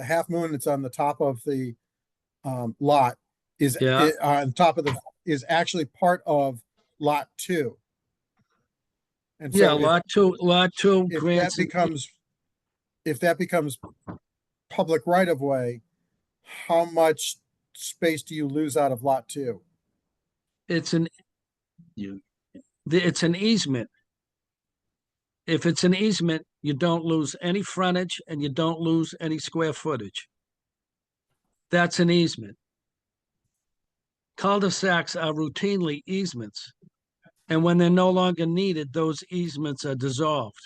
half moon that's on the top of the lot is on top of the is actually part of lot 2. And Yeah, so lot two if grants. that becomes public right of way, how much space do you lose out of lot 2? It's an easement. If it's an easement, you don't lose any frontage and you don't lose any square footage. That's an easement. Cul-de-sacs are routinely easements. And when they're no longer needed, those easements are dissolved.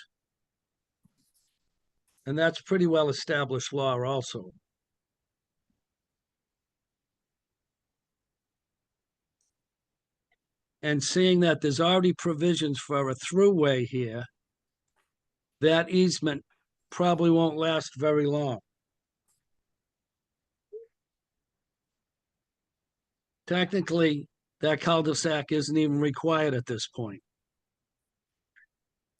And that's pretty well established law also. And seeing that there's already provisions for a throughway here, that easement probably won't last very long. Technically, that cul-de-sac isn't even required at this point.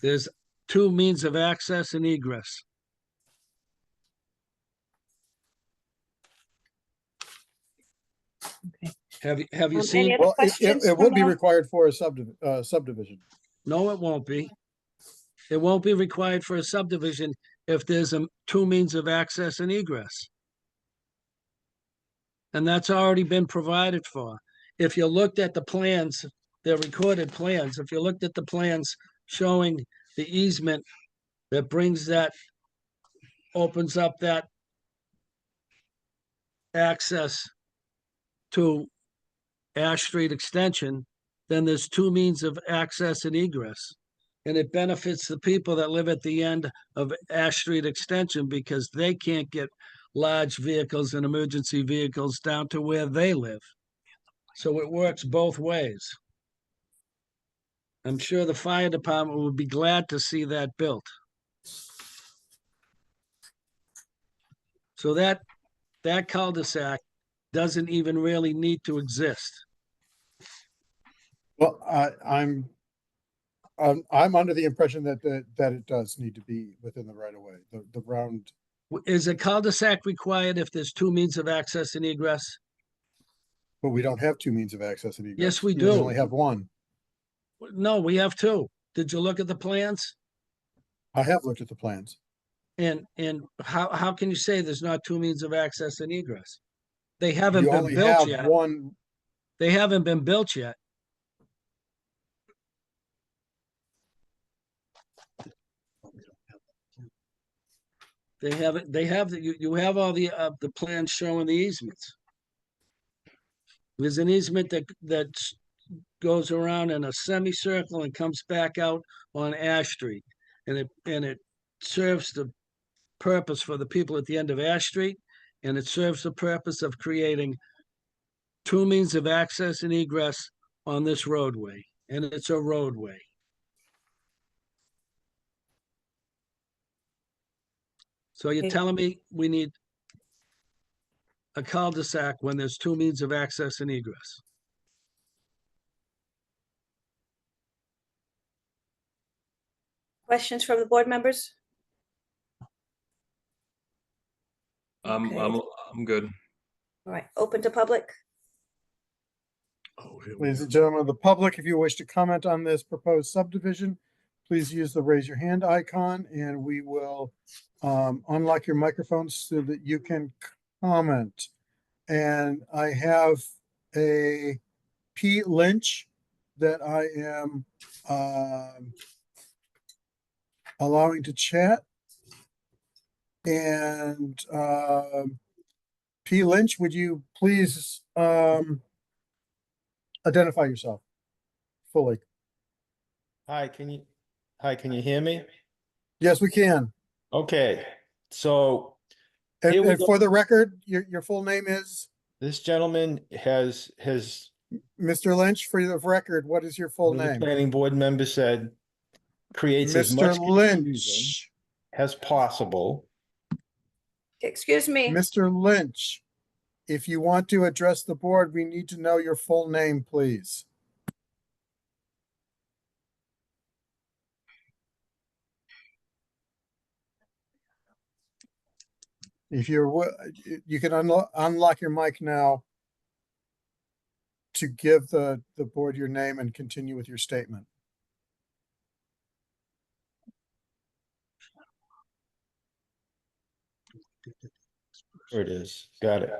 There's 2 means of access and egress. Have you Any seen? other Well, questions it would from, be required for a subdivision. No, it won't be. It won't be required for a subdivision if there's 2 means of access and egress. And that's already been provided for. If you looked at the plans, the recorded plans, if you looked at the plans showing the easement that brings that, opens up that access to Ash Street Extension, then there's 2 means of access and egress. And it benefits the people that live at the end of Ash Street Extension because they can't get large vehicles and emergency vehicles down to where they live. So it works both ways. I'm sure the fire department would be glad to see that built. So that cul-de-sac doesn't even really need to exist. Well, I'm under the impression that it does need to be within the right of way, the round. Is a cul-de-sac required if there's 2 means of access and egress? But we don't have 2 means of access and egress. Yes, we We do. only have 1. No, we have 2. Did you look at the plans? I have looked at the plans. And how can you say there's not 2 means of access and egress? They haven't You been only built have yet. 1. They haven't been built yet. They haven't, you have all the plans showing the easements. There's an easement that goes around in a semicircle and comes back out on Ash Street. And it serves the purpose for the people at the end of Ash Street, and it serves the purpose of creating 2 means of access and egress on this roadway, and it's a roadway. So you're telling me we need a cul-de-sac when there's 2 means of access and egress? questions from the board members? I'm good. All right, open to public. Ladies and gentlemen of the public, if you wish to comment on this proposed subdivision, please use the raise your hand icon and we will unlock your microphones so that you can comment. And I have a P. Lynch that I am allowing to chat. And P. Lynch, would you please identify yourself fully? Hi, can you hear me? Yes, we can. Okay, so And, Here we and go. for the record, your full name is? This gentleman has Mr. Lynch, for the record, what is your full the name? planning board member said, creates as Mr. much confusion Lynch. as possible. Excuse me. Mr. Lynch, if you want to address the board, we need to know your full name, please. If you can unlock your mic now to give the board your name and continue with your statement. There it is. Got it.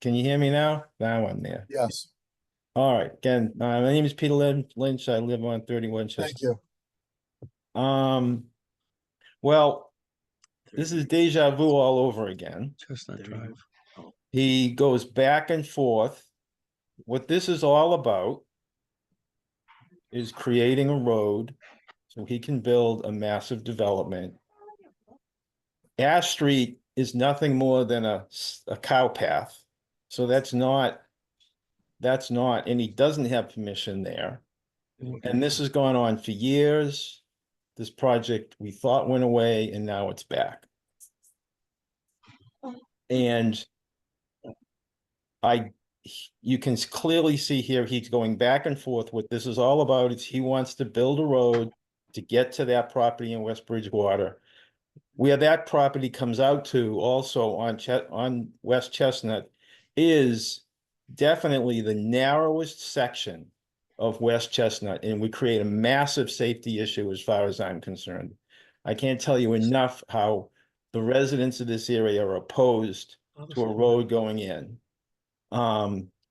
Can you hear me now? Now I'm there. Yes. All right. Again, my name is Peter Lynch. I live on 31 Chestnut. Thank you. Well, this is deja vu all over again. Chestnut Drive. He goes back and forth. What this is all about is creating a road so he can build a massive development. Ash Street is nothing more than a cow path. So that's not, and he doesn't have permission there. And this has gone on for years. This project we thought went away and now it's back. And you can clearly see here, he's going back and forth. What this is all about is he wants to build a road to get to that property in West Bridgewater. Where that property comes out to also on West Chestnut is definitely the narrowest section of West Chestnut, and we create a massive safety issue as far as I'm concerned. I can't tell you enough how the residents of this area are opposed to a road going in.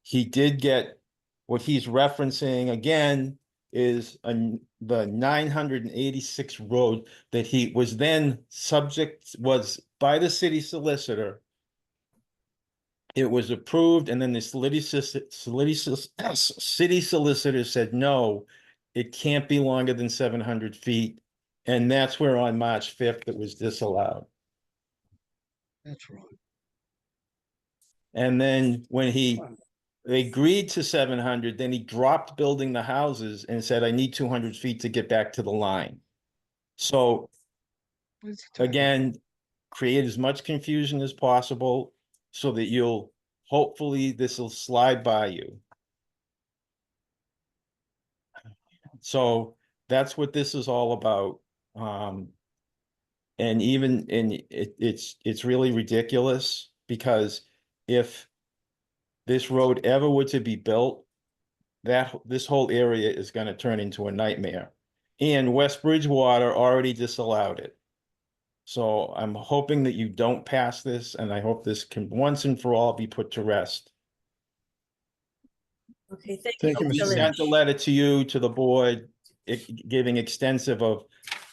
He did get, what he's referencing again is the 986 road that he was then was by the city solicitor. It was approved, and then the city solicitor said, no, it can't be longer than 700 feet. And that's where on March 5th, it was disallowed. That's wrong. And then when they agreed to 700, then he dropped building the houses and said, I need 200 feet to get back to the line. So again, create as much confusion as possible so that hopefully this will slide by you. So that's what this is all about. It's really ridiculous, because if this road ever were to be built, this whole area is going to turn into a nightmare. And West Bridgewater already disallowed it. So I'm hoping that you don't pass this, and I hope this can once and for all be put to rest. Okay, thank Thank you. you, We Mr. Mr. sent a Lynch. letter to you, to the board, giving extensive of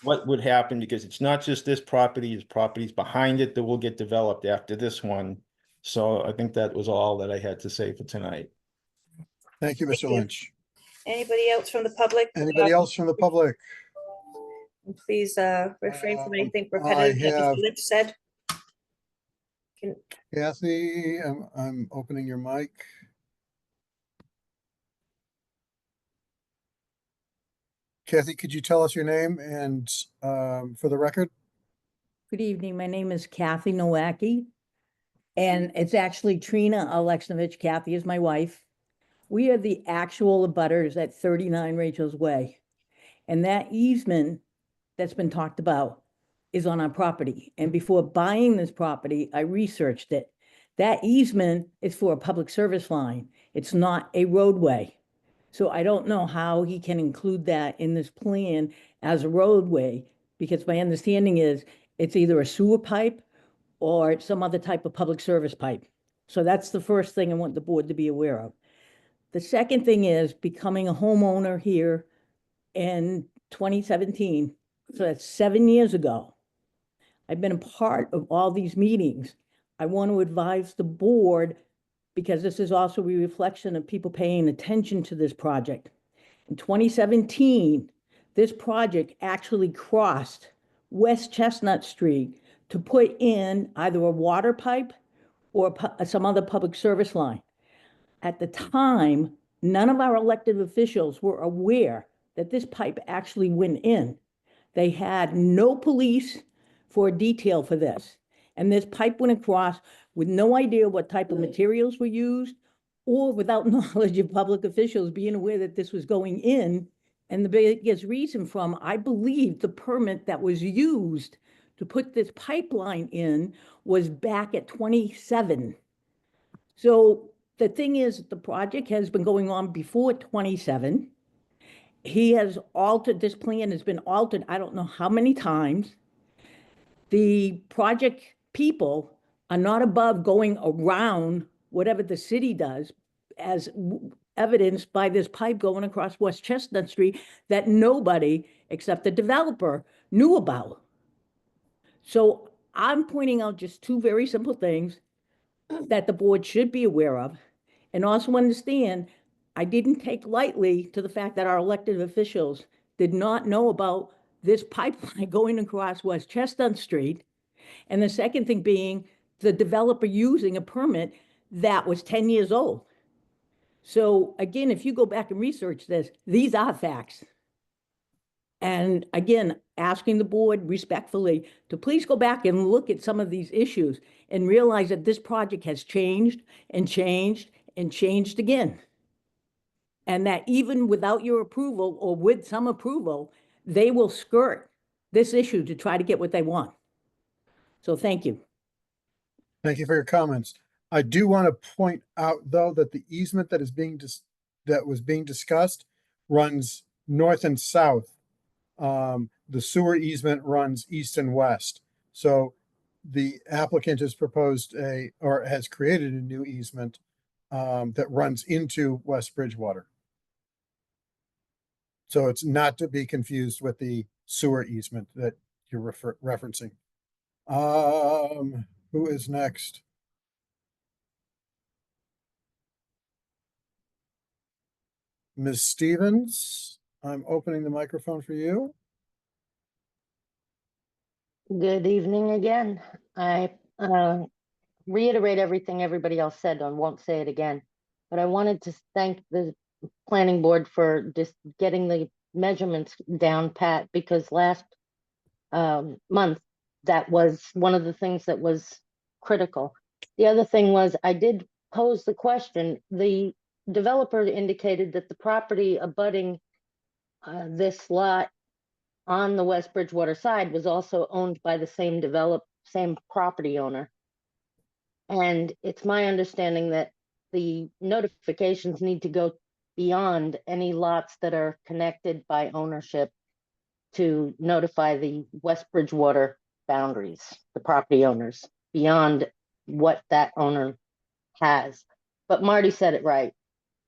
what would happen, because it's not just this property, it's properties behind it that will get developed after this one. So I think that was all that I had to say for tonight. Thank you, Thank Mr. you. Lynch. Anybody else from the public? Anybody else from the public? Please refrain from anything I repetitive that have- Mr. Lynch said. Kathy, I'm opening your mic. Kathy, could you tell us your name and for the record? Good evening. My name is Kathy Nowacki, and it's actually Trina Alexnovich. Kathy is my wife. We are the actual abutters at 39 Rachel's Way. And that easement that's been talked about is on our property. And before buying this property, I researched it. That easement is for a public service line. It's not a roadway. So I don't know how he can include that in this plan as a roadway, because my understanding is it's either a sewer pipe or some other type of public service pipe. So that's the first thing I want the board to be aware of. The second thing is becoming a homeowner here in 2017. So that's 7 years ago. I've been a part of all these meetings. I want to advise the board, because this is also a reflection of people paying attention to this project. In 2017, this project actually crossed West Chestnut Street to put in either a water pipe or some other public service line. At the time, none of our elected officials were aware that this pipe actually went in. They had no police for detail for this. And this pipe went across with no idea what type of materials were used, or without knowledge of public officials being aware that this was going in. And the biggest reason from, I believe, the permit that was used to put this pipeline in was back at 27. So the thing is, the project has been going on before 27. He has altered, this plan has been altered, I don't know how many times. The project people are not above going around whatever the city does, as evidenced by this pipe going across West Chestnut Street that nobody except the developer knew about. So I'm pointing out just two very simple things that the board should be aware of, and also understand I didn't take lightly to the fact that our elected officials did not know about this pipeline going across West Chestnut Street. And the second thing being the developer using a permit that was 10 years old. So again, if you go back and research this, these are facts. And again, asking the board respectfully to please go back and look at some of these issues and realize that this project has changed and changed and changed again. And that even without your approval or with some approval, they will skirt this issue to try to get what they want. So thank you. Thank you for your comments. I do want to point out, though, that the easement that is that was being discussed runs north and south. The sewer easement runs east and west. So the applicant has proposed or has created a new easement that runs into West Bridgewater. So it's not to be confused with the sewer easement that you're referencing. Who is next? Ms. Stevens, I'm opening the microphone for you. Good evening again. I reiterate everything everybody else said and won't say it again. But I wanted to thank the planning board for just getting the measurements down pat, because last month, that was one of the things that was critical. The other thing was, I did pose the question, the developer indicated that the property abutting this lot on the West Bridgewater side was also owned by the same property owner. And it's my understanding that the notifications need to go beyond any lots that are connected by ownership to notify the West Bridgewater boundaries, the property owners, beyond what that owner has. But Marty said it right.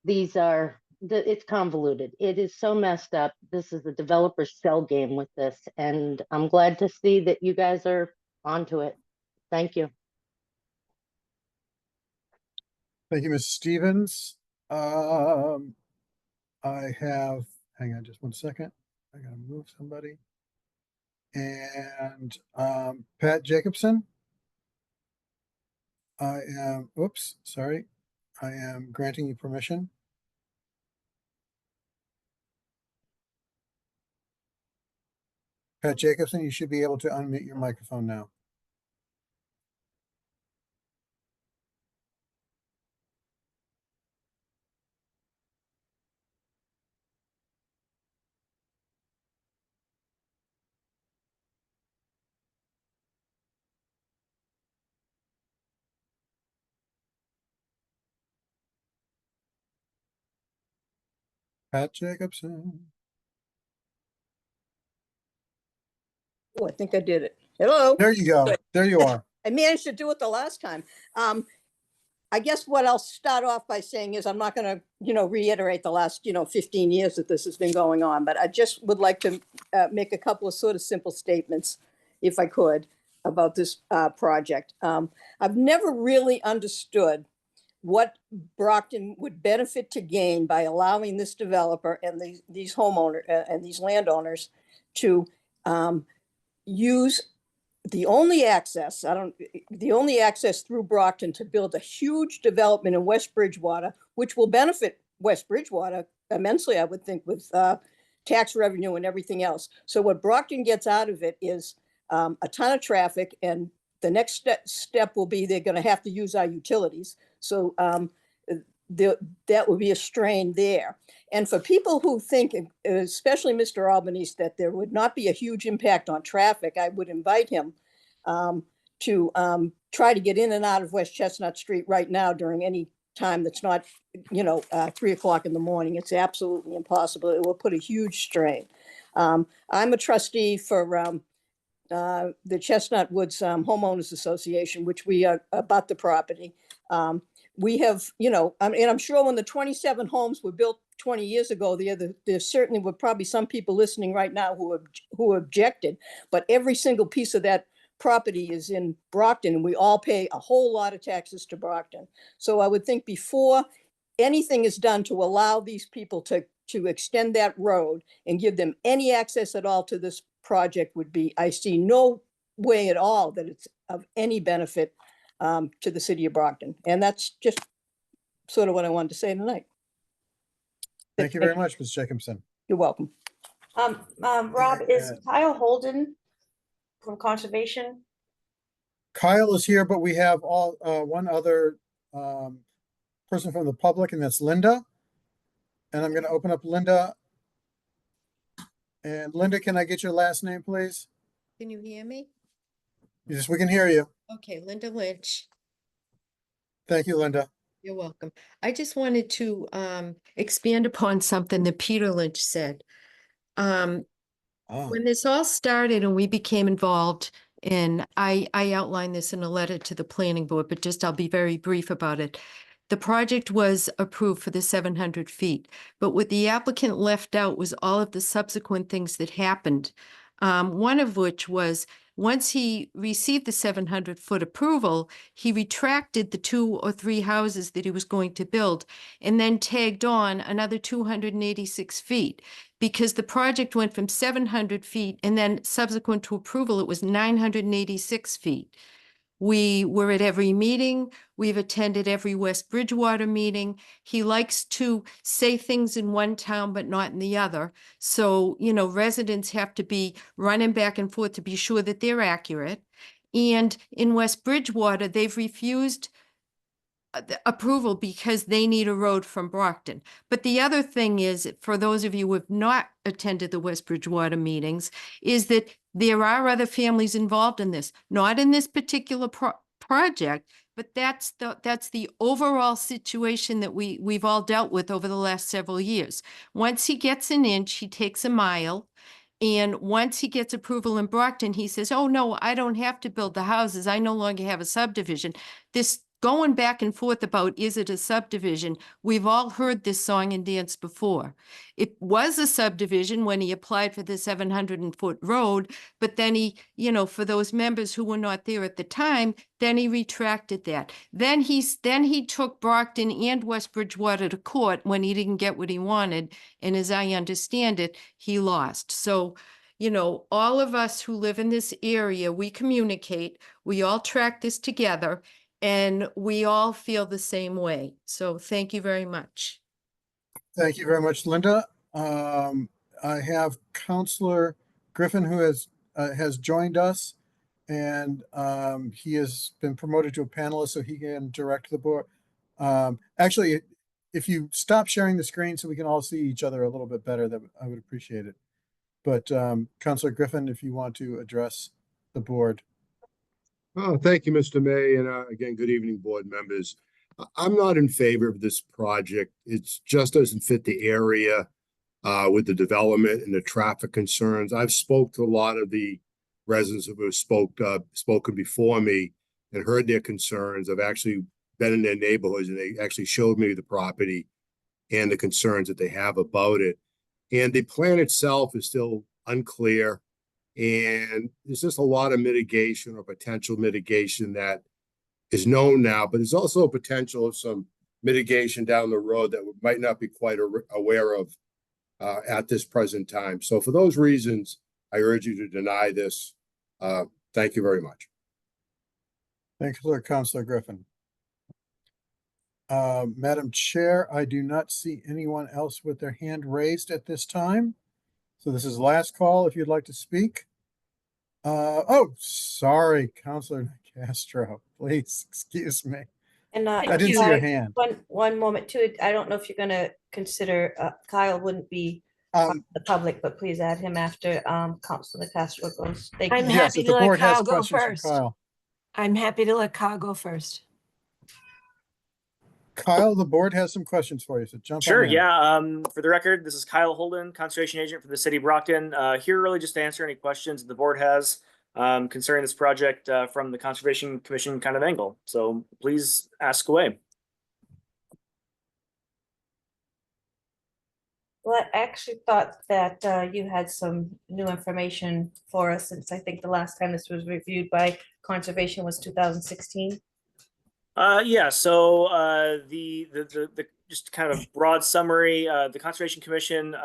These are, it's convoluted. It is so messed up. This is the developer's shell game with this. And I'm glad to see that you guys are onto it. Thank you. Thank you, Ms. Stevens. I have, hang on just one second. I gotta move somebody. And Pat Jacobson. I am, oops, sorry. I am granting you permission. Pat Jacobson, you should be able to unmute your microphone now. Pat Jacobson. Oh, I think I did it. Hello? There you go. Good. There you are. I managed to do it the last time. I guess what I'll start off by saying is I'm not going to, reiterate the last, 15 years that this has been going on, but I just would like to make a couple of sort of simple statements, if I could, about this project. I've never really understood what Brockton would benefit to gain by allowing this developer and these homeowners and these landowners to use the only access, the only access through Brockton to build a huge development in West Bridgewater, which will benefit West Bridgewater immensely, I would think, with tax revenue and everything else. So what Brockton gets out of it is a ton of traffic, and the next step will be they're going to have to use our utilities. So that would be a strain there. And for people who think, especially Mr. Albanese, that there would not be a huge impact on traffic, I would invite him to try to get in and out of West Chestnut Street right now during any time that's not, 3 o'clock in the morning. It's absolutely impossible. It will put a huge strain. I'm a trustee for the Chestnut Woods Homeowners Association, which we are about the property. We have, and I'm sure when the 27 homes were built 20 years ago, there certainly were probably some people listening right now who objected, but every single piece of that property is in Brockton, and we all pay a whole lot of taxes to Brockton. So I would think before anything is done to allow these people to extend that road and give them any access at all to this project I see no way at all that it's of any benefit to the city of Brockton. And that's just sort of what I wanted to say tonight. Thank you very much, Ms. Jacobson. You're welcome. Rob, is Kyle Holden from Conservation? Kyle is here, but we have one other person from the public, and that's Linda. And I'm going to open up Linda. And Linda, can I get your last name, please? Can you hear me? Yes, we can hear you. Okay, Linda Lynch. Thank you, Linda. You're welcome. I just wanted to expand upon something that Peter Lynch said. When this all started and we became involved, and I outlined this in a letter to the planning board, but I'll be very brief about it. The project was approved for the 700 feet, but what the applicant left out was all of the subsequent things that happened. One of which was, once he received the 700-foot approval, he retracted the 2 or 3 houses that he was going to build and then tagged on another 286 feet because the project went from 700 feet and then subsequent to approval, it was 986 feet. We were at every meeting. We've attended every West Bridgewater meeting. He likes to say things in one town, but not in the other. So, residents have to be running back and forth to be sure that they're accurate. And in West Bridgewater, they've refused approval because they need a road from Brockton. But the other thing is, for those of you who have not attended the West Bridgewater meetings, is that there are other families involved in this, not in this particular project, but that's the overall situation that we've all dealt with over the last several years. Once he gets an inch, he takes a mile. And once he gets approval in Brockton, he says, oh, no, I don't have to build the houses. I no longer have a subdivision. This going back and forth about, is it a subdivision? We've all heard this song and dance before. It was a subdivision when he applied for the 700-foot road, but then he, for those members who were not there at the time, then he retracted that. Then he took Brockton and West Bridgewater to court when he didn't get what he wanted. And as I understand it, he lost. So, all of us who live in this area, we communicate, we all track this together, and we all feel the same way. So thank you very much. Thank you very much, Linda. I have Councillor Griffin who has joined us, and he has been promoted to a panelist so he can direct the board. Actually, if you stop sharing the screen so we can all see each other a little bit better, that I would appreciate it. But Councillor Griffin, if you want to address the board. Oh, thank you, Mr. May. And again, good evening, board members. I'm not in favor of this project. It just doesn't fit the area with the development and the traffic concerns. I've spoke to a lot of the residents who have spoken before me and heard their concerns. I've actually been in their neighborhoods, and they actually showed me the property and the concerns that they have about it. And the plan itself is still unclear. And there's just a lot of mitigation or potential mitigation that is known now, but there's also a potential of some mitigation down the road that we might not be quite aware of at this present time. So for those reasons, I urge you to deny this. Thank you very much. Thank you, Councilor Griffin. Madam Chair, I do not see anyone else with their hand raised at this time. So this is last call if you'd like to speak. Oh, sorry, Councilor Castro, please excuse me. And I didn't see your hand. One moment too. I don't know if you're gonna consider, Kyle wouldn't be part of the public, but please add him after, Councilor Castro goes. Thank I'm you. Yes, happy if to the let board has Kyle go questions for first. Kyle. I'm happy to let Kyle go first. Kyle, the board has some questions for you, so jump on Sure, in. yeah. For the record, this is Kyle Holden, conservation agent for the city of Brockton. Here really just to answer any questions the board has concerning this project from the Conservation Commission kind of angle. So please ask away. Well, I actually thought that you had some new information for us, since I think the last time this was reviewed by Conservation was 2016. Yeah, so the just kind of broad summary, the Conservation Commission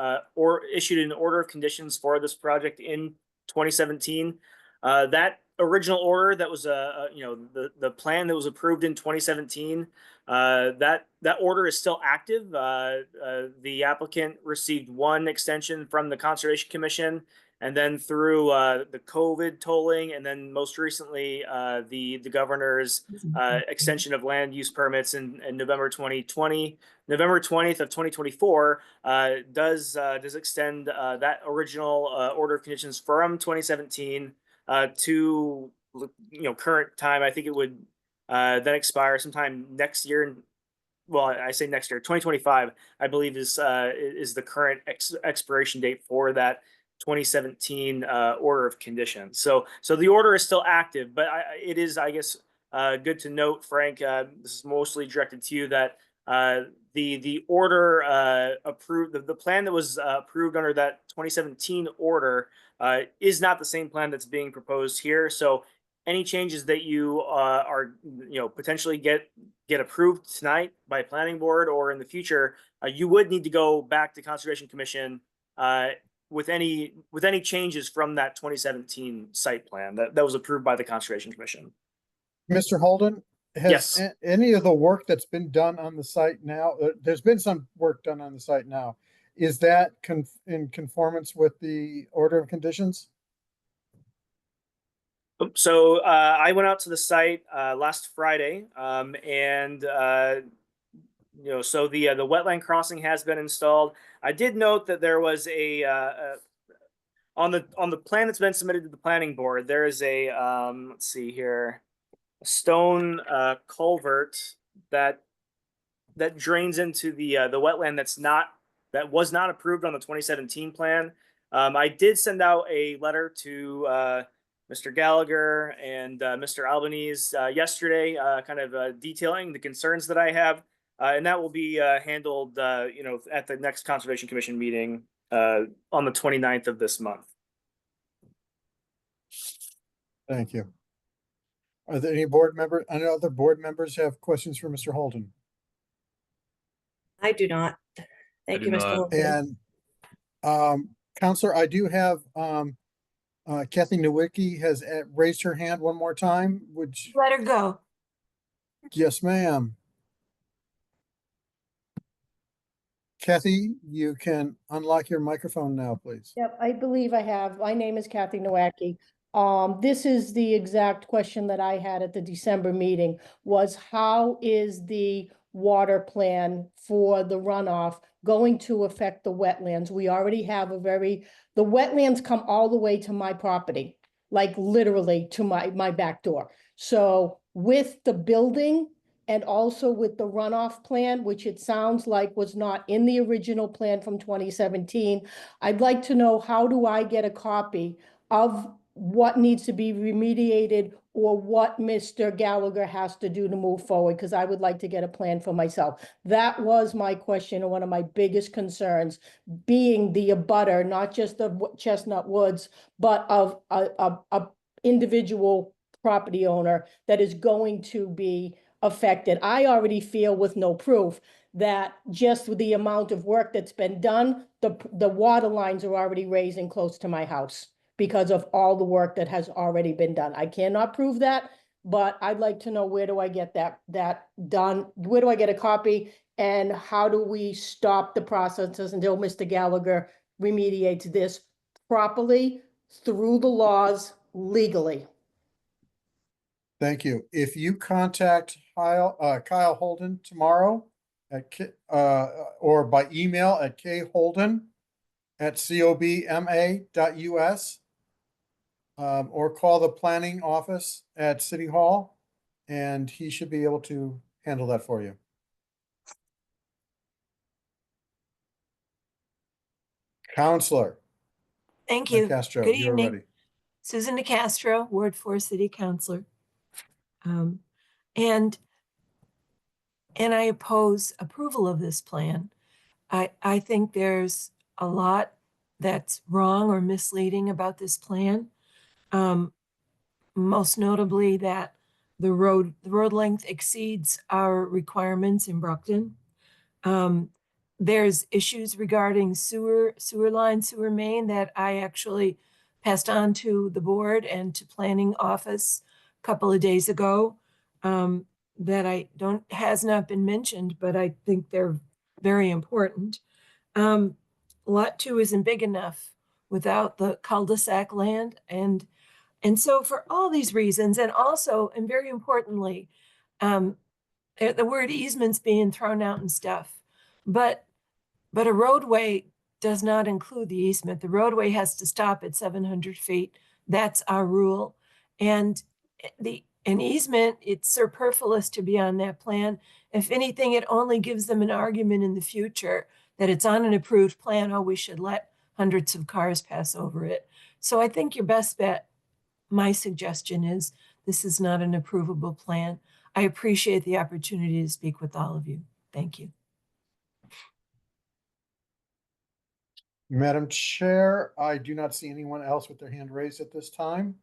issued an order of conditions for this project in 2017. That original order that was the plan that was approved in 2017, that order is still active. The applicant received one extension from the Conservation Commission, and then through the COVID tolling, and then most recently the governor's extension of land use permits in November 2020. November 20th of 2024 does extend that original order of conditions from 2017 to current time. I think it would then expire sometime next year. Well, I say next year, 2025, I believe is the current expiration date for that 2017 order of conditions. So the order is still active, but it is, I guess, good to note, Frank, this is mostly directed to you, that the order approved, the plan that was approved under that 2017 order is not the same plan that's being proposed here. So any changes that you are potentially get approved tonight by planning board or in the future, you would need to go back to Conservation Commission with any changes from that 2017 site plan that was approved by the Conservation Commission. Mr. Holden, has Yes. any of the work that's been done on the site now, there's been some work done on the site now. Is that in conformance with the order of conditions? So I went out to the site last Friday, and so the wetland crossing has been installed. I did note that there was on the plan that's been submitted to the planning board, there is a let's see here, a stone culvert that drains into the wetland that was not approved on the 2017 plan. I did send out a letter to Mr. Gallagher and Mr. Albanese yesterday, kind of detailing the concerns that I have, and that will be handled, at the next Conservation Commission meeting on the 29th of this month. Thank you. Are there any board members, any other board members have questions for Mr. Holden? I do not. Thank do you, Mr. not. Holden. And Counselor, I do have Kathy Nowicki has raised her hand one more time. Would you? Let her go. Yes, ma'am. Kathy, you can unlock your microphone now, please. Yep, I believe I have. My name is Kathy Nowacki. This is the exact question that I had at the December meeting, was how is the water plan for the runoff going to affect the wetlands? We already have the wetlands come all the way to my property, like literally to my back door. So with the building and also with the runoff plan, which it sounds like was not in the original plan from 2017, I'd like to know, how do I get a copy of what needs to be remediated or what Mr. Gallagher has to do to move forward? Because I would like to get a plan for myself. That was my question and one of my biggest concerns, being the abutter, not just of Chestnut Woods, but of a individual property owner that is going to be affected. I already feel, with no proof, that just with the amount of work that's been done, the water lines are already raising close to my house. because of all the work that has already been done. I cannot prove that, but I'd like to know, where do I get that done? Where do I get a copy? And how do we stop the processes until Mr. Gallagher remediates this properly through the laws legally? Thank you. If you contact Kyle Holden tomorrow or by email at kholden@cobma.us, or call the planning office at City Hall, and he should be able to handle that for you. Counselor. Thank you. Castro, Good you're evening. ready. Susan DeCastro, Ward 4 City Councilor. And I oppose approval of this plan. I think there's a lot that's wrong or misleading about this plan. Most notably that the road length exceeds our requirements in Brockton. There's issues regarding sewer main that I actually passed on to the board and to planning office a couple of days ago, that has not been mentioned, but I think they're very important. Lot 2 isn't big enough without the cul-de-sac land. And so for all these reasons, and also, and very importantly, the word easement's being thrown out and stuff, but a roadway does not include the easement. The roadway has to stop at 700 feet. That's our rule. And an easement, it's superfluous to be on that plan. If anything, it only gives them an argument in the future that it's on an approved plan, oh, we should let hundreds of cars pass over it. So I think your best bet, my suggestion is, this is not an approvable plan. I appreciate the opportunity to speak with all of you. Thank you. Madam Chair, I do not see anyone else with their hand raised at this time.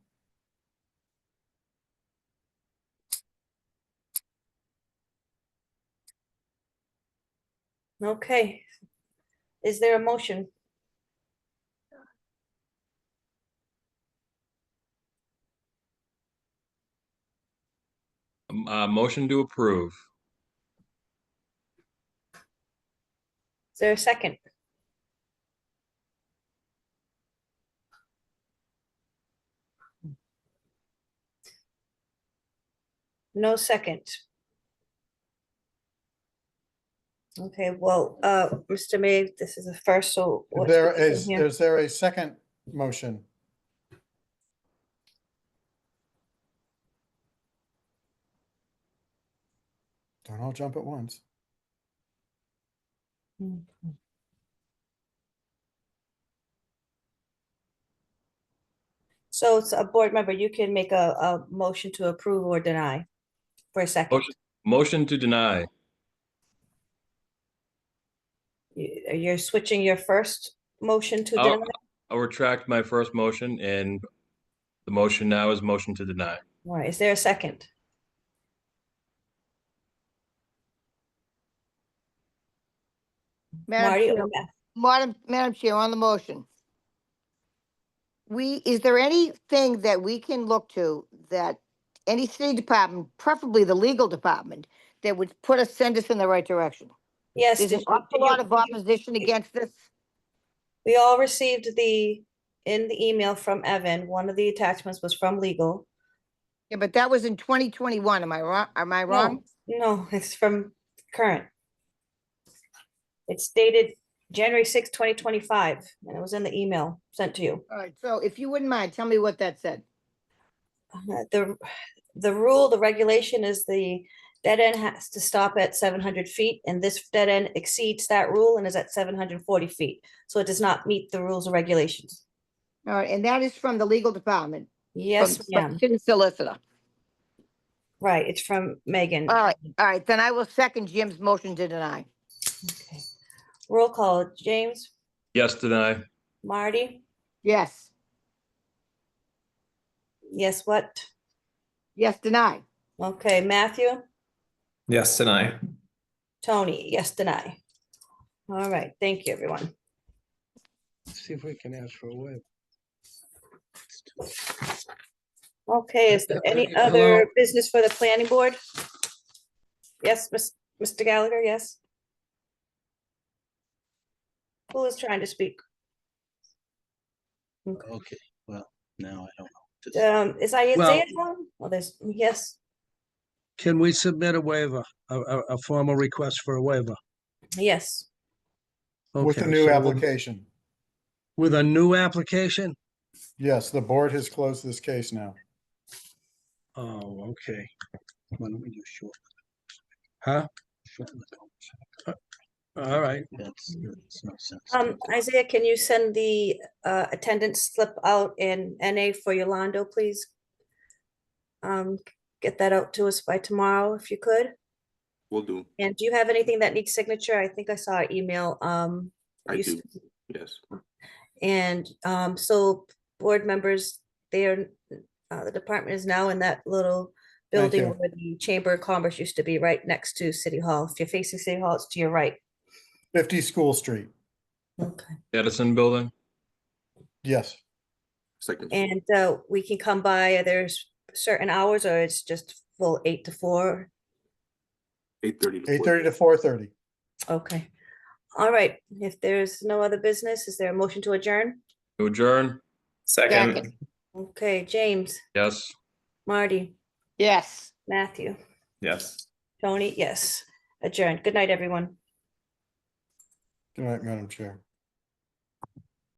Okay. Is there a motion? Motion to approve. Is there a second? No second. Okay, well, Mr. May, this is the first, so. what's the motion here? Is there a second motion? Don't all jump at once. So it's a board member, you can make a motion to approve or deny for a second. Motion to deny. You're switching your first motion to deny? I'll retract my first motion, and the motion now is motion to deny. All right, is there a second? Marty or Beth? Madam Chair, on the motion. Is there anything that we can look to that any city department, preferably the legal department, that would send us in the right direction? Yes. There's an awful lot of opposition against this. We all received in the email from Evan, one of the attachments was from legal. Yeah, but that was in 2021. Am I wrong? Am I wrong? No, it's from current. It's dated January 6, 2025, and it was in the email sent to you. All right, so if you wouldn't mind, tell me what that said. The rule, the regulation is the dead end has to stop at 700 feet, and this dead end exceeds that rule and is at 740 feet. So it does not meet the rules or regulations. All right, and that is from the legal department. Yes, ma'am. From solicitor. Right, it's from Megan. All right, then I will second Jim's motion to deny. Okay. Roll call, James, Yes, deny. Marty, Yes. yes, what? Yes, deny. Okay, Matthew, Yes, deny. Tony, yes, deny. All right, thank you, everyone. See if we can ask for a waiver. Okay, is there any Hello? other business for the planning board? Yes, Mr. Gallagher, yes? Who is trying to speak? Okay, well, now I don't know. Is Isaiah Well- on? Well, there's, yes, Can we submit a waiver, a formal request for a waiver? yes. With a Okay, new so application. With a new application? Yes, the board has closed this case now. Oh, okay. Why don't we do short? Huh? All right. That's no sense. Isaiah, can you send the attendance slip out in NA for Yolando, please? Get that out to us by tomorrow if you could. Will do. And do you have anything that needs signature? I think I saw an email. I you do. s- Yes. And so board members, they are, the department is now in that little Thank building you. where the Chamber of Commerce used to be, right next to City Hall. If you're facing City Hall, it's to your right. 50 School Street. Okay. Edison Building. Yes. Second. And we can come by, there's certain hours or it's just full 8 to 4? 8:30 to 8:30 to 4:30. Okay. All right. If there's no other business, is there a motion to adjourn? To adjourn. Second. Okay, James, Yes. Marty, Yes. Matthew, Yes. Tony, yes. Adjourned. Good night, everyone. Good night, Madam Chair.